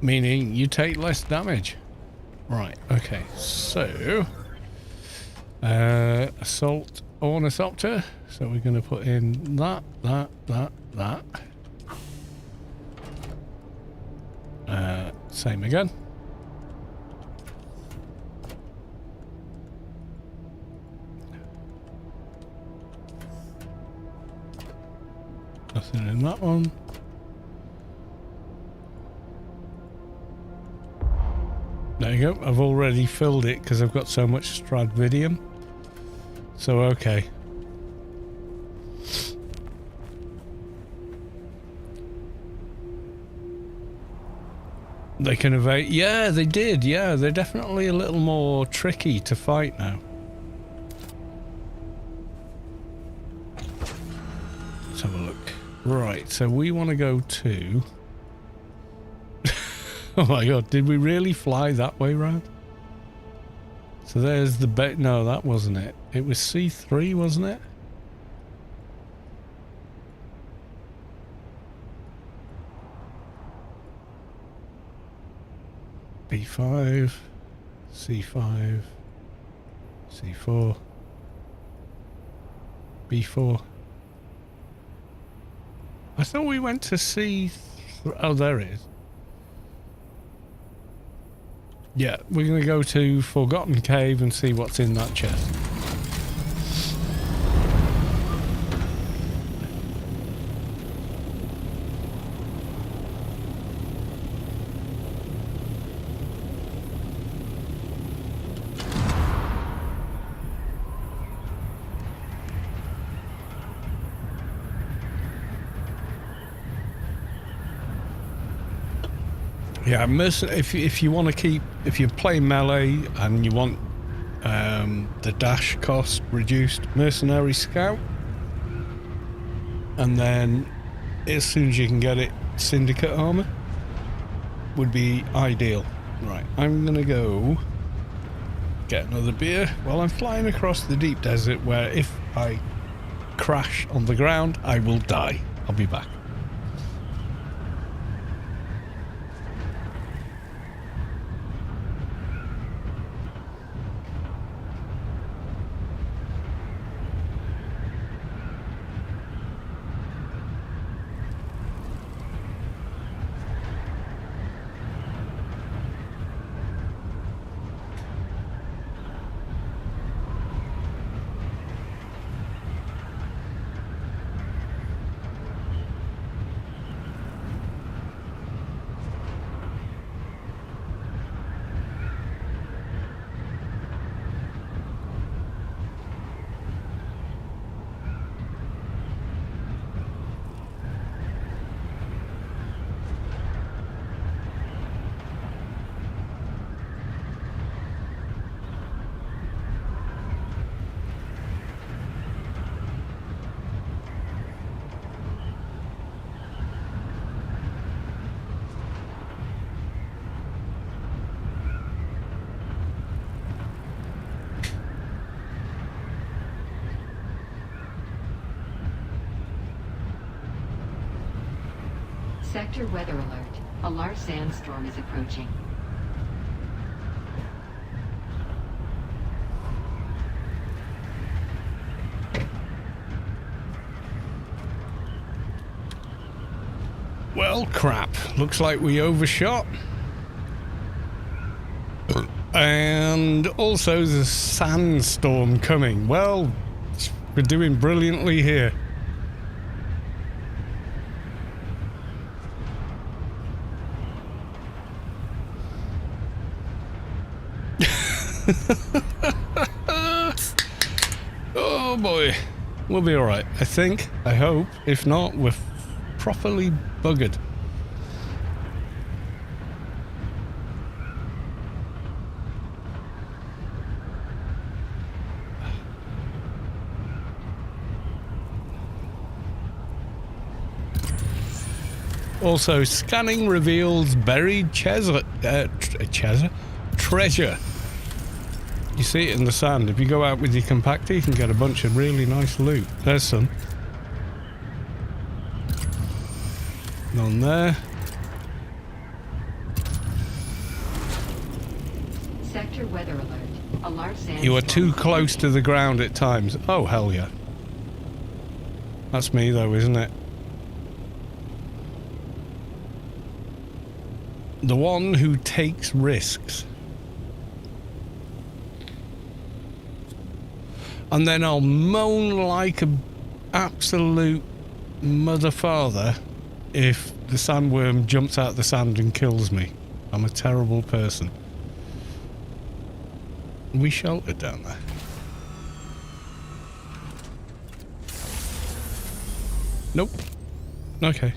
meaning you take less damage. Right, okay, so assault ornithopter, so we're going to put in that. Same again. Nothing in that one. There you go. I've already filled it because I've got so much stradvidium. So, okay. They can evade. Yeah, they did. Yeah, they're definitely a little more tricky to fight now. Let's have a look. Right, so we want to go to... Oh my god, did we really fly that way round? So there's the bait. No, that wasn't it. It was C3, wasn't it? B5, C5, C4, B4. I thought we went to C... Oh, there it is. Yeah, we're going to go to Forgotten Cave and see what's in that chest. Yeah, if you want to keep, if you play melee and you want the dash cost reduced, Mercenary Scout, and then as soon as you can get it, Syndicate Armor would be ideal. Right, I'm gonna go get another beer while I'm flying across the deep desert, where if I crash on the ground, I will die. I'll be back. Sector weather alert. A large sandstorm is approaching. Well, crap. Looks like we overshot. And also there's a sandstorm coming. Well, we're doing brilliantly here. Oh boy, we'll be alright, I think, I hope. If not, we're properly buggered. Also, scanning reveals buried treasure. You see it in the sand. If you go out with your compactor, you can get a bunch of really nice loot. There's some. None there. Sector weather alert. A large sandstorm. You are too close to the ground at times. Oh, hell yeah. That's me though, isn't it? The one who takes risks. And then I'll moan like an absolute mother father if the sandworm jumps out the sand and kills me. I'm a terrible person. We sheltered down there. Nope. Okay.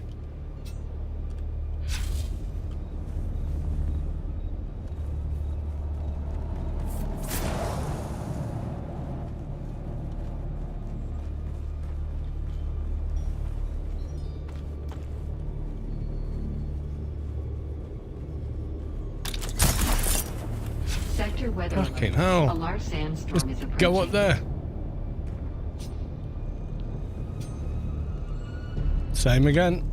Sector weather Fucking alert. hell. A large sandstorm Just is approaching. go up there. Same again.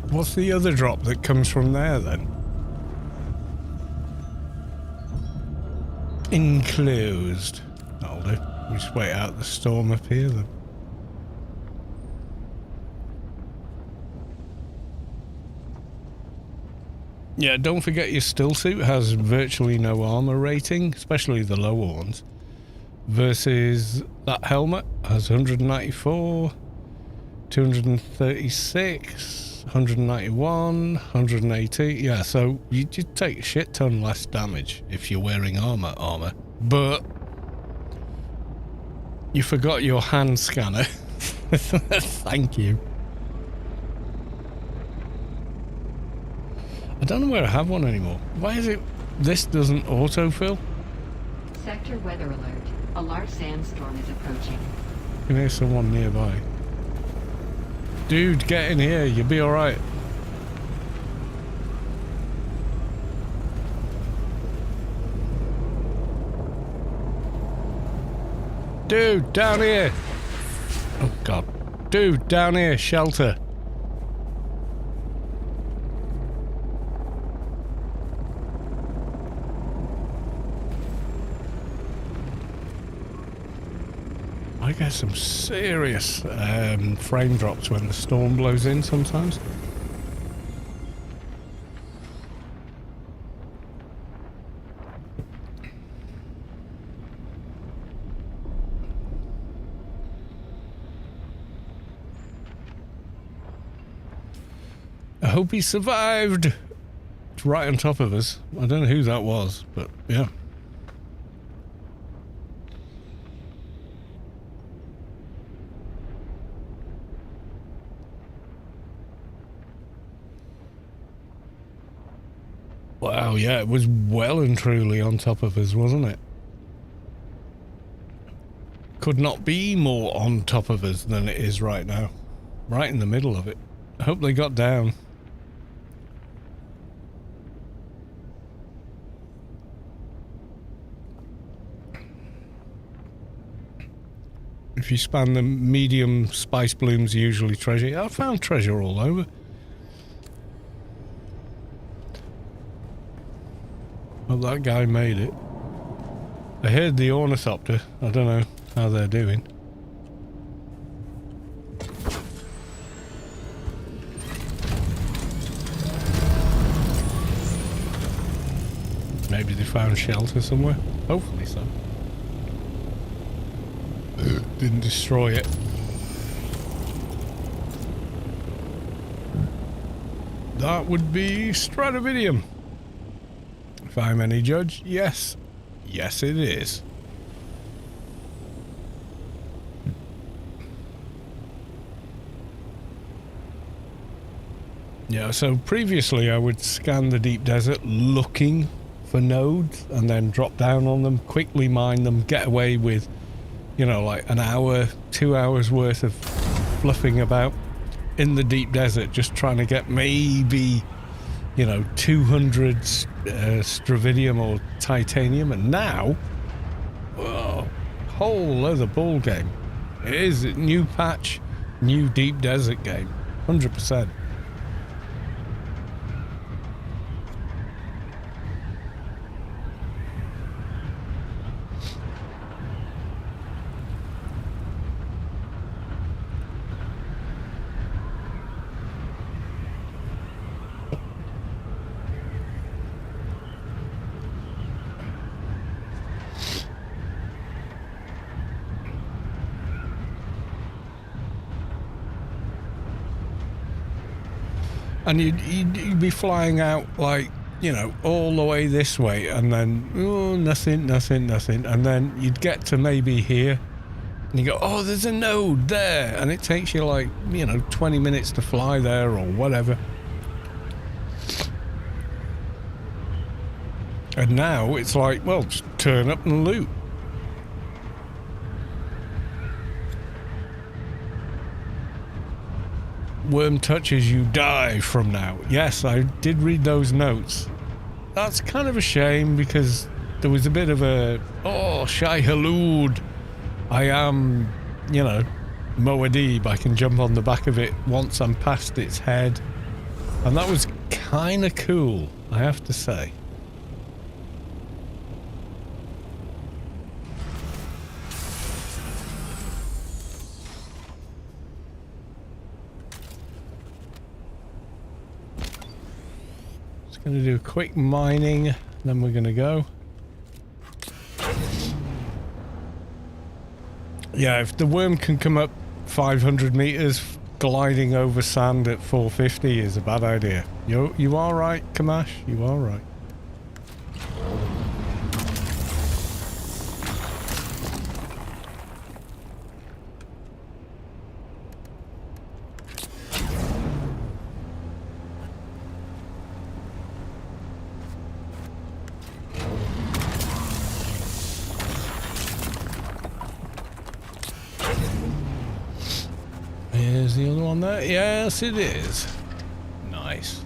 What's the other drop that comes from there then? Enclosed. That'll do. We just wait out the storm up here then. Yeah, don't forget your still suit has virtually no armor rating, especially the lower ones. Versus that helmet has 194, 236, 191, 180. Yeah, so you take a shit ton less damage if you're wearing armor. But you forgot your hand scanner. Thank you. I don't know where I have one anymore. Why is it this doesn't autofill? Sector weather alert. A large sandstorm is approaching. Can hear someone nearby. Dude, get in here. You'll be alright. Dude, down here. Oh, God. Dude, down here. Shelter. I get some serious frame drops when the storm blows in sometimes. I hope he survived. It's right on top of us. I don't know who that was, but yeah. Wow, yeah, it was well and truly on top of us, wasn't it? Could not be more on top of us than it is right now. Right in the middle of it. I hope they got down. If you span the medium, spice blooms usually treasure. I found treasure all over. Well, that guy made it. I heard the ornithopter. I don't know how they're doing. Maybe they found shelter somewhere. Hopefully so. Didn't destroy it. That would be Stratovidium. If I'm any judge, yes. Yes, it is. Yeah, so previously I would scan the deep desert looking for nodes and then drop down on them, quickly mine them, get away with, you know, like an hour, 2 hours worth of fluffing about in the deep desert, just trying to get maybe, you know, 200 Stravidium or titanium. And now, whoa, whole other ball game. It is a new patch, new deep desert game, 100%. And you'd be flying out like, you know, all the way this way, and then nothing, and then you'd get to maybe here, and you go, oh, there's a node there, and it takes you like, you know, 20 minutes to fly there or whatever. And now it's like, well, just turn up and loot. Worm touches you, die from now. Yes, I did read those notes. That's kind of a shame because there was a bit of a, oh, Shai Halud. I am, you know, Moadib. I can jump on the back of it once I'm past its head. And that was kind of cool, I have to say. Going to do a quick mining, then we're going to go. Yeah, if the worm can come up 500 meters, gliding over sand at 450 is a bad idea. You are right, Kamash. You are right. Is the other one there? Yes, it is. Nice.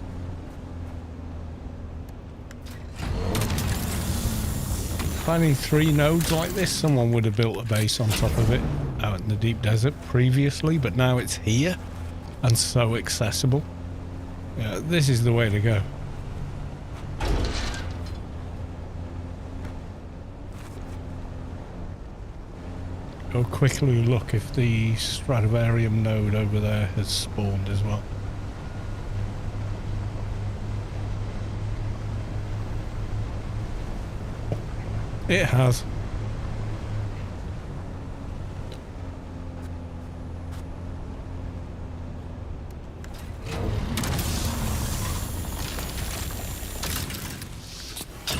Finding 3 nodes like this, someone would have built a base on top of it out in the deep desert previously, but now it's here and so accessible. Yeah, this is the way to go. Go quickly look if the Stradivarium node over there has spawned as well. It has.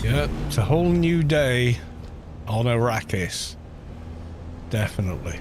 Yeah, it's a whole new day on Arrakis. Definitely.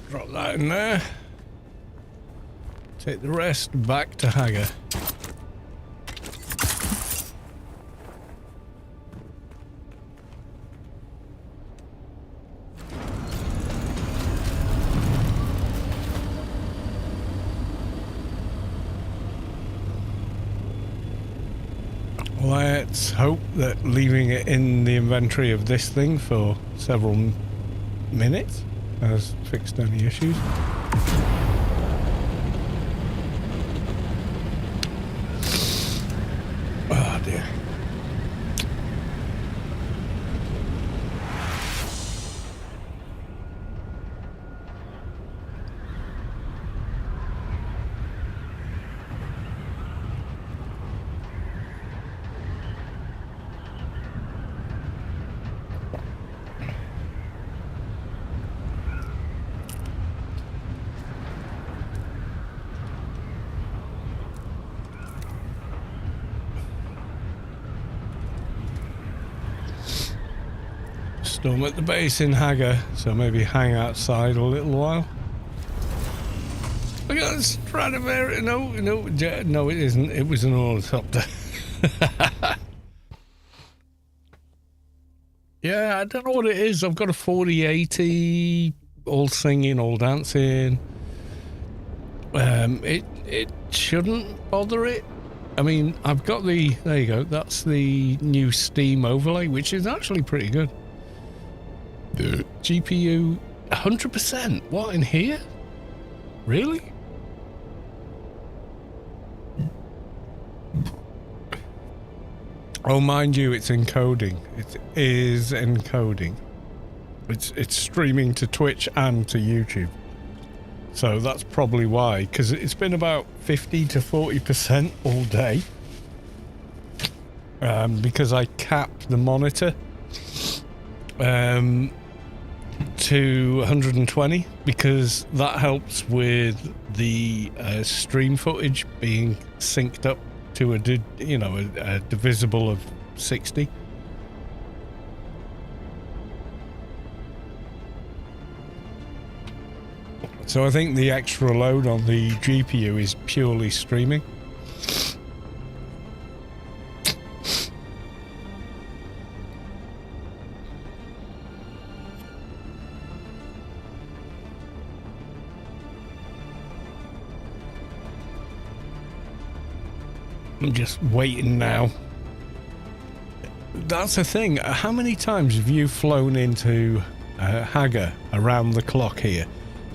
Drop that in there. Take the rest back to Haga. Let's hope that leaving it in the inventory of this thing for several minutes has fixed any issues. Oh dear. Storm at the base in Haga, so maybe hang outside a little while. Look at that Stradivarius. No, it isn't. It was an ornithopter. Yeah, I don't know what it is. I've got a 4080, all singing, all dancing. It shouldn't bother it. I mean, I've got the, there you go, that's the new Steam overlay, which is actually pretty good. The GPU 100%. What, in here? Really? Oh, mind you, it's encoding. It is encoding. It's streaming to Twitch and to YouTube. So that's probably why, because it's been about 50 to 40% all day. Because I capped the monitor to 120, because that helps with the stream footage being synced up to a divisible of 60. So I think the extra load on the GPU is purely streaming. I'm just waiting now. That's the thing. How many times have you flown into Hagar around the clock here?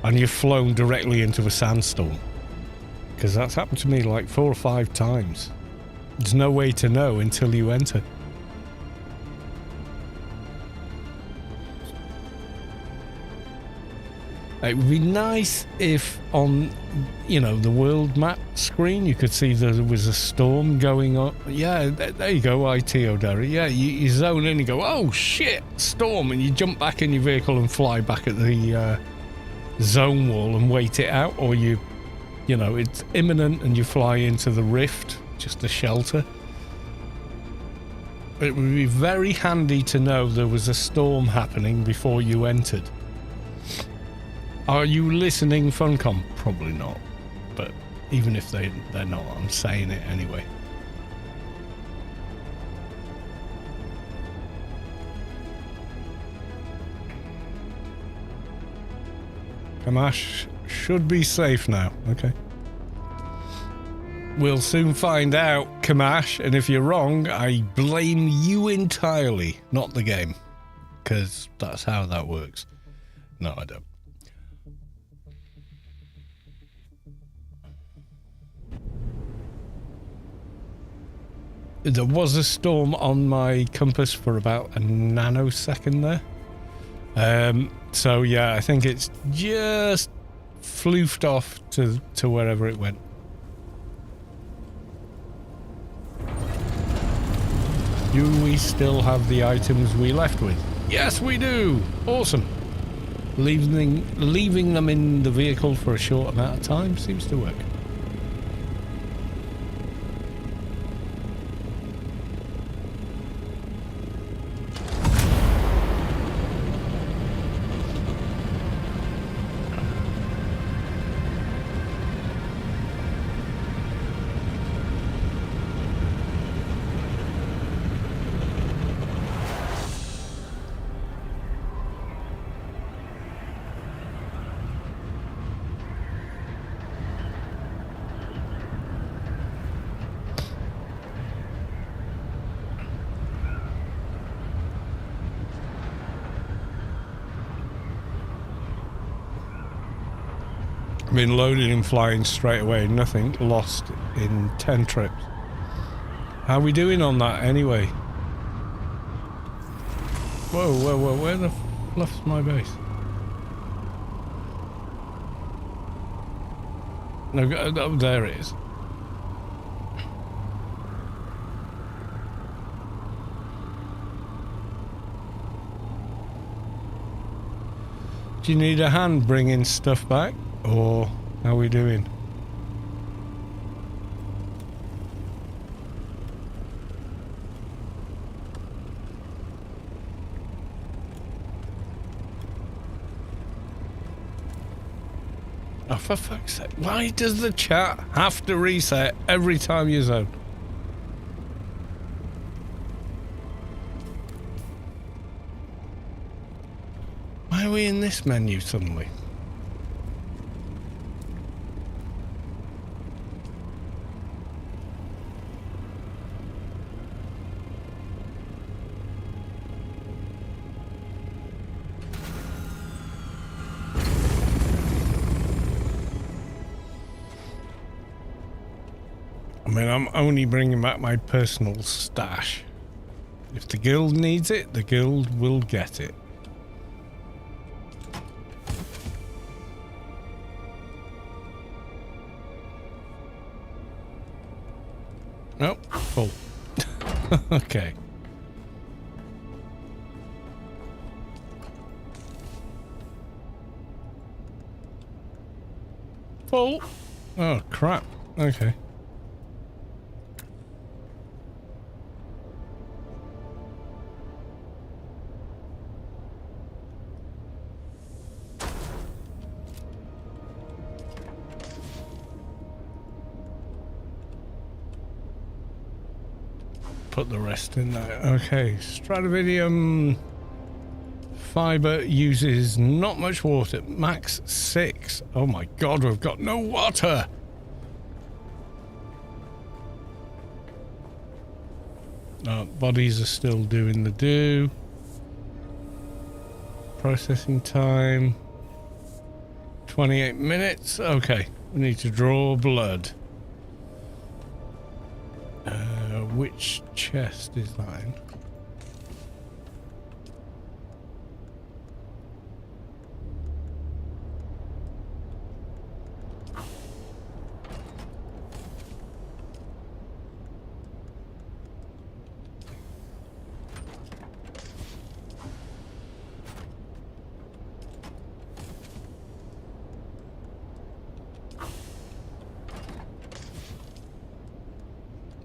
And you've flown directly into a sandstorm? Because that's happened to me like 4 or 5 times. There's no way to know until you enter. It would be nice if on, the world map screen you could see there was a storm going on. Yeah, there you go, ITO Derry. Yeah, you zone in and go, oh shit, storm, and you jump back in your vehicle and fly back at the zone wall and wait it out, or it's imminent and you fly into the rift just to shelter. It would be very handy to know there was a storm happening before you entered. Are you listening, Funcom? Probably not, but even if they're not, I'm saying it anyway. Kamash should be safe now. Okay. We'll soon find out, Kamash, and if you're wrong, I blame you entirely, not the game. Because that's how that works. No, I don't. There was a storm on my compass for about a nanosecond there. So yeah, I think it's just floofed off to wherever it went. Do we still have the items we left with? Yes, we do! Awesome. Leaving them in the vehicle for a short amount of time seems to work. Been loaded and flying straight away, nothing lost in 10 trips. How are we doing on that anyway? Whoa, where the fluff's my base? No, oh, there it is. Do you need a hand bringing stuff back? Or how are we doing? Oh, for fuck's sake. Why does the chat have to reset every time you zone? Why are we in this menu suddenly? I mean, I'm only bringing back my personal stash, If the guild needs it, the guild will get it. Nope, full. Okay. Full. Oh, crap. Okay. Put the rest in there. Okay, Stradividium fiber uses not much water. Max 6. Oh my god, we've got no water. Bodies are still doing the do. Processing time 28 minutes. Okay, we need to draw blood. Which chest is that in?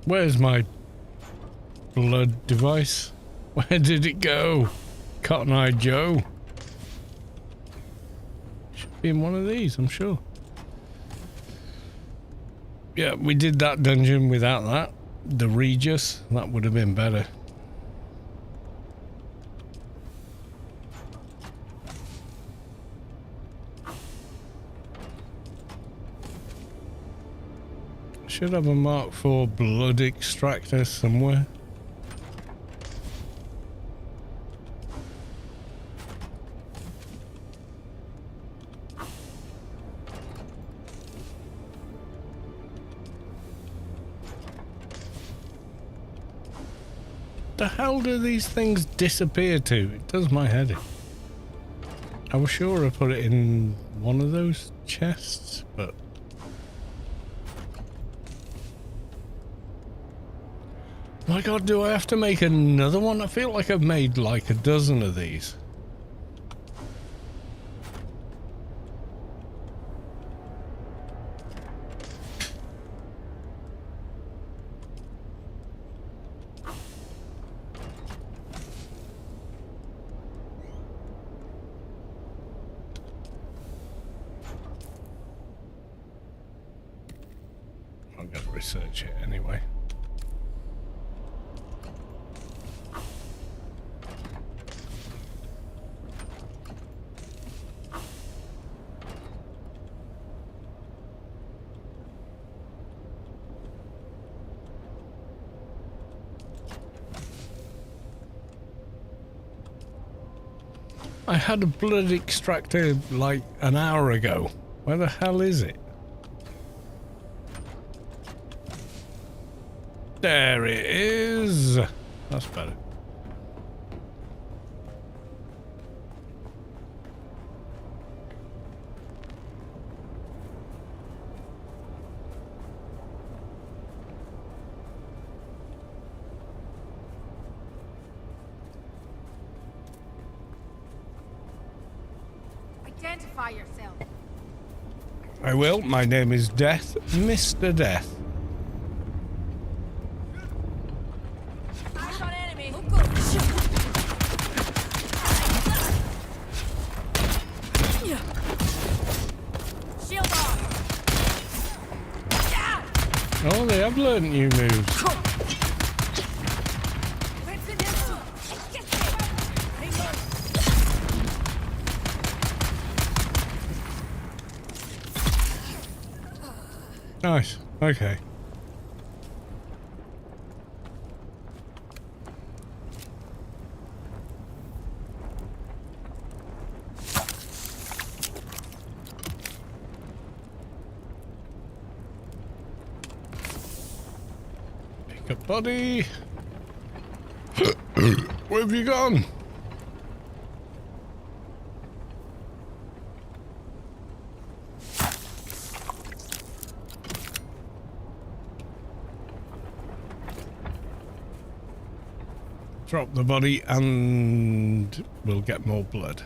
Where's my blood device? Where did it go? Cotton Eye Joe. Should be in one of these, I'm sure. Yeah, we did that dungeon without that. The Regis, that would have been better. Should have a Mark IV blood extractor somewhere. The hell do these things disappear to? It does my head in. I was sure I put it in one of those chests, but... My god, do I have to make another one? I feel like I've made like a dozen of these. I'm going to research it anyway. I had a blood extractor like an hour ago. Where the hell is it? There it is. That's better. Identify yourself. I will. My name is Death, Mr. Death. Eyes on enemy. Shield on. Oh, they have learned new moves. Nice. Okay. Pick up body. Where have you gone? Drop the body and we'll get more blood.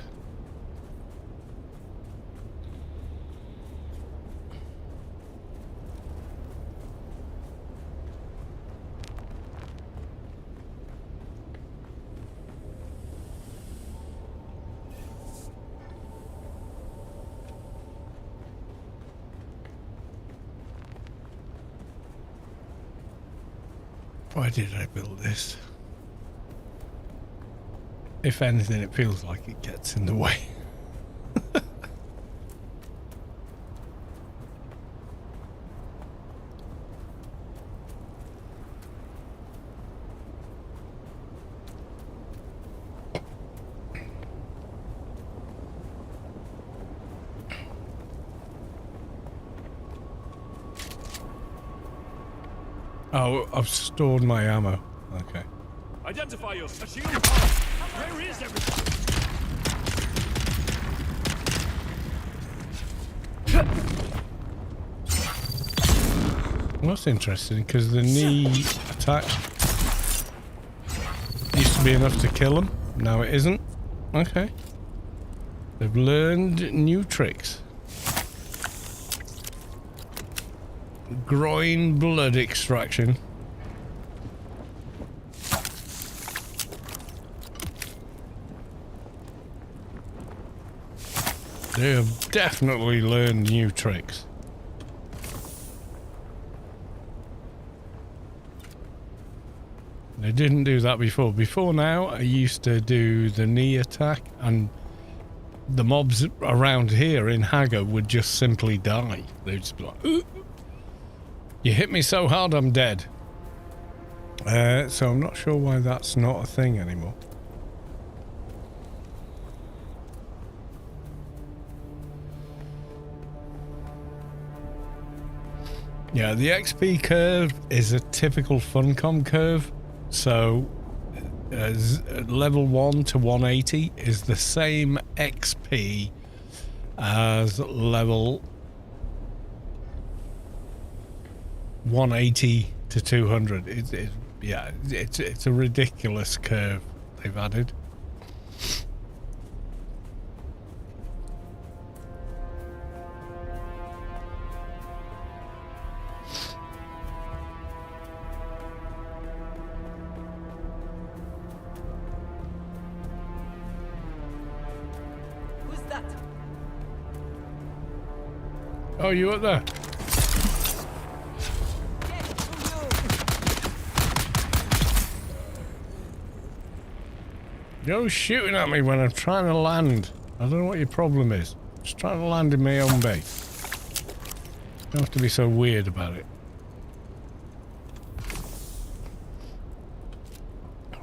Why did I build this? If anything, it feels like it gets in the way. Oh, I've stored my ammo. Okay. Identify us. A shield. Where is everything? Well, that's interesting because the knee attack used to be enough to kill them. Now it isn't. Okay. They've learned new tricks. Groin blood extraction. They have definitely learned new tricks. They didn't do that before. Before now, I used to do the knee attack and the mobs around here in Hagar would just simply die. They'd just be like, ooh. You hit me so hard I'm dead. So I'm not sure why that's not a thing anymore. Yeah, the XP curve is a typical Funcom curve. So level 1 to 180 is the same XP as level 180 to 200. It's a ridiculous curve they've added. Who's that? Oh, you up there? You're shooting at me when I'm trying to land. I don't know what your problem is. Just trying to land in my own base. You don't have to be so weird about it.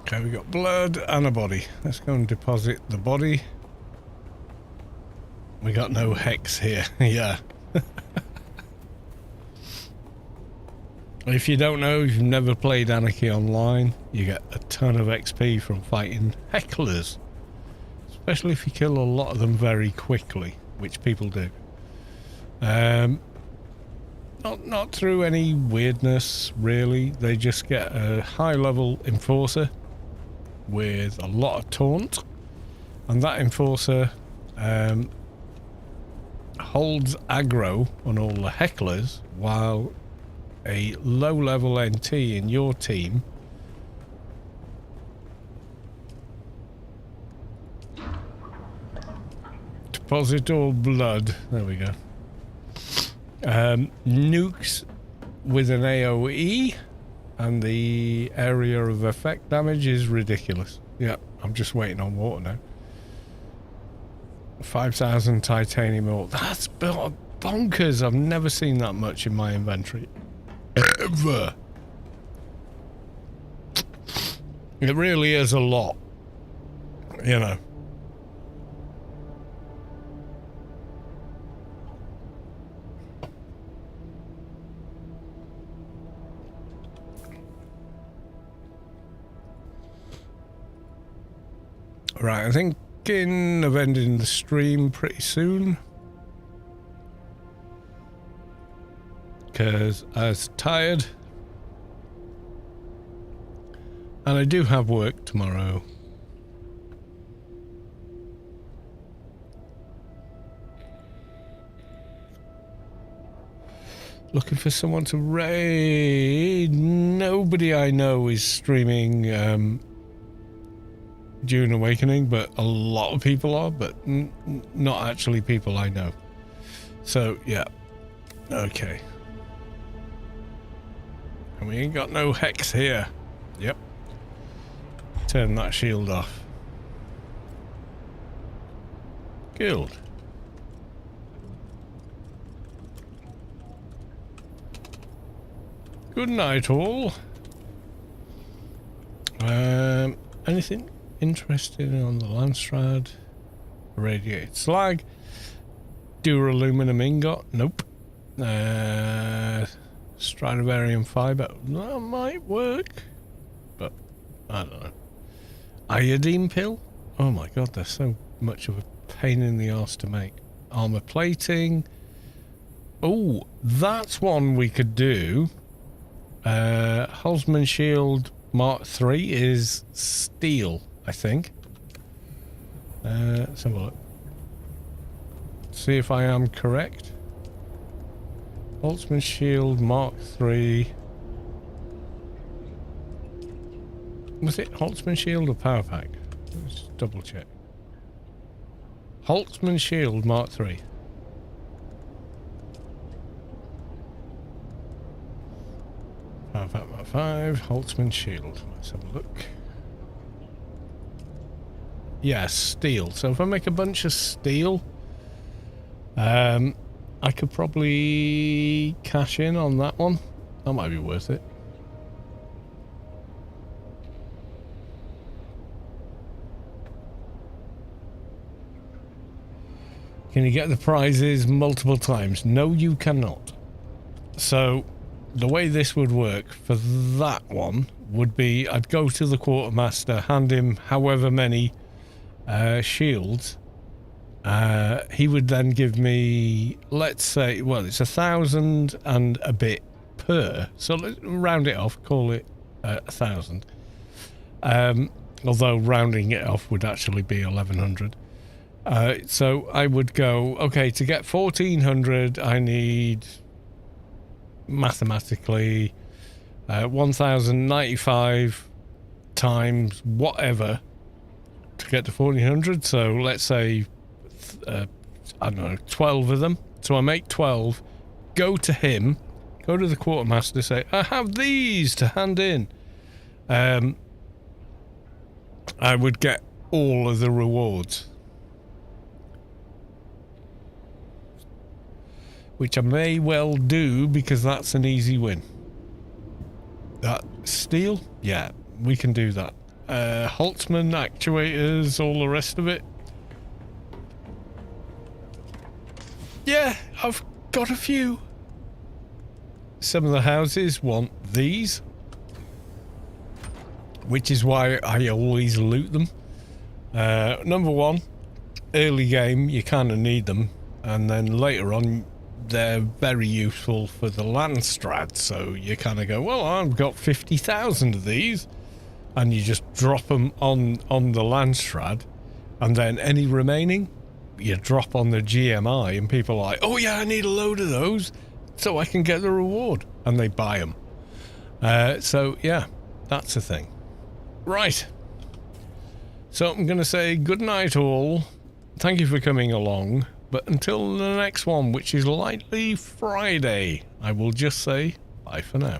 Okay, we got blood and a body. Let's go and deposit the body. We got no hex here. Yeah. If you don't know, if you've never played Anarchy Online, you get a ton of XP from fighting hecklers. Especially if you kill a lot of them very quickly, which people do. Not through any weirdness, really. They just get a high-level enforcer with a lot of taunt. And that enforcer holds aggro on all the hecklers, while a low-level NT in your team deposit all blood. There we go. Nukes with an AoE, and the area of effect damage is ridiculous. Yeah, I'm just waiting on water now. 5,000 titanium ore. That's bonkers. I've never seen that much in my inventory. Ever. It really is a lot. You know. Right, I think of ending the stream pretty soon. Because I was tired. And I do have work tomorrow. Looking for someone to raid. Nobody I know is streaming DUNE Awakening, but a lot of people are, but not actually people I know. So, yeah. Okay. And we ain't got no hex here. Yep. Turn that shield off. Guild. Good night, all. Anything interesting on the Landstrad? Radiated slag. Duraluminum ingot? Nope. Stradivarium fiber? That might work. But, I don't know. Iodine pill? Oh my god, they're so much of a pain in the arse to make. Armor plating. Oh, that's one we could do. Holzman Shield Mark III is steel, I think. Let's have a look. See if I am correct. Holzman Shield Mark III. Was it Holtzman Shield or Power Pack? Let's double check. Holtzman Shield Mark III. Power Pack Mark 5, Holtzman Shield. Let's have a look. Yeah, steel. So if I make a bunch of steel, I could probably cash in on that one. That might be worth it. Can you get the prizes multiple times? No, you cannot. So the way this would work for that one would be I'd go to the quartermaster, hand him however many shields. He would then give me, let's say, well, it's 1,000 and a bit per. So let's round it off, call it 1,000. Although rounding it off would actually be 1,100. So I would go, okay, to get 1,400, I need mathematically 1,095 times whatever to get to 1,400. So let's say, I don't know, 12 of them. So I make 12, go to him, go to the quartermaster, say, I have these to hand in. I would get all of the rewards. Which I may well do because that's an easy win. That steel? Yeah, we can do that. Holtzman actuators, all the rest of it. Yeah, I've got a few. Some of the houses want these, which is why I always loot them. Number one, early game, you kind of need them. And then later on, they're very useful for the Landstrad, so you kind of go, well, I've got 50,000 of these, and you just drop them on the Landstrad, and then any remaining, you drop on the GMI, and people are like, oh yeah, I need a load of those, so I can get the reward, and they buy them. So yeah, that's the thing. Right. So I'm going to say good night all. Thank you for coming along. But until the next one, which is likely Friday, I will just say bye for now.